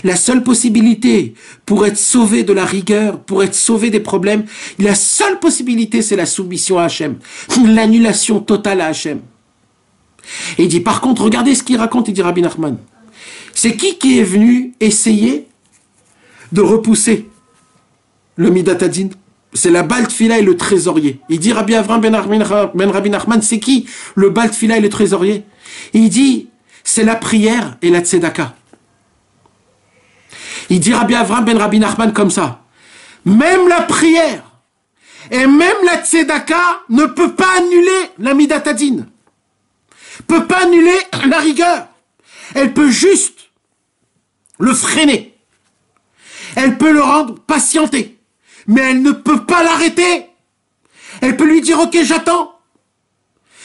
La seule possibilité pour être sauvé de la rigueur, pour être sauvé des problèmes, la seule possibilité, c'est la soumission à Hachem, l'annulation totale à Hachem. Et il dit, par contre, regardez ce qu'il raconte, il dit Rabbi Nachman. C'est qui est venu essayer de repousser le Midat Hadin? C'est la Baal Tfila et le trésorier. Il dit Rabbi Avraham ben Rabbi Nachman, c'est qui le Baal Tfila et le trésorier? Il dit, c'est la prière et la tzedaka. Il dit Rabbi Avraham ben Rabbi Nachman comme ça. Même la prière et même la tzedaka ne peut pas annuler la Midat Hadin. Peut pas annuler la rigueur. Elle peut juste le freiner. Elle peut le rendre patienter. Mais elle ne peut pas l'arrêter. Elle peut lui dire, ok, j'attends.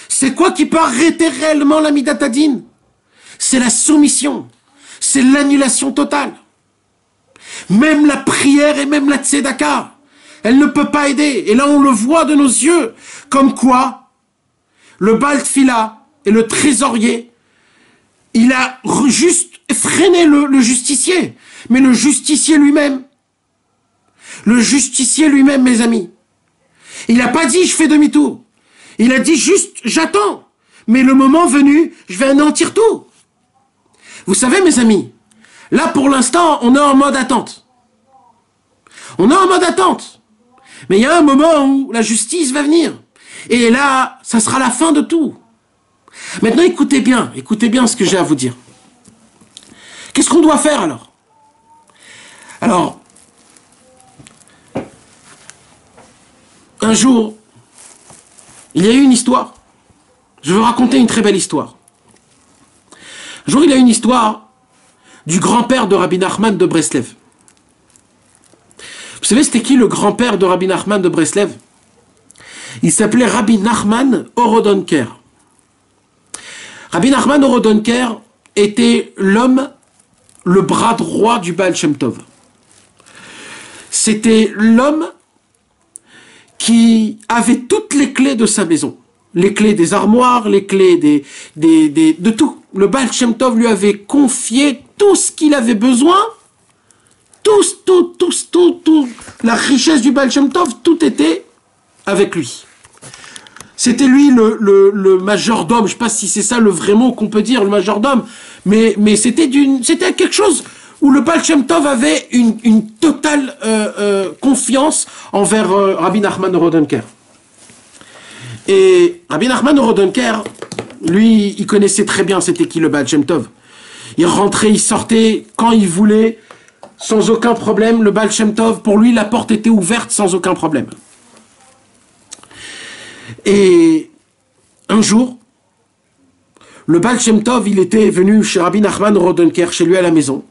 C'est quoi qui peut arrêter réellement la Midat Hadin? C'est la soumission. C'est l'annulation totale. Même la prière et même la tzedaka, elle ne peut pas aider. Et là, on le voit de nos yeux. Comme quoi, le Baal Tfila et le trésorier, il a juste freiné le justicier. mais le justicier lui-même. Le justicier lui-même, mes amis. Il n'a pas dit je fais demi-tour. Il a dit juste j'attends. Mais le moment venu, je vais anéantir tout. Vous savez, mes amis, là pour l'instant, on est en mode attente. On est en mode attente. Mais il y a un moment où la justice va venir. Et là, ça sera la fin de tout. Maintenant, écoutez bien ce que j'ai à vous dire. Qu'est-ce qu'on doit faire alors? Alors, un jour, il y a eu une histoire. Je veux raconter une très belle histoire. Un jour, il y a eu une histoire du grand-père de Rabbi Nachman de Breslev. Vous savez, c'était qui le grand-père de Rabbi Nachman de Breslev? Il s'appelait Rabbi Nachman Horodonker. Rabbi Nachman Horodonker était l'homme, le bras droit du Baal Shem Tov. C'était l'homme qui avait toutes les clés de sa maison. Les clés des armoires, les clés de tout. Le Baal Shem Tov lui avait confié tout ce qu'il avait besoin. Tout. La richesse du Baal Shem Tov, tout était avec lui. C'était lui le majordome. Je ne sais pas si c'est ça le vrai mot qu'on peut dire, le majordome. Mais c'était quelque chose où le Baal Shem Tov avait une totale confiance envers Rabbi Nachman Horodonker. Et Rabbi Nachman Horodonker, lui, il connaissait très bien c'était qui le Baal Shem Tov. Il rentrait, il sortait quand il voulait, sans aucun problème. Le Baal Shem Tov, pour lui, la porte était ouverte sans aucun problème. Et un jour, le Baal Shem Tov, il était venu chez Rabbi Nachman Horodonker, chez lui à la maison.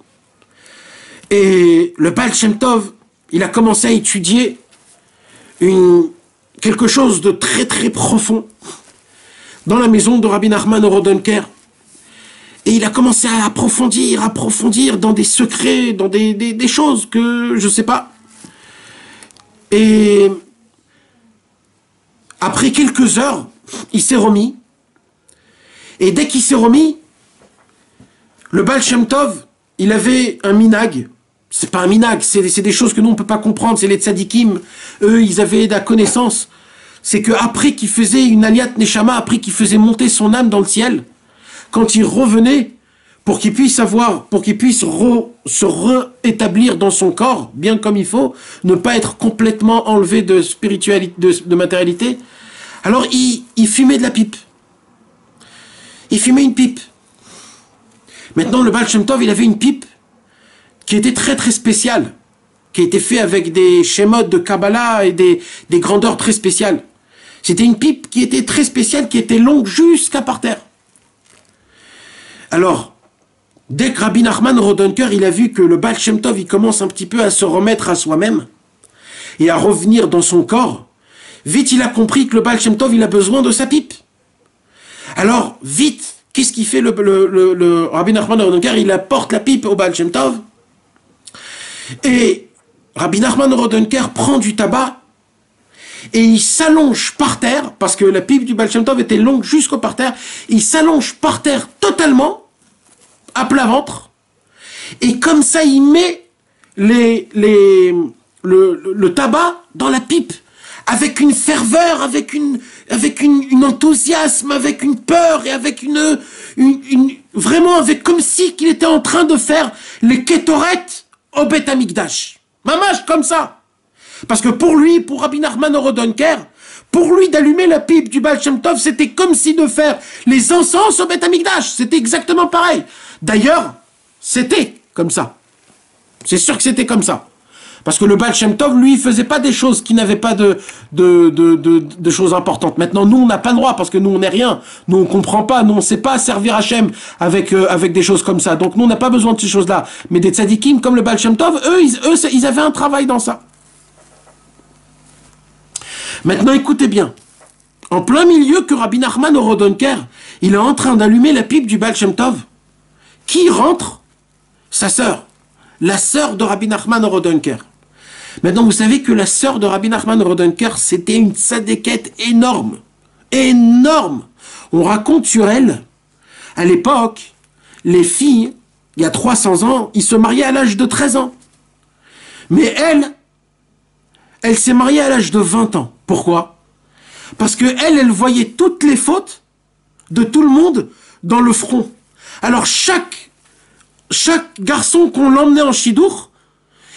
Et le Baal Shem Tov, il a commencé à étudier quelque chose de très très profond dans la maison de Rabbi Nachman Horodonker. Et il a commencé à approfondir dans des secrets, dans des choses que je ne sais pas. Et après quelques heures, il s'est remis. Et dès qu'il s'est remis, le Baal Shem Tov, il avait un minag. C'est pas un minag, c'est des choses que nous on ne peut pas comprendre. C'est les tzadikim. Eux, ils avaient de la connaissance. C'est qu'après qu'il faisait une aliyat neshama, après qu'il faisait monter son âme dans le ciel, quand il revenait, pour qu'il puisse se rétablir dans son corps, bien comme il faut, ne pas être complètement enlevé de spiritualité, de matérialité, alors il fumait de la pipe. Il fumait une pipe. Maintenant, le Baal Shem Tov, il avait une pipe qui était très très spéciale, qui était faite avec des schémas de Kabbalah et des grandeurs très spéciales. C'était une pipe qui était très spéciale, qui était longue jusqu'à par terre. Alors, dès que Rabbi Nachman Horodonker, il a vu que le Baal Shem Tov, il commence un petit peu à se remettre à soi-même et à revenir dans son corps, vite il a compris que le Baal Shem Tov, il a besoin de sa pipe. Alors, vite, qu'est-ce qu'il fait le Rabbi Nachman Horodonker? Il apporte la pipe au Baal Shem Tov. Et Rabbi Nachman Horodonker prend du tabac et il s'allonge par terre, parce que la pipe du Baal Shem Tov était longue jusqu'au par terre. Il s'allonge par terre totalement, à plat ventre, et comme ça il met le tabac dans la pipe, avec une ferveur, avec un enthousiasme, avec une peur, et avec vraiment avec comme si qu'il était en train de faire les kétoret au Beth Amikdash. Mamash, comme ça. Parce que pour lui, pour Rabbi Nachman Horodonker, pour lui d'allumer la pipe du Baal Shem Tov, c'était comme si de faire les encens au Beth Amikdash. C'était exactement pareil. D'ailleurs, c'était comme ça. C'est sûr que c'était comme ça. Parce que le Baal Shem Tov, lui, il faisait pas des choses qui n'avaient pas de choses importantes. Maintenant, nous, on n'a pas le droit, parce que nous, on n'est rien. Nous, on comprend pas. Nous, on sait pas servir Hachem avec des choses comme ça. Donc, nous, on n'a pas besoin de ces choses-là. Mais des tzadikim, comme le Baal Shem Tov, eux, ils avaient un travail dans ça. Maintenant, écoutez bien. En plein milieu que Rabbi Nachman Horodonker, il est en train d'allumer la pipe du Baal Shem Tov. Qui rentre? Sa sœur. La sœur de Rabbi Nachman Horodonker. Maintenant, vous savez que la sœur de Rabbi Nachman Horodonker, c'était une tzadékette énorme. Énorme. On raconte sur elle, à l'époque, les filles, il y a 300 ans, il se mariait à l'âge de 13 ans. Mais elle s'est mariée à l'âge de 20 ans. Pourquoi? Parce que elle voyait toutes les fautes de tout le monde dans le front. Alors chaque garçon qu'on l'emmenait en chidour,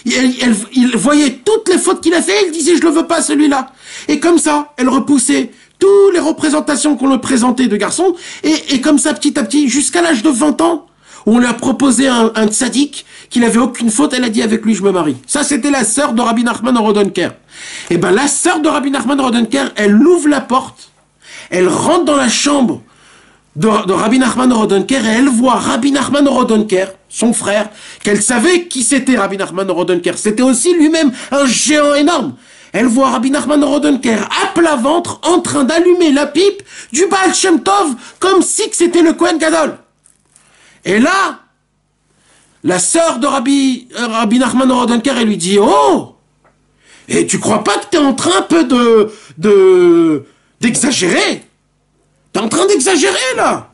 il voyait toutes les fautes qu'il a fait, il disait je le veux pas celui-là. Et comme ça, elle repoussait toutes les représentations qu'on lui présentait de garçons, et comme ça petit à petit, jusqu'à l'âge de 20 ans, on lui a proposé un tzaddik qui n'avait aucune faute, elle a dit avec lui je me marie. Ça c'était la sœur de Rabbi Nachman Rodenker. Et ben la sœur de Rabbi Nachman Rodenker, elle ouvre la porte, elle rentre dans la chambre de Rabbi Nachman Rodenker et elle voit Rabbi Nachman Rodenker, son frère, qu'elle savait qui c'était Rabbi Nachman Rodenker. C'était aussi lui-même un géant énorme. Elle voit Rabbi Nachman Rodenker à plat ventre en train d'allumer la pipe du Baal Shem Tov comme si c'était le Kohen Gadol. Et là, la sœur de Rabbi Nachman Rodenker, elle lui dit « Oh, et tu crois pas que tu es en train un peu d'exagérer? T'es en train d'exagérer, là.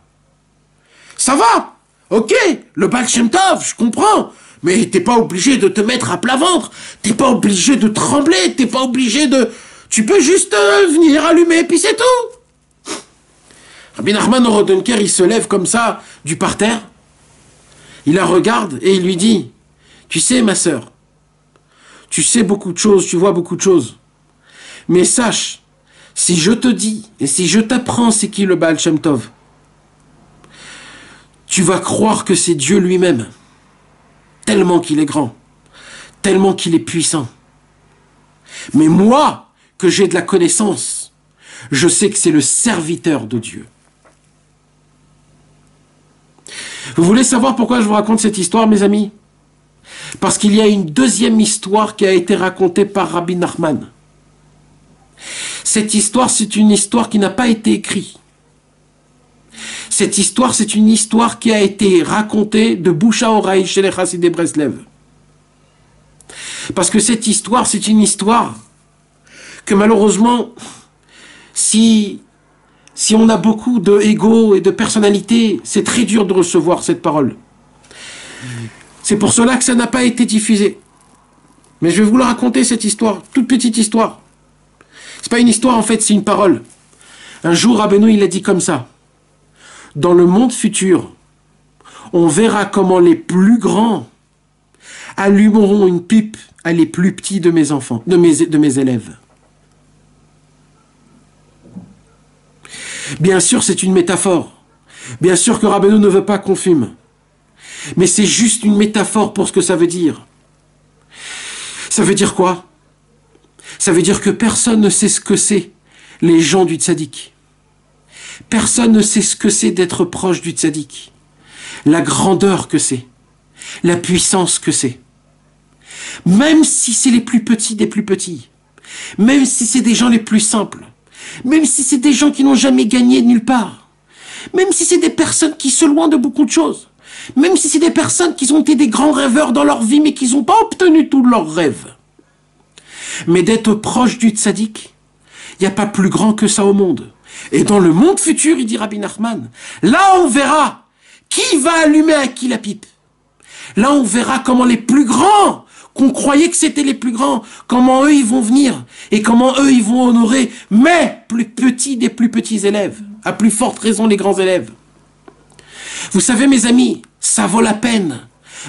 Ça va, ok, le Baal Shem Tov, je comprends, mais t'es pas obligé de te mettre à plat ventre, t'es pas obligé de trembler, t'es pas obligé de... Tu peux juste venir allumer, puis c'est tout. » Rabbi Nachman Rodenker, il se lève comme ça, du parterre, il la regarde et il lui dit « Tu sais, ma sœur, tu sais beaucoup de choses, tu vois beaucoup de choses, mais sache, si je te dis et si je t'apprends c'est qui le Baal Shem Tov, tu vas croire que c'est Dieu lui-même, tellement qu'il est grand, tellement qu'il est puissant. Mais moi, que j'ai de la connaissance, je sais que c'est le serviteur de Dieu. » Vous voulez savoir pourquoi je vous raconte cette histoire, mes amis? Parce qu'il y a une deuxième histoire qui a été racontée par Rabbi Nachman. Cette histoire, c'est une histoire qui n'a pas été écrite. Cette histoire, c'est une histoire qui a été racontée de bouche à oreille chez les Chassidei Breslev. Parce que cette histoire, c'est une histoire que malheureusement, si on a beaucoup de ego et de personnalité, c'est très dur de recevoir cette parole. C'est pour cela que ça n'a pas été diffusé. Mais je vais vous la raconter, cette histoire, toute petite histoire. C'est pas une histoire en fait, c'est une parole. Un jour, Rabbeinu, il a dit comme ça. Dans le monde futur, on verra comment les plus grands allumeront une pipe à les plus petits de mes enfants, de mes élèves. Bien sûr, c'est une métaphore. Bien sûr que Rabbeinu ne veut pas qu'on fume. Mais c'est juste une métaphore pour ce que ça veut dire. Ça veut dire quoi? Ça veut dire que personne ne sait ce que c'est les gens du tzaddik. Personne ne sait ce que c'est d'être proche du tzaddik. La grandeur que c'est. La puissance que c'est. Même si c'est les plus petits des plus petits. Même si c'est des gens les plus simples. Même si c'est des gens qui n'ont jamais gagné nulle part. Même si c'est des personnes qui se loin de beaucoup de choses. Même si c'est des personnes qui ont été des grands rêveurs dans leur vie mais qui n'ont pas obtenu tous leurs rêves. Mais d'être proche du tzaddik, il n'y a pas plus grand que ça au monde. Et dans le monde futur, il dit Rabbi Nachman, là on verra qui va allumer à qui la pipe. Là on verra comment les plus grands, qu'on croyait que c'était les plus grands, comment eux ils vont venir et comment eux ils vont honorer mes plus petits des plus petits élèves, à plus forte raison les grands élèves. Vous savez mes amis, ça vaut la peine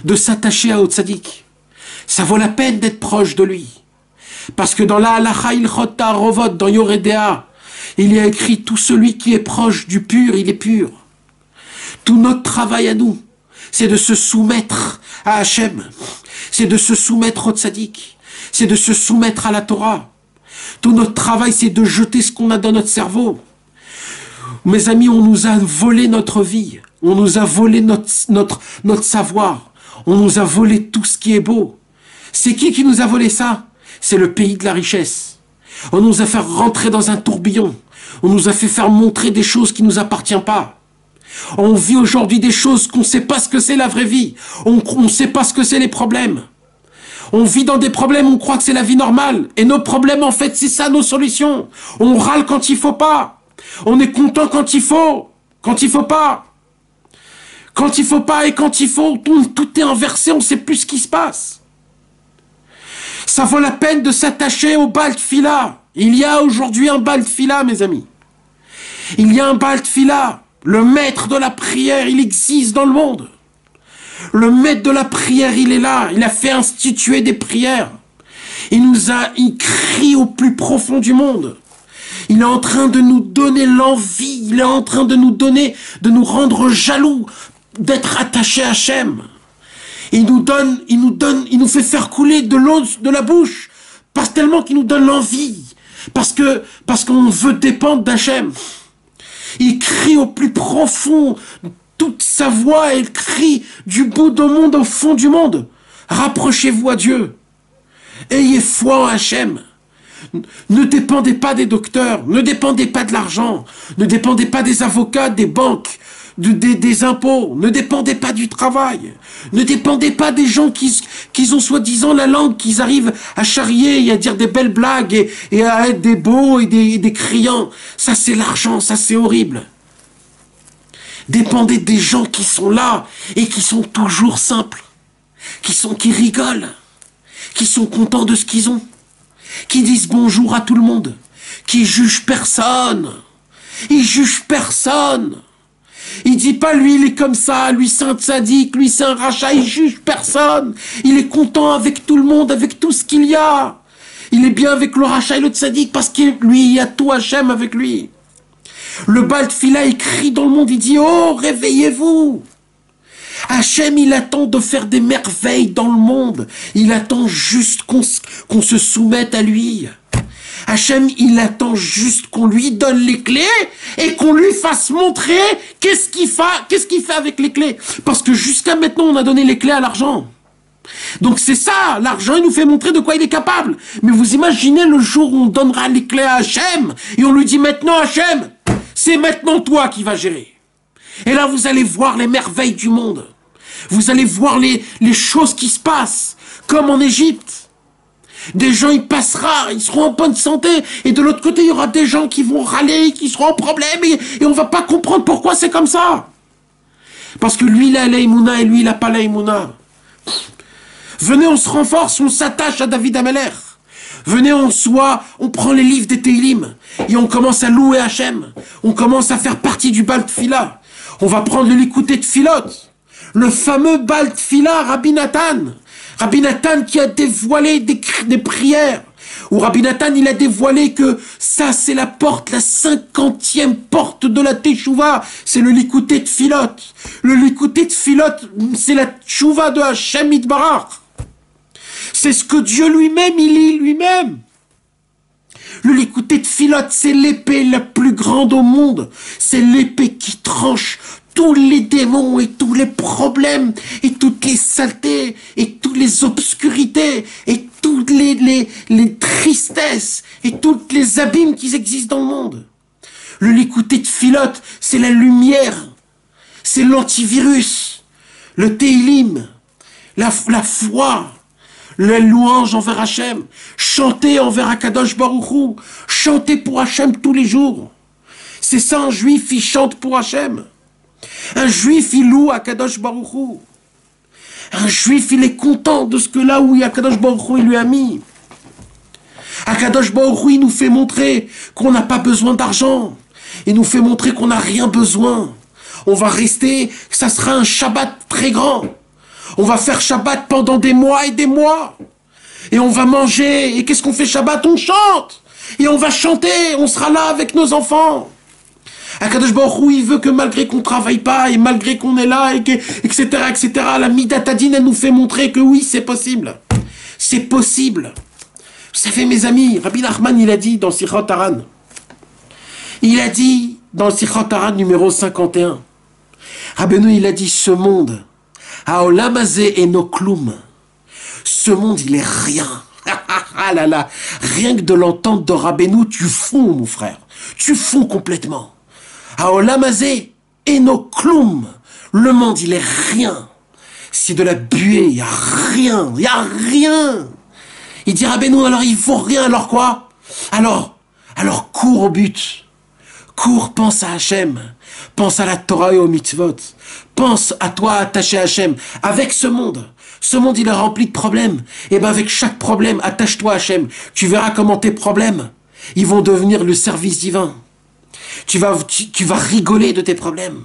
de s'attacher à tzaddik. Ça vaut la peine d'être proche de lui. Parce que dans la Halacha Ilchot Ta'arovot, dans Yoredea, il y a écrit tout celui qui est proche du pur, il est pur. Tout notre travail à nous, c'est de se soumettre à Hachem. C'est de se soumettre au tzaddik. C'est de se soumettre à la Torah. Tout notre travail, c'est de jeter ce qu'on a dans notre cerveau. Mes amis, on nous a volé notre vie. On nous a volé notre savoir. On nous a volé tout ce qui est beau. C'est qui nous a volé ça? C'est le pays de la richesse. On nous a fait rentrer dans un tourbillon. On nous a fait faire montrer des choses qui ne nous appartiennent pas. On vit aujourd'hui des choses qu'on ne sait pas ce que c'est la vraie vie. On ne sait pas ce que c'est les problèmes. On vit dans des problèmes, on croit que c'est la vie normale. Et nos problèmes, en fait, c'est ça nos solutions. On râle quand il faut pas. On est content quand il faut pas. Quand il faut pas et quand il faut, tout est inversé, on ne sait plus ce qui se passe. Ça vaut la peine de s'attacher au Baal Tfila. Il y a aujourd'hui un Baal Tfila, mes amis. Il y a un Baal Tfila. Le maître de la prière, il existe dans le monde. Le maître de la prière, il est là. Il a fait instituer des prières. Il crie au plus profond du monde. Il est en train de nous donner l'envie. Il est en train de nous rendre jaloux d'être attachés à Hachem. Il nous fait faire couler de l'eau de la bouche. Parce tellement qu'il nous donne l'envie. Parce qu'on veut dépendre d'Hachem. Il crie au plus profond. Toute sa voix, elle crie du bout du monde au fond du monde. Rapprochez-vous à Dieu. Ayez foi en Hachem. Ne dépendez pas des docteurs. Ne dépendez pas de l'argent. Ne dépendez pas des avocats, des banques, des impôts. Ne dépendez pas du travail. Ne dépendez pas des gens qui ont soi-disant la langue, qu'ils arrivent à charrier et à dire des belles blagues et à être des beaux et des criants. Ça, c'est l'argent. Ça, c'est horrible. Dépendez des gens qui sont là et qui sont toujours simples, qui rigolent, qui sont contents de ce qu'ils ont, qui disent bonjour à tout le monde, qui jugent personne. Ils jugent personne. Il dit pas lui il est comme ça, lui c'est un tzaddik, lui c'est un rachat, il juge personne. Il est content avec tout le monde, avec tout ce qu'il y a. Il est bien avec le rachat et le tzaddik parce que lui il y a tout Hachem avec lui. Le Baal Tfila, il crie dans le monde, il dit « Oh, réveillez-vous » Hachem, il attend de faire des merveilles dans le monde. Il attend juste qu'on se soumette à lui. Hachem, il attend juste qu'on lui donne les clés et qu'on lui fasse montrer qu'est-ce qu'il fait avec les clés. Parce que jusqu'à maintenant, on a donné les clés à l'argent. Donc c'est ça, l'argent, il nous fait montrer de quoi il est capable. Mais vous imaginez le jour où on donnera les clés à Hachem et on lui dit maintenant Hachem, c'est maintenant toi qui vas gérer. Et là, vous allez voir les merveilles du monde. Vous allez voir les choses qui se passent, comme en Égypte. Des gens, ils passera, ils seront en bonne santé. Et de l'autre côté, il y aura des gens qui vont râler, qui seront en problème. Et on va pas comprendre pourquoi c'est comme ça. Parce que lui, il a l'aïmouna et lui, il n'a pas l'aïmouna. Venez, on se renforce, on s'attache à David Ameler. Venez, on prend les livres des Télim et on commence à louer Hachem. On commence à faire partie du Baal Tfila. On va prendre le Likuté de Philot, le fameux Baal Tfila, Rabbi Nathan. Rabbi Nathan qui a dévoilé des prières. Où Rabbi Nathan, il a dévoilé que ça, c'est la porte, la 50e porte de la Teshuvah. C'est le Likuté de Philot. Le Likuté de Philot, c'est la Teshuvah de Hachem Yitbarach. C'est ce que Dieu lui-même, il lit lui-même. Le Likuté de Philot, c'est l'épée la plus grande au monde. C'est l'épée qui tranche tous les démons et tous les problèmes et toutes les saletés et toutes les obscurités et toutes les tristesses et toutes les abîmes qui existent dans le monde. Le Likuté de Philot, c'est la lumière, c'est l'antivirus, le Télim, la foi, la louange envers Hachem, chanter envers Akadosh Baruch Hu, chanter pour Hachem tous les jours. C'est ça, un juif, il chante pour Hachem. Un juif, il loue Akadosh Baruch Hu. Un juif, il est content de ce que là où Akadosh Baruch Hu, il lui a mis. Akadosh Baruch Hu, il nous fait montrer qu'on n'a pas besoin d'argent. Il nous fait montrer qu'on n'a rien besoin. On va rester, ça sera un Shabbat très grand. On va faire Shabbat pendant des mois et des mois. Et on va manger. Et qu'est-ce qu'on fait Shabbat? On chante. Et on va chanter. On sera là avec nos enfants. Akadosh Baruch Hu, il veut que malgré qu'on ne travaille pas, et malgré qu'on est là, etc., la Midat Hadin, elle nous fait montrer que oui, c'est possible. C'est possible. Vous savez, mes amis, Rabbi Nachman, il a dit dans Sichot Haran. Il a dit dans Sichot Haran numéro 51. Rabbeinu, il a dit, ce monde, Haolam hazeh eno kloum. Ce monde, il est rien. Ah là là. Rien que de l'entendre de Rabbeinu, tu fonds, mon frère. Tu fonds complètement. Haolam hazeh eno kloum. Le monde, il est rien. C'est de la buée, il n'y a rien. Il n'y a rien. Il dit Rabbeinu, alors il faut rien, alors quoi? Alors cours au but. Cours, pense à Hachem. Pense à la Torah et aux mitzvot. Pense à toi attaché à Hachem. Avec ce monde. Ce monde, il est rempli de problèmes. Et bien avec chaque problème, attache-toi à Hachem. Tu verras comment tes problèmes, ils vont devenir le service divin. Tu vas rigoler de tes problèmes.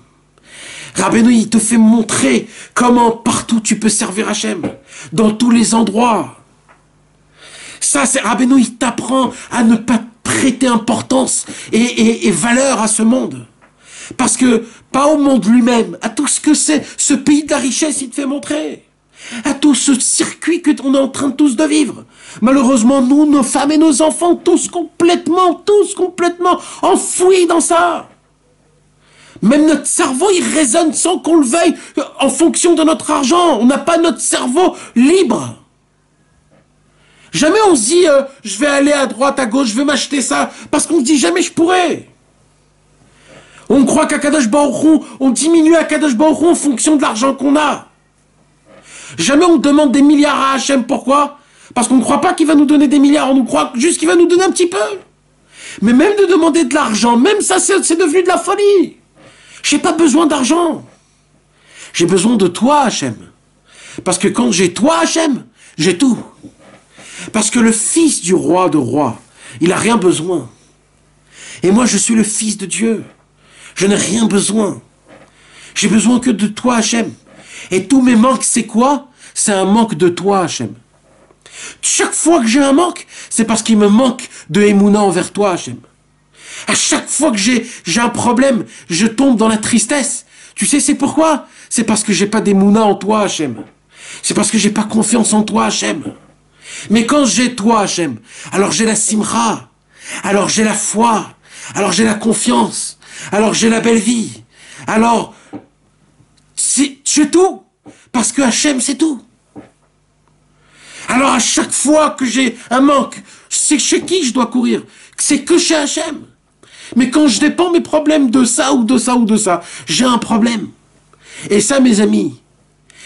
Rabbeinu, il te fait montrer comment partout tu peux servir Hachem. Dans tous les endroits. Ça, c'est Rabbeinu, il t'apprend à ne pas prêter importance et valeur à ce monde. Parce que, pas au monde lui-même, à tout ce que c'est, ce pays de la richesse, il te fait montrer. À tout ce circuit que on est en train tous de vivre. Malheureusement, nous, nos femmes et nos enfants, tous complètement enfouis dans ça. Même notre cerveau, il résonne sans qu'on le veuille, en fonction de notre argent. On n'a pas notre cerveau libre. Jamais on se dit, je vais aller à droite, à gauche, je vais m'acheter ça, parce qu'on se dit jamais je pourrais. On croit qu'à Kadosh Baruch Hu, on diminue à Kadosh Baruch Hu en fonction de l'argent qu'on a. Jamais on demande des milliards à Hachem, pourquoi? Parce qu'on ne croit pas qu'il va nous donner des milliards, on nous croit juste qu'il va nous donner un petit peu. Mais même de demander de l'argent, même ça c'est devenu de la folie. J'ai pas besoin d'argent. J'ai besoin de toi, Hachem. Parce que quand j'ai toi, Hachem, j'ai tout. Parce que le fils du roi de rois, il n'a rien besoin. Et moi, je suis le fils de Dieu. Je n'ai rien besoin. J'ai besoin que de toi, Hachem. Et tous mes manques, c'est quoi? C'est un manque de toi, Hachem. Chaque fois que j'ai un manque, c'est parce qu'il me manque de Emouna envers toi, Hachem. À chaque fois que j'ai un problème, je tombe dans la tristesse. Tu sais, c'est pourquoi? C'est parce que j'ai pas d'Emouna en toi, Hachem. C'est parce que j'ai pas confiance en toi, Hachem. Mais quand j'ai toi, Hachem, alors j'ai la simra, alors j'ai la foi, alors j'ai la confiance, alors j'ai la belle vie, alors j'ai tout, parce que Hachem c'est tout. Alors à chaque fois que j'ai un manque, c'est chez qui je dois courir? C'est que chez Hachem. Mais quand je dépends mes problèmes de ça ou de ça ou de ça, j'ai un problème. Et ça, mes amis,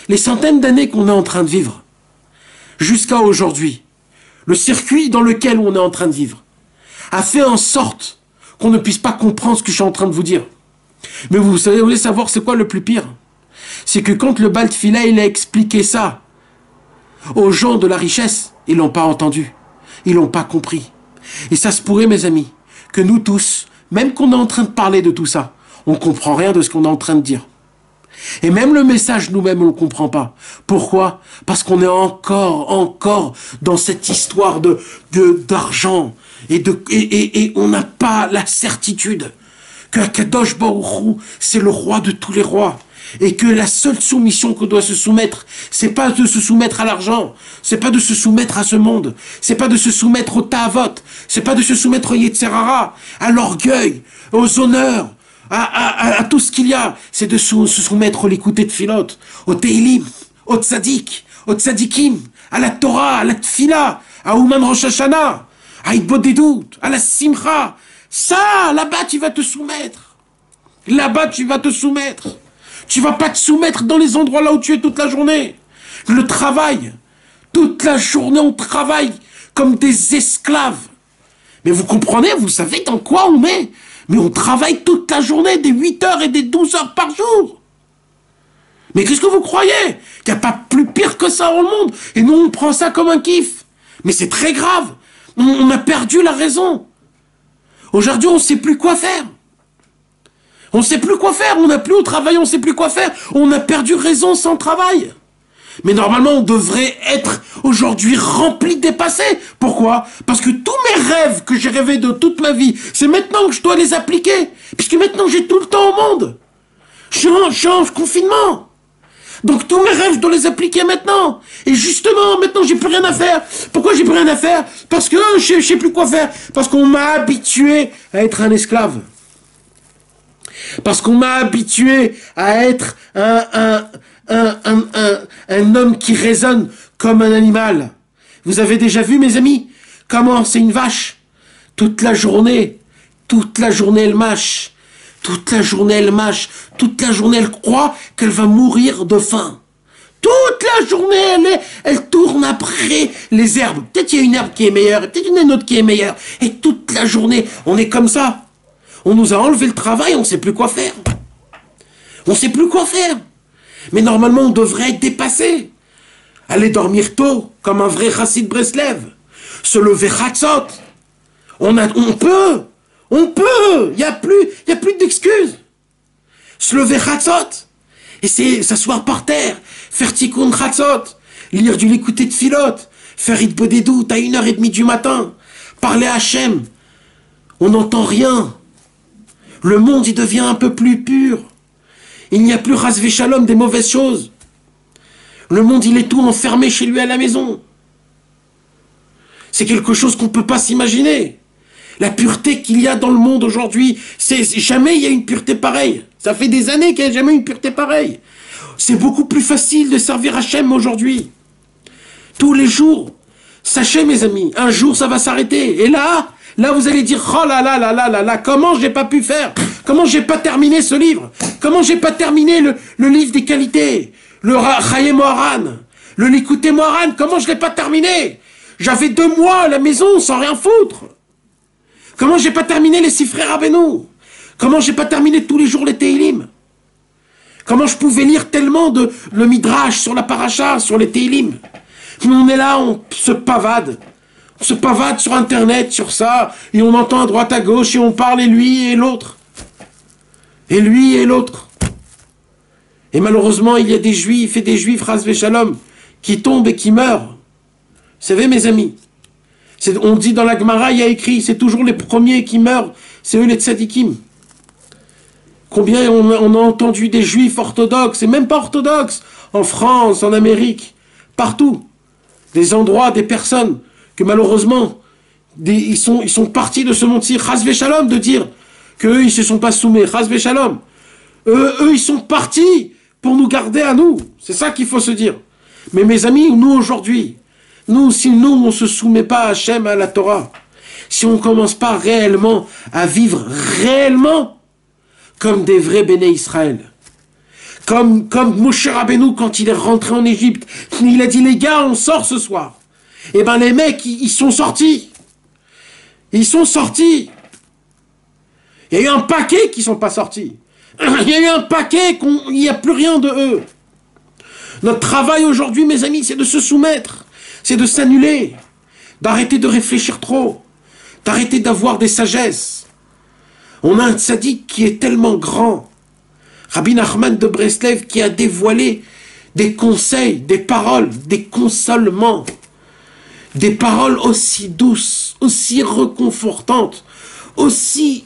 les centaines d'années qu'on est en train de vivre, jusqu'à aujourd'hui, le circuit dans lequel on est en train de vivre a fait en sorte qu'on ne puisse pas comprendre ce que je suis en train de vous dire. Mais vous voulez savoir c'est quoi le plus pire? C'est que quand le Baal Tefila, il a expliqué ça aux gens de la richesse, ils l'ont pas entendu. Ils l'ont pas compris. Et ça se pourrait, mes amis, que nous tous, même qu'on est en train de parler de tout ça, on comprend rien de ce qu'on est en train de dire. Et même le message, nous-mêmes, on ne le comprend pas. Pourquoi? Parce qu'on est encore dans cette histoire d'argent. Et on n'a pas la certitude que Kadosh Baruch Hu, c'est le roi de tous les rois. Et que la seule soumission qu'on doit se soumettre, c'est pas de se soumettre à l'argent, c'est pas de se soumettre à ce monde, c'est pas de se soumettre au ta'avot, c'est pas de se soumettre au Yetzerara, à l'orgueil, aux honneurs, à tout ce qu'il y a, c'est de se soumettre au l'écouter de Philot, au Teilim, au Tzadik, au Tzadikim, à la Torah, à la Tfila, à Ouman Rosh Hashanah, à Idbodedut, à la Simcha. Ça, là-bas, tu vas te soumettre. Là-bas, tu vas te soumettre. Tu vas pas te soumettre dans les endroits là où tu es toute la journée. Le travail. Toute la journée, on travaille comme des esclaves. Mais vous comprenez, vous savez dans quoi on est. Mais on travaille toute la journée, des 8 heures et des 12 heures par jour. Mais qu'est-ce que vous croyez? Qu'il n'y a pas plus pire que ça dans le monde. Et nous, on prend ça comme un kiff. Mais c'est très grave. On a perdu la raison. Aujourd'hui, on ne sait plus quoi faire. On ne sait plus quoi faire. On n'a plus au travail, on ne sait plus quoi faire. On a perdu raison sans travail. Mais normalement, on devrait être aujourd'hui rempli, dépassé. Pourquoi? Parce que tous mes rêves que j'ai rêvés de toute ma vie, c'est maintenant que je dois les appliquer. Puisque maintenant, j'ai tout le temps au monde. Je suis en confinement. Donc tous mes rêves, je dois les appliquer maintenant. Et justement, maintenant, j'ai plus rien à faire. Pourquoi j'ai plus rien à faire? Parce que je sais plus quoi faire. Parce qu'on m'a habitué à être un esclave. Parce qu'on m'a habitué à être un homme qui raisonne comme un animal. Vous avez déjà vu, mes amis, comment c'est une vache? Toute la journée, elle mâche. Toute la journée, elle mâche. Toute la journée, elle croit qu'elle va mourir de faim. Toute la journée, elle tourne après les herbes. Peut-être il y a une herbe qui est meilleure, peut-être une autre qui est meilleure. Et toute la journée, on est comme ça. On nous a enlevé le travail, on ne sait plus quoi faire. On ne sait plus quoi faire. Mais normalement, on devrait être dépassé. Aller dormir tôt, comme un vrai chassid Breslev. Se lever chatzot. On peut. Il n'y a plus d'excuses. Se lever chatzot. Et c'est s'asseoir par terre. Faire tikkun chatzot. Lire du l'écouter de filote. Faire itbodedut à 1h30 du matin. Parler à Hachem. On n'entend rien. Le monde, il devient un peu plus pur. Il n'y a plus ras shalom des mauvaises choses. Le monde, il est tout enfermé chez lui à la maison. C'est quelque chose qu'on ne peut pas s'imaginer. La pureté qu'il y a dans le monde aujourd'hui, jamais il y a une pureté pareille. Ça fait des années qu'il n'y a jamais une pureté pareille. C'est beaucoup plus facile de servir Hachem aujourd'hui. Tous les jours. Sachez, mes amis, un jour, ça va s'arrêter. Et là, vous allez dire, oh là là là là là là, comment j'ai pas pu faire? Comment j'ai pas terminé ce livre? Comment j'ai pas terminé le livre des qualités? Le Chaye Moharan, le Likutei Moharan, comment je l'ai pas terminé? J'avais 2 mois à la maison sans rien foutre. Comment j'ai pas terminé les 6 frères Rabbeinu? Comment j'ai pas terminé tous les jours les Teilim? Comment je pouvais lire tellement le Midrash sur la paracha, sur les Teilim? Mais on est là, on se pavade. On se pavade sur Internet, sur ça, et on entend à droite à gauche, et on parle, et lui et l'autre. Et lui et l'autre. Et malheureusement, il y a des juifs et des juifs, ras veshalom, qui tombent et qui meurent. Vous savez, mes amis, on dit dans la Gemara, il y a écrit, c'est toujours les premiers qui meurent, c'est eux les tzadikim. Combien on a entendu des juifs orthodoxes, et même pas orthodoxes, en France, en Amérique, partout. Des endroits, des personnes, que malheureusement, ils sont partis de ce monde-ci, ras veshalom, de dire qu'eux, ils ne se sont pas soumis, ras veshalom. Eux, ils sont partis pour nous garder à nous. C'est ça qu'il faut se dire. Mais mes amis, nous aujourd'hui, si nous, on ne se soumet pas à Hachem, à la Torah, si on ne commence pas réellement à vivre réellement comme des vrais béné Israël, comme Moshe Rabbeinu quand il est rentré en Égypte, il a dit les gars, on sort ce soir. Et ben les mecs, ils sont sortis. Ils sont sortis. Il y a eu un paquet qui ne sont pas sortis. Il y a eu un paquet, il n'y a plus rien de eux. Notre travail aujourd'hui, mes amis, c'est de se soumettre, c'est de s'annuler, d'arrêter de réfléchir trop, d'arrêter d'avoir des sagesses. On a un tzaddik qui est tellement grand, Rabbi Nachman de Breslev, qui a dévoilé des conseils, des paroles, des consolements, des paroles aussi douces, aussi réconfortantes, aussi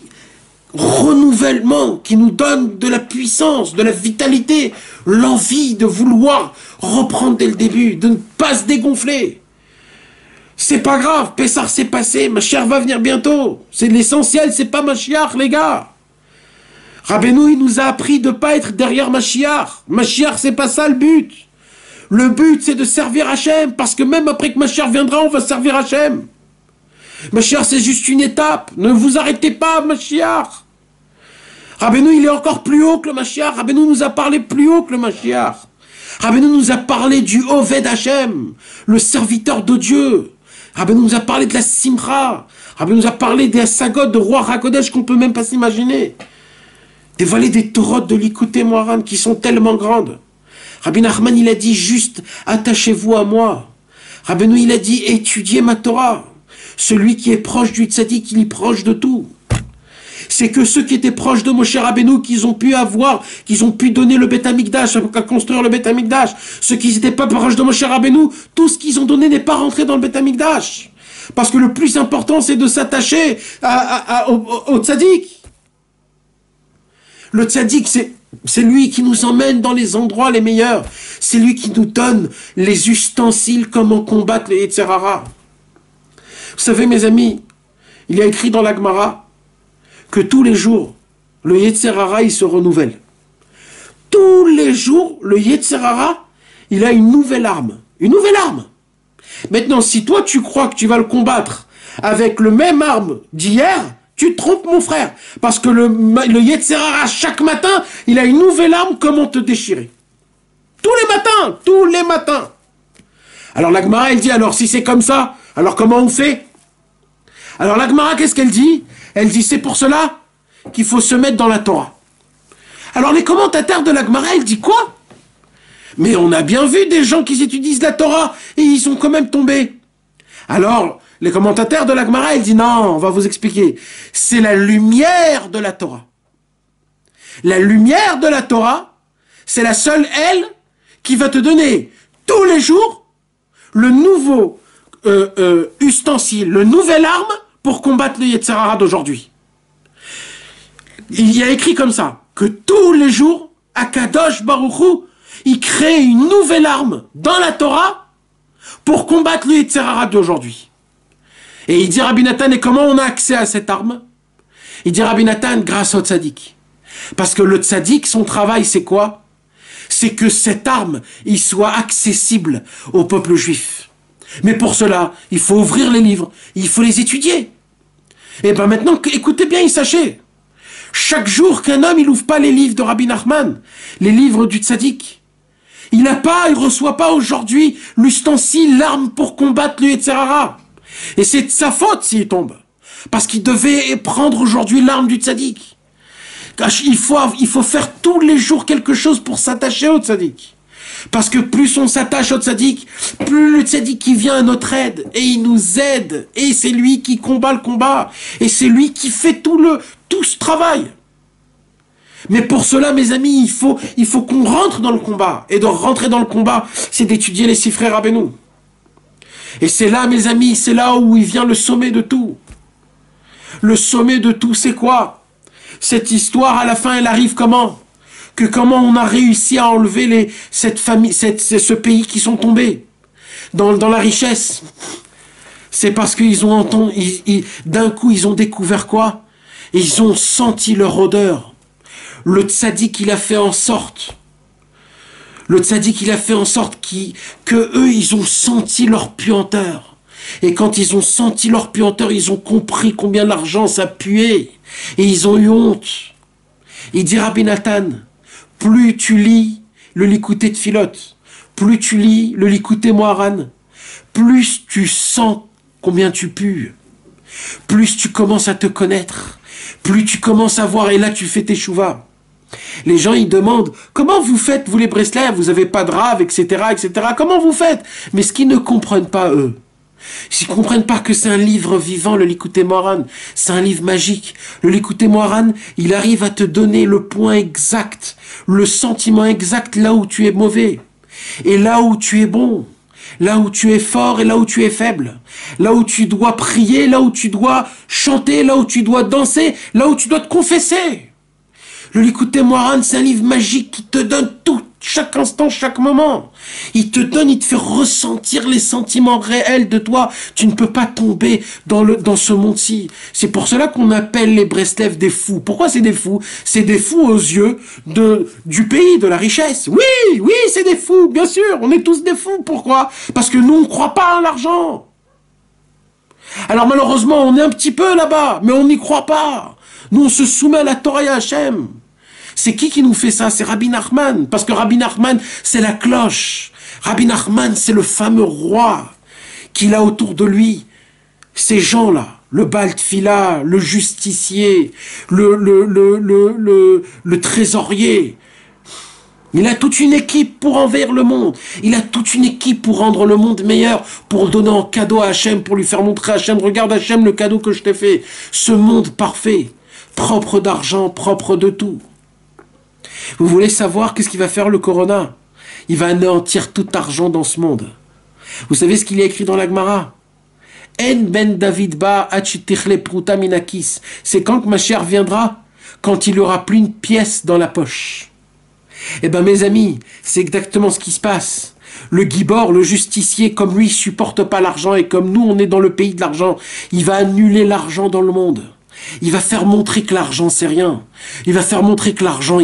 renouvellement, qui nous donne de la puissance, de la vitalité, l'envie de vouloir reprendre dès le début, de ne pas se dégonfler. C'est pas grave, Pessah s'est passé, Mashiach va venir bientôt. C'est l'essentiel, c'est pas Mashiach, les gars. Rabbeinu, il nous a appris de ne pas être derrière Mashiach. Mashiach, c'est pas ça le but. Le but, c'est de servir Hachem, parce que même après que Mashiach viendra, on va servir Hachem. Mashiach, c'est juste une étape. Ne vous arrêtez pas, Mashiach. Rabbeinu, il est encore plus haut que le Mashiach. Rabbeinu nous a parlé plus haut que le Mashiach. Rabbeinu nous a parlé du Oved Hachem, le serviteur de Dieu. Rabbeinu nous a parlé de la Simcha. Rabbeinu nous a parlé des Sagot de Roi HaKodesh qu'on ne peut même pas s'imaginer. Dévoiler des Torot de Likutei Moharan qui sont tellement grandes. Rabbi Nachman, il a dit juste, attachez-vous à moi. Rabbeinu, il a dit, étudiez ma Torah. Celui qui est proche du tzaddik, il est proche de tout. C'est que ceux qui étaient proches de Moshe Rabbeinu, qu'ils ont pu donner le Beth Amikdash, à construire le Beth Amikdash. Ceux qui n'étaient pas proches de Moshe Rabbeinu, tout ce qu'ils ont donné n'est pas rentré dans le Beth Amikdash. Parce que le plus important, c'est de s'attacher au tzaddik. Le tzaddik, c'est lui qui nous emmène dans les endroits les meilleurs. C'est lui qui nous donne les ustensiles, comment combattre les Yetzer Hara. Vous savez, mes amis, il y a écrit dans la Gemara que tous les jours, le Yetzer Hara, il se renouvelle. Tous les jours, le Yetzer Hara, il a une nouvelle arme. Une nouvelle arme. Maintenant, si toi, tu crois que tu vas le combattre avec le même arme d'hier, tu te trompes, mon frère. Parce que le Yetzer Hara, chaque matin, il a une nouvelle arme, comment te déchirer. Tous les matins. Alors la Gemara, elle dit, alors si c'est comme ça, alors comment on fait? Alors la Gemara, qu'est-ce qu'elle dit? Elle dit, c'est pour cela qu'il faut se mettre dans la Torah. Alors les commentateurs de la Gemara, ils disent quoi? Mais on a bien vu des gens qui étudient la Torah et ils sont quand même tombés. Alors, les commentateurs de la Gemara, ils disent non, on va vous expliquer. C'est la lumière de la Torah. La lumière de la Torah, c'est la seule, elle, qui va te donner tous les jours le nouveau ustensile, le nouvel arme pour combattre le Yetzer Hara d'aujourd'hui. Il y a écrit comme ça, que tous les jours, Akadosh Baruch Hu, il crée une nouvelle arme dans la Torah pour combattre le Yetzer Hara d'aujourd'hui. Et il dit Rabbi Nathan, et comment on a accès à cette arme? Il dit Rabbi Nathan, grâce au tzaddik. Parce que le tzaddik, son travail, c'est quoi? C'est que cette arme, il soit accessible au peuple juif. Mais pour cela, il faut ouvrir les livres, il faut les étudier. Et bien maintenant, écoutez bien et sachez, chaque jour qu'un homme, il ouvre pas les livres de Rabbi Nachman, les livres du tzaddik, il reçoit pas aujourd'hui l'ustensile, l'arme pour combattre le Yetzer Hara. Et c'est de sa faute s'il tombe. Parce qu'il devait prendre aujourd'hui l'arme du tzaddik. Il faut faire tous les jours quelque chose pour s'attacher au tzaddik. Parce que plus on s'attache au tzaddik, plus le tzaddik qui vient à notre aide, et il nous aide, et c'est lui qui combat le combat, et c'est lui qui fait tout ce travail. Mais pour cela, mes amis, il faut qu'on rentre dans le combat. Et de rentrer dans le combat, c'est d'étudier les Sifrei Rabbeinu. Et c'est là, mes amis, c'est là où il vient le sommet de tout. Le sommet de tout, c'est quoi? Cette histoire, à la fin, elle arrive comment? Que comment on a réussi à enlever ce pays qui sont tombés dans la richesse? C'est parce qu'ils ont entendu, d'un coup, ils ont découvert quoi? Ils ont senti leur odeur. Le tzaddik, il a fait en sorte. Le tzaddik, il a fait en sorte que eux, ils ont senti leur puanteur. Et quand ils ont senti leur puanteur, ils ont compris combien l'argent ça puait. Et ils ont eu honte. Il dit Rabbi Nathan, plus tu lis le Likutei Tfilot, plus tu lis le Likutei Moharan, plus tu sens combien tu pues. Plus tu commences à te connaître, plus tu commences à voir, et là tu fais tes chouvas. Les gens, ils demandent, comment vous faites, vous les Breslev, vous n'avez pas de rave, etc., etc., comment vous faites? Mais ce qu'ils ne comprennent pas, eux, ils ne comprennent pas que c'est un livre vivant, le Likutei Moharan, c'est un livre magique. Le Likutei Moharan, il arrive à te donner le point exact, le sentiment exact, là où tu es mauvais, et là où tu es bon, là où tu es fort et là où tu es faible, là où tu dois prier, là où tu dois chanter, là où tu dois danser, là où tu dois te confesser. Le Likutei Moharan, c'est un livre magique qui te donne tout, chaque instant, chaque moment. Il te fait ressentir les sentiments réels de toi. Tu ne peux pas tomber dans ce monde-ci. C'est pour cela qu'on appelle les Breslev des fous. Pourquoi c'est des fous? C'est des fous aux yeux du pays, de la richesse. Oui, c'est des fous, bien sûr. On est tous des fous. Pourquoi? Parce que nous, on ne croit pas à l'argent. Alors malheureusement, on est un petit peu là-bas, mais on n'y croit pas. Nous, on se soumet à la Torah et à Hachem. C'est qui nous fait ça? C'est Rabbi Nachman. Parce que Rabbi Nachman, c'est la cloche. Rabbi Nachman, c'est le fameux roi qu'il a autour de lui. Ces gens-là, le Baal Tfila, le justicier, le trésorier. Il a toute une équipe pour envers le monde. Il a toute une équipe pour rendre le monde meilleur, pour le donner en cadeau à Hachem, pour lui faire montrer à Hachem, regarde Hachem, le cadeau que je t'ai fait. Ce monde parfait, propre d'argent, propre de tout. Vous voulez savoir qu'est-ce qu'il va faire le Corona? Il va anéantir tout argent dans ce monde. Vous savez ce qu'il y a écrit dans la Gemara? En ben David ba achitichle pruta minakis. C'est quand que Mashiach viendra? Quand il n'aura plus une pièce dans la poche. Eh bien mes amis, c'est exactement ce qui se passe. Le Gibor, le justicier, comme lui, il supporte pas l'argent, et comme nous, on est dans le pays de l'argent, il va annuler l'argent dans le monde. Il va faire montrer que l'argent, c'est rien. Il va faire montrer que l'argent,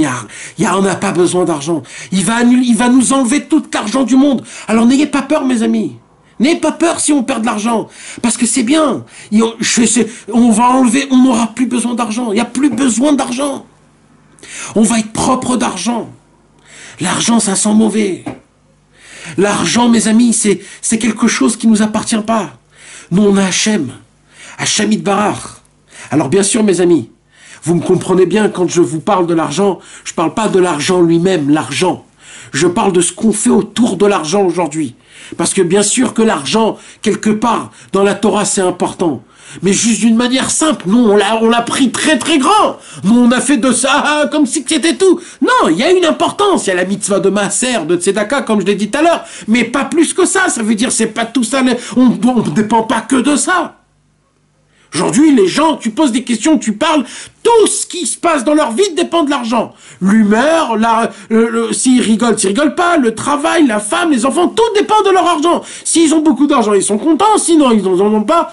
on n'a pas besoin d'argent. Il va nous enlever tout l'argent du monde. Alors n'ayez pas peur, mes amis. N'ayez pas peur si on perd de l'argent. Parce que c'est bien. On va enlever, on n'aura plus besoin d'argent. Il n'y a plus besoin d'argent. On va être propre d'argent. L'argent, ça sent mauvais. L'argent, mes amis, c'est quelque chose qui ne nous appartient pas. Nous, on a Hachem. Hachem Yitbarach. Alors bien sûr, mes amis, Vous me comprenez bien, quand je vous parle de l'argent, je ne parle pas de l'argent lui-même, l'argent. Je parle de ce qu'on fait autour de l'argent aujourd'hui. Parce que bien sûr que l'argent, quelque part, dans la Torah, c'est important. Mais juste d'une manière simple. Nous, on l'a pris très très grand. Nous, on a fait de ça comme si c'était tout. Non, il y a une importance. Il y a la mitzvah de Maaser, de Tzedaka, comme je l'ai dit tout à l'heure. Mais pas plus que ça. Ça veut dire, c'est pas tout ça. On ne dépend pas que de ça. Aujourd'hui, les gens, tu poses des questions, tu parles, tout ce qui se passe dans leur vie dépend de l'argent. L'humeur, s'ils rigolent pas, le travail, la femme, les enfants, tout dépend de leur argent. S'ils ont beaucoup d'argent, ils sont contents, sinon ils n'en ont pas.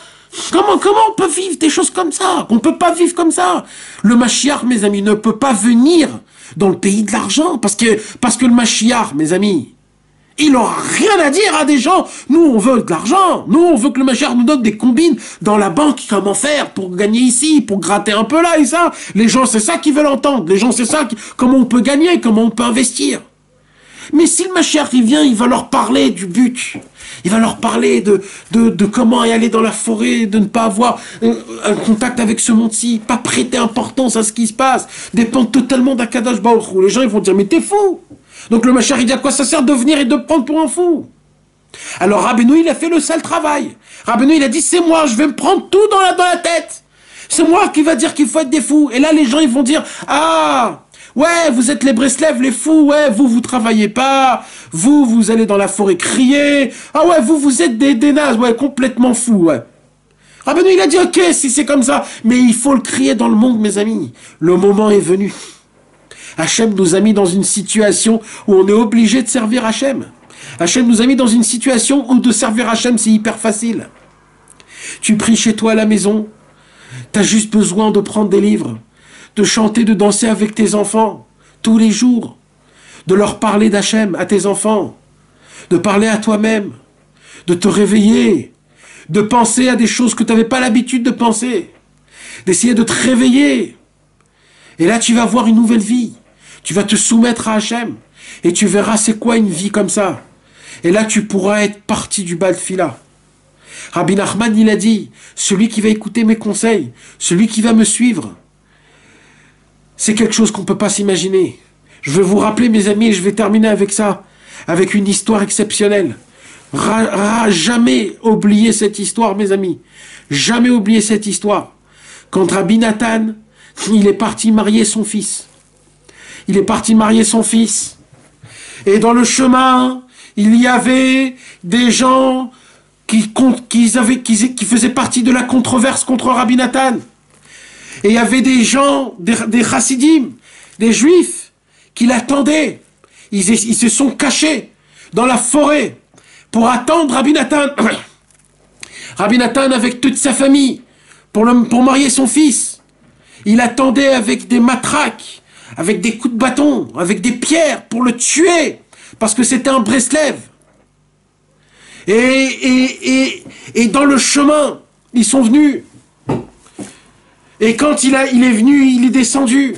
Comment on peut vivre des choses comme ça? On peut pas vivre comme ça. Le Mashiach, mes amis, ne peut pas venir dans le pays de l'argent, parce que le Mashiach, mes amis, il n'aura rien à dire à des gens. Nous, on veut de l'argent. Nous, on veut que le Mashiach nous donne des combines dans la banque. Comment faire pour gagner ici, pour gratter un peu là et ça. Les gens, c'est ça qu'ils veulent entendre. Les gens, c'est ça. Comment on peut gagner, comment on peut investir. Mais si le Mashiach, il vient, il va leur parler du but. Il va leur parler de comment y aller dans la forêt, de ne pas avoir un contact avec ce monde-ci, pas prêter importance à ce qui se passe, dépendre totalement d'Akadosh Baruch Hu. Les gens, ils vont dire, mais t'es fou. Donc le Mashiach, il dit à quoi ça sert de venir et de prendre pour un fou? Alors Rabbeinu, il a fait le sale travail. Rabbeinu, il a dit, c'est moi, je vais me prendre tout dans la tête. C'est moi qui va dire qu'il faut être des fous. Et là, les gens, ils vont dire, ah, ouais, vous êtes les Breslev, les fous, ouais, vous travaillez pas, vous allez dans la forêt crier, ah ouais, vous êtes des nazes, ouais, complètement fous, ouais. Rabbeinu, il a dit, ok, si c'est comme ça, mais il faut le crier dans le monde, mes amis. Le moment est venu. Hachem nous a mis dans une situation où on est obligé de servir Hachem. Hachem nous a mis dans une situation où de servir Hachem, c'est hyper facile. Tu pries chez toi à la maison, tu as juste besoin de prendre des livres, de chanter, de danser avec tes enfants, tous les jours, de leur parler d'Hachem à tes enfants, de parler à toi-même, de te réveiller, de penser à des choses que tu n'avais pas l'habitude de penser, d'essayer de te réveiller. Et là, tu vas avoir une nouvelle vie. Tu vas te soumettre à Hachem et tu verras c'est quoi une vie comme ça. Et là, tu pourras être parti du bal de Fila. Rabbi Nachman, il a dit, celui qui va écouter mes conseils, celui qui va me suivre, c'est quelque chose qu'on ne peut pas s'imaginer. Je vais vous rappeler, mes amis, et je vais terminer avec ça, avec une histoire exceptionnelle. Jamais oublier cette histoire, mes amis. Jamais oublier cette histoire. Quand Rabbi Nathan, il est parti marier son fils. Il est parti marier son fils. Et dans le chemin, il y avait des gens qui faisaient partie de la controverse contre Rabbi Nathan. Et il y avait des gens, des chassidim, des juifs, qui l'attendaient. Ils se sont cachés dans la forêt pour attendre Rabbi Nathan. Rabbi Nathan avec toute sa famille pour marier son fils. Il attendait avec des matraques, avec des coups de bâton, avec des pierres pour le tuer, parce que c'était un Breslev. Et dans le chemin, ils sont venus. Et quand il est venu, il est descendu.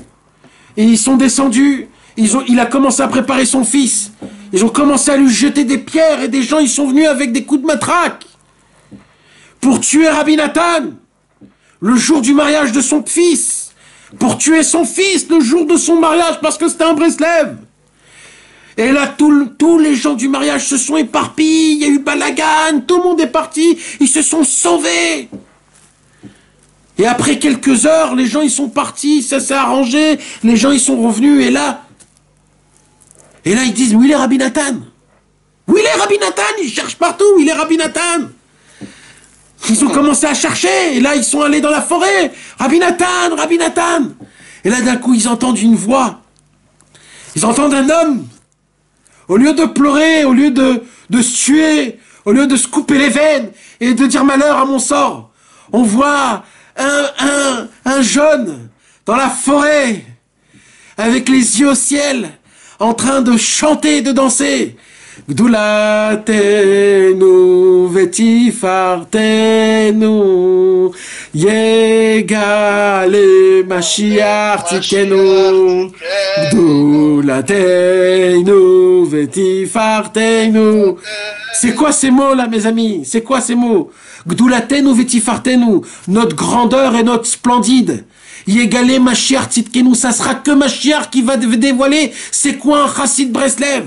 Et ils sont descendus. Il a commencé à préparer son fils. Ils ont commencé à lui jeter des pierres et des gens, ils sont venus avec des coups de matraque pour tuer Rabbi Nathan le jour du mariage de son fils. Pour tuer son fils le jour de son mariage parce que c'était un Breslev. Et là, tous les gens du mariage se sont éparpillés, il y a eu balagan, tout le monde est parti, ils se sont sauvés. Et après quelques heures, les gens ils sont partis, ça s'est arrangé, les gens ils sont revenus, et là ils disent, où il est Rabbi Nathan? Où il est Rabbi Nathan? Ils cherchent partout, où il est Rabbi Nathan? Ils ont commencé à chercher, et là ils sont allés dans la forêt, Rabbi Nathan, Rabbi Nathan. Et là d'un coup ils entendent une voix, ils entendent un homme. Au lieu de pleurer, au lieu de se tuer, au lieu de se couper les veines et de dire malheur à mon sort, on voit un jeune dans la forêt, avec les yeux au ciel, en train de chanter et de danser. Gdulatenu vetifartenu yegale Mashiach tzidkenu Gdulatenu vetifartenu. C'est quoi ces mots là, mes amis? C'est quoi ces mots? Gdulatenu vetifartenu, notre grandeur et notre splendide. Yégalé Mashiach Tzidkenu, ça sera que Mashiach qui va dévoiler c'est quoi un chassid Breslev.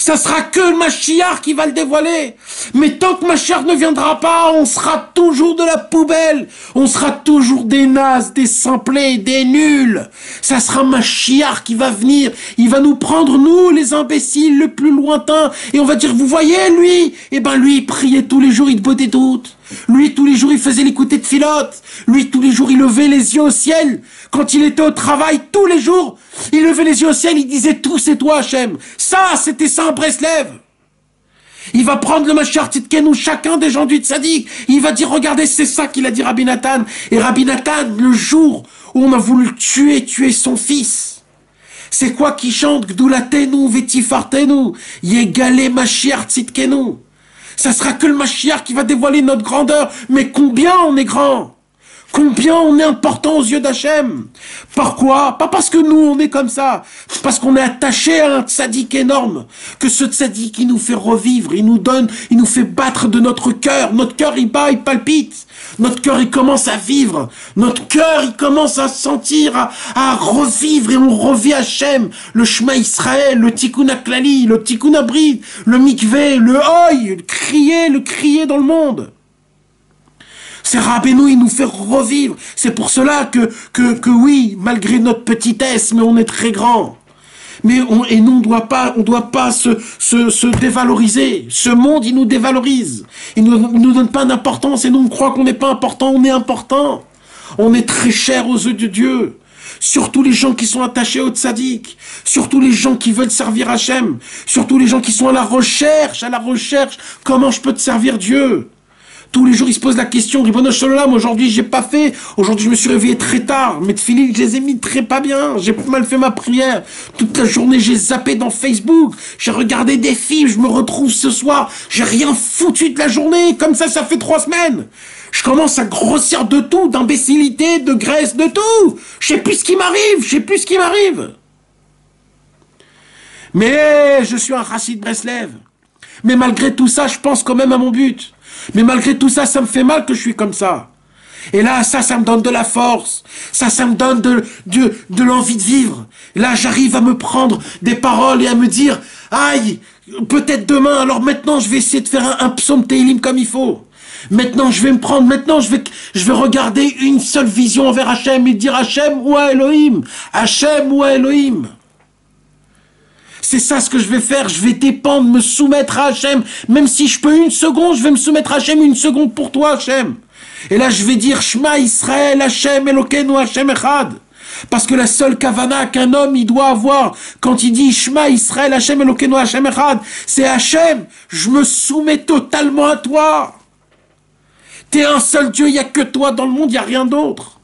Ça sera que Mashiach qui va le dévoiler. Mais tant que Mashiach ne viendra pas, on sera toujours de la poubelle. On sera toujours des nazes, des simplés, des nuls. Ça sera Mashiach qui va venir. Il va nous prendre, nous, les imbéciles, le plus lointain. Et on va dire, vous voyez, lui, eh ben, lui, il priait tous les jours, il bottait toutes. Lui, tous les jours, il faisait l'écouter de filote. Lui, tous les jours, il levait les yeux au ciel. Quand il était au travail, tous les jours, il levait les yeux au ciel, il disait tout, c'est toi, Hachem. Ça, c'était ça en Breslev. Il va prendre le Mashiach Tzidkenu, chacun des gens du Tzadik. Il va dire, regardez, c'est ça qu'il a dit Rabbi Nathan. Et Rabbi Nathan, le jour où on a voulu le tuer son fils. C'est quoi qui chante? Gdulatenu, Vetifartenu, Yégalé Mashiach Tzidkenu. Ça sera que le Mashiach qui va dévoiler notre grandeur. Mais combien on est grand? Combien on est important aux yeux d'Hachem? Pourquoi? Pas parce que nous on est comme ça, parce qu'on est attaché à un tzaddik énorme, que ce tzaddik il nous fait revivre, il nous donne, il nous fait battre de notre cœur il bat, il palpite, notre cœur il commence à vivre, notre cœur il commence à sentir, à revivre, et on revit Hachem, le Shema Israël, le Tikkun HaKlali, le Tikkun HaBrit, le Mikveh, le Hoy, le crier dans le monde. C'est Rabbeinu, il nous fait revivre. C'est pour cela que oui, malgré notre petitesse, mais on est très grand. Mais nous, on doit pas se dévaloriser. Ce monde, il nous dévalorise. Il nous donne pas d'importance et nous, on croit qu'on n'est pas important, on est important. On est très cher aux yeux de Dieu. Surtout les gens qui sont attachés au tzaddik, surtout les gens qui veulent servir Hachem, surtout les gens qui sont à la recherche, comment je peux te servir Dieu? Tous les jours, ils se posent la question, Ribono Shel Olam, aujourd'hui, j'ai pas fait. Aujourd'hui, je me suis réveillé très tard. Mes tefilines, je les ai mis très pas bien. J'ai mal fait ma prière. Toute la journée, j'ai zappé dans Facebook. J'ai regardé des films. Je me retrouve ce soir. J'ai rien foutu de la journée. Comme ça fait 3 semaines. Je commence à grossir de tout, d'imbécilité, de graisse, de tout. Je sais plus ce qui m'arrive. Mais je suis un chassid Breslev. Mais malgré tout ça, je pense quand même à mon but. Mais malgré tout ça, ça me fait mal que je suis comme ça. Et là, ça me donne de la force. Ça me donne de l'envie de vivre. Et là, j'arrive à me prendre des paroles et à me dire, aïe, peut-être demain, alors maintenant, je vais essayer de faire un psaume Tehillim comme il faut. Maintenant, je vais regarder une seule vision envers Hachem et dire Hachem ou Elohim. Hachem ou Elohim. C'est ça ce que je vais faire, je vais dépendre, me soumettre à Hachem. Même si je peux 1 seconde, je vais me soumettre à Hachem 1 seconde pour toi, Hachem. Et là, je vais dire Shema Israël, Hachem Elokeinu, Hachem Echad. Parce que la seule kavana qu'un homme il doit avoir quand il dit Shema Israël, Hachem Elokeinu, Hachem Echad, c'est Hachem, je me soumets totalement à toi. T'es un seul Dieu, il n'y a que toi dans le monde, il n'y a rien d'autre.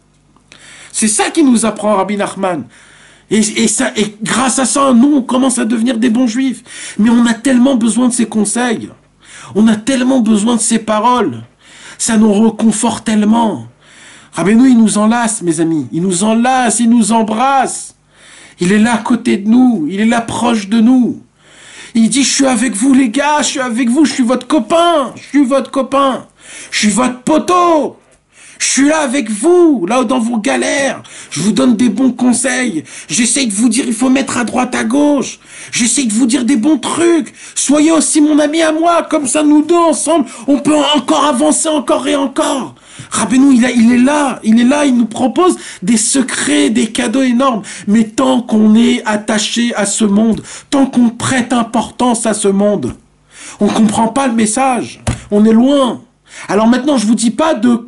C'est ça qui nous apprend Rabbi Nachman. Et grâce à ça, nous, on commence à devenir des bons juifs. Mais on a tellement besoin de ces conseils. On a tellement besoin de ces paroles. Ça nous reconforte tellement. Rabbeinu, il nous enlace, mes amis. Il nous enlace, il nous embrasse. Il est là à côté de nous. Il est là proche de nous. Il dit, je suis avec vous, les gars. Je suis avec vous. Je suis votre copain. Je suis votre copain. Je suis votre poteau. Je suis là avec vous, là dans vos galères. Je vous donne des bons conseils. J'essaye de vous dire, il faut mettre à droite, à gauche. J'essaye de vous dire des bons trucs. Soyez aussi mon ami à moi. Comme ça, nous deux ensemble, on peut encore avancer encore et encore. Rabbeinu, il est là, il nous propose des secrets, des cadeaux énormes. Mais tant qu'on est attaché à ce monde, tant qu'on prête importance à ce monde, on ne comprend pas le message. On est loin. Alors maintenant, je vous dis pas de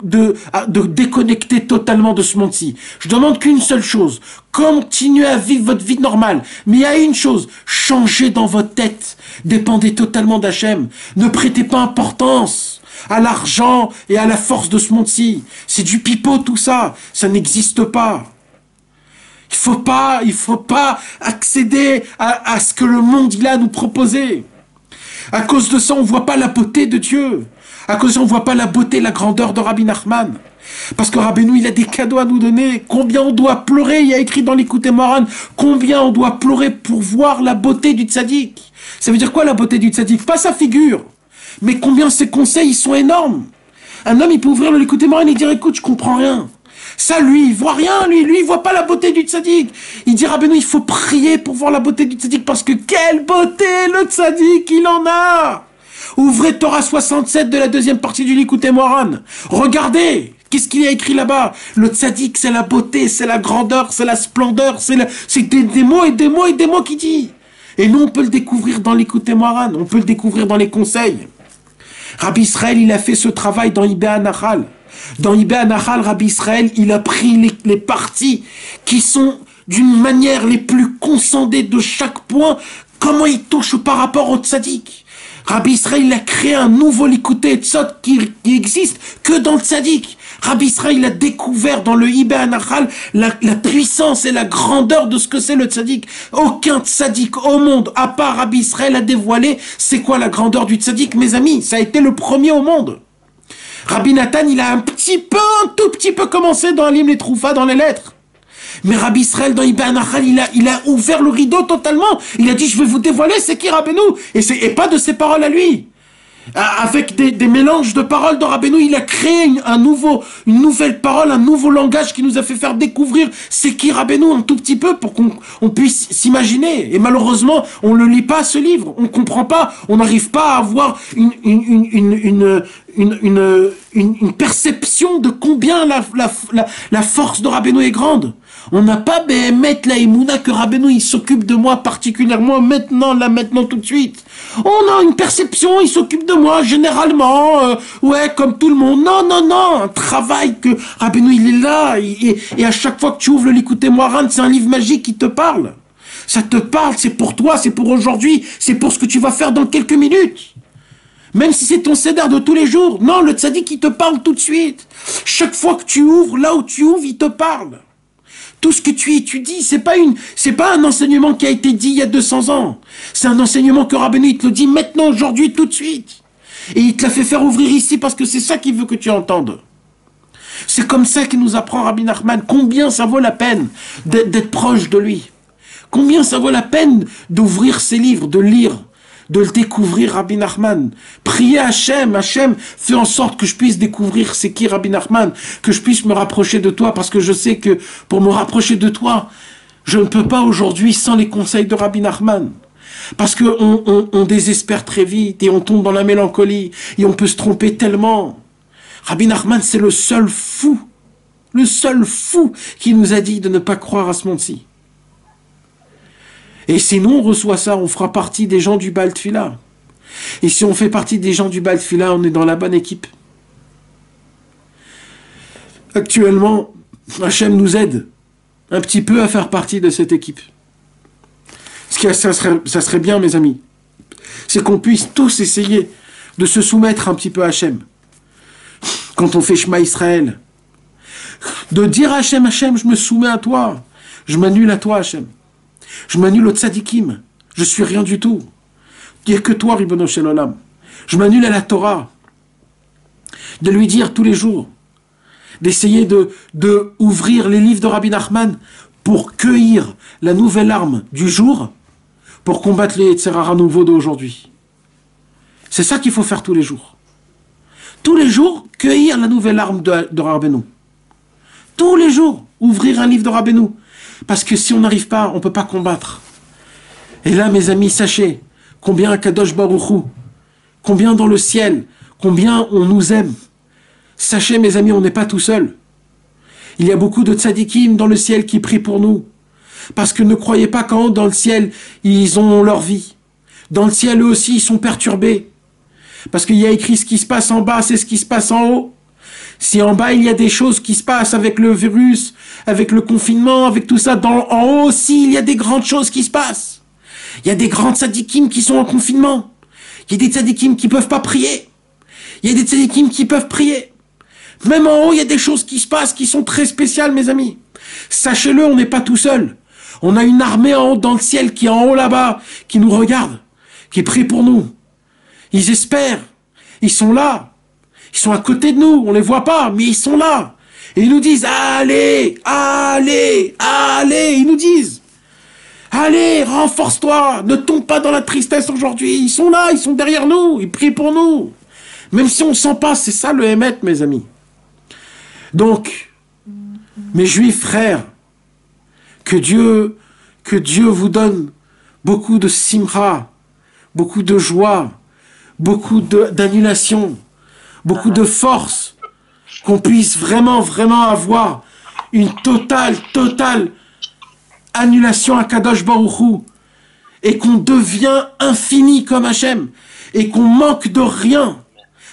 déconnecter totalement de ce monde-ci. Je demande qu'une seule chose. Continuez à vivre votre vie normale. Mais il y a une chose. Changez dans votre tête. Dépendez totalement d'Hachem. Ne prêtez pas importance à l'argent et à la force de ce monde-ci. C'est du pipeau tout ça. Ça n'existe pas. Il faut pas accéder à ce que le monde il a à nous proposer. À cause de ça, on voit pas la beauté de Dieu. À cause de ça, on voit pas la beauté, la grandeur de Rabbi Nachman. Parce que Rabbeinu, il a des cadeaux à nous donner. Combien on doit pleurer, il y a écrit dans l'Écoute Moran, combien on doit pleurer pour voir la beauté du tzaddik. Ça veut dire quoi la beauté du tzaddik? Pas sa figure. Mais combien ses conseils, ils sont énormes. Un homme, il peut ouvrir l'Écoute Moran et dire, écoute, je comprends rien. Ça, lui, il voit rien, lui, il voit pas la beauté du tzaddik. Il dit, Rabbeinu, il faut prier pour voir la beauté du tzaddik, parce que quelle beauté le tzaddik, il en a. Ouvrez Torah 67 de la deuxième partie du Likutei Moharan. Regardez, qu'est-ce qu'il y a écrit là-bas? Le tzaddik, c'est la beauté, c'est la grandeur, c'est la splendeur, c'est des mots et des mots et des mots qu'il dit. Et nous, on peut le découvrir dans Likutei Moharan, on peut le découvrir dans les conseils. Rabbi Israël, il a fait ce travail dans Ibé Anachal. Dans Ibé Anachal, Rabbi Israël, il a pris les parties qui sont d'une manière les plus consondées de chaque point, comment il touche par rapport au tzaddik. Rabbi Israël, il a créé un nouveau Likutei Etzot qui existe que dans le tzaddik. Rabbi Israël, il a découvert dans le Ibé Anachal la puissance et la grandeur de ce que c'est le tzaddik. Aucun tzaddik au monde, à part Rabbi Israël, a dévoilé c'est quoi la grandeur du tzaddik, mes amis. Ça a été le premier au monde. Rabbi Nathan, il a un tout petit peu commencé dans Alim les Troufa, dans les lettres. Mais Rabbi Israël, dans Ibé Anachal, il a ouvert le rideau totalement. Il a dit, je vais vous dévoiler c'est qui Rabbeinu. Et pas de ses paroles à lui. Avec des mélanges de paroles de Rabbeinu, il a créé une nouvelle parole, un nouveau langage qui nous a fait faire découvrir c'est qui Rabbeinu un tout petit peu pour qu'on puisse s'imaginer. Et malheureusement, on ne lit pas ce livre, on ne comprend pas, on n'arrive pas à avoir une perception de combien la force de Rabbeinu est grande. On n'a pas mettre la émouna que Rabbeinu il s'occupe de moi particulièrement maintenant tout de suite. On a une perception, il s'occupe de moi généralement, ouais comme tout le monde. Non, un travail que Rabbeinu il est là et à chaque fois que tu ouvres le Likutei Moharan, c'est un livre magique qui te parle. Ça te parle, c'est pour toi, c'est pour aujourd'hui, c'est pour ce que tu vas faire dans quelques minutes. Même si c'est ton seder de tous les jours. Non, le tzaddik il te parle tout de suite. Chaque fois que tu ouvres, là où tu ouvres, il te parle. Tout ce que tu étudies, c'est pas un enseignement qui a été dit il y a 200 ans. C'est un enseignement que Rabbeinu il te le dit maintenant, aujourd'hui, tout de suite. Et il te l'a fait faire ouvrir ici parce que c'est ça qu'il veut que tu entendes. C'est comme ça qu'il nous apprend Rabbi Nachman. Combien ça vaut la peine d'être proche de lui. Combien ça vaut la peine d'ouvrir ses livres, de lire, de le découvrir, Rabbi Nachman. Priez Hachem, fais en sorte que je puisse découvrir c'est qui Rabbi Nachman, que je puisse me rapprocher de toi, parce que je sais que pour me rapprocher de toi, je ne peux pas aujourd'hui sans les conseils de Rabbi Nachman. Parce qu'on désespère très vite et on tombe dans la mélancolie et on peut se tromper tellement. Rabbi Nachman, c'est le seul fou qui nous a dit de ne pas croire à ce monde-ci. Et si nous on reçoit ça, on fera partie des gens du Baal Tfila. Et si on fait partie des gens du Baal Tfila, on est dans la bonne équipe. Actuellement, Hachem nous aide un petit peu à faire partie de cette équipe. Ça serait bien, mes amis, c'est qu'on puisse tous essayer de se soumettre un petit peu à Hachem. Quand on fait Shema Israël, de dire à Hachem, je me soumets à toi, je m'annule à toi, Hachem. Je m'annule au tzadikim. Je suis rien du tout. Il n'y a que toi, Ribono Shel Olam. Je m'annule à la Torah. De lui dire tous les jours. D'essayer de ouvrir les livres de Rabbi Nachman pour cueillir la nouvelle arme du jour pour combattre les Yetzirah nouveaux d'aujourd'hui. C'est ça qu'il faut faire tous les jours. Tous les jours, cueillir la nouvelle arme de Rabbeinu. Tous les jours, ouvrir un livre de Rabbeinu. Parce que si on n'arrive pas, on ne peut pas combattre. Et là, mes amis, sachez combien Kadosh Baruch Hu, combien dans le ciel, combien on nous aime. Sachez, mes amis, on n'est pas tout seul. Il y a beaucoup de tzadikim dans le ciel qui prient pour nous. Parce que ne croyez pas qu'en haut, dans le ciel, ils ont leur vie. Dans le ciel, eux aussi, ils sont perturbés. Parce qu'il y a écrit ce qui se passe en bas, c'est ce qui se passe en haut. Si en bas, il y a des choses qui se passent avec le virus, avec le confinement, avec tout ça, en haut aussi, il y a des grandes choses qui se passent. Il y a des grands tzadikim qui sont en confinement. Il y a des tzadikim qui ne peuvent pas prier. Il y a des tzadikim qui peuvent prier. Même en haut, il y a des choses qui se passent qui sont très spéciales, mes amis. Sachez-le, on n'est pas tout seul. On a une armée en haut dans le ciel qui est en haut là-bas, qui nous regarde, qui prie pour nous. Ils espèrent. Ils sont là. Ils sont à côté de nous, on les voit pas, mais ils sont là. Et ils nous disent, allez, ils nous disent, allez, renforce-toi, ne tombe pas dans la tristesse aujourd'hui. Ils sont là, ils sont derrière nous, ils prient pour nous. Même si on ne sent pas, c'est ça le Hémet, mes amis. Donc, Mes juifs frères, que Dieu vous donne beaucoup de simra, beaucoup de joie, beaucoup d'annulation, beaucoup de force, qu'on puisse vraiment avoir une totale annulation à Kadosh Baruch Hu, et qu'on devient infini comme Hachem, et qu'on manque de rien,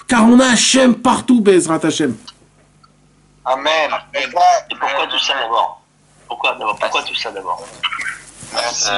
car on a Hachem partout, Bezrat Hachem. Amen. Et pourquoi tout ça d'abord? Pourquoi tout ça d'abord? Merci.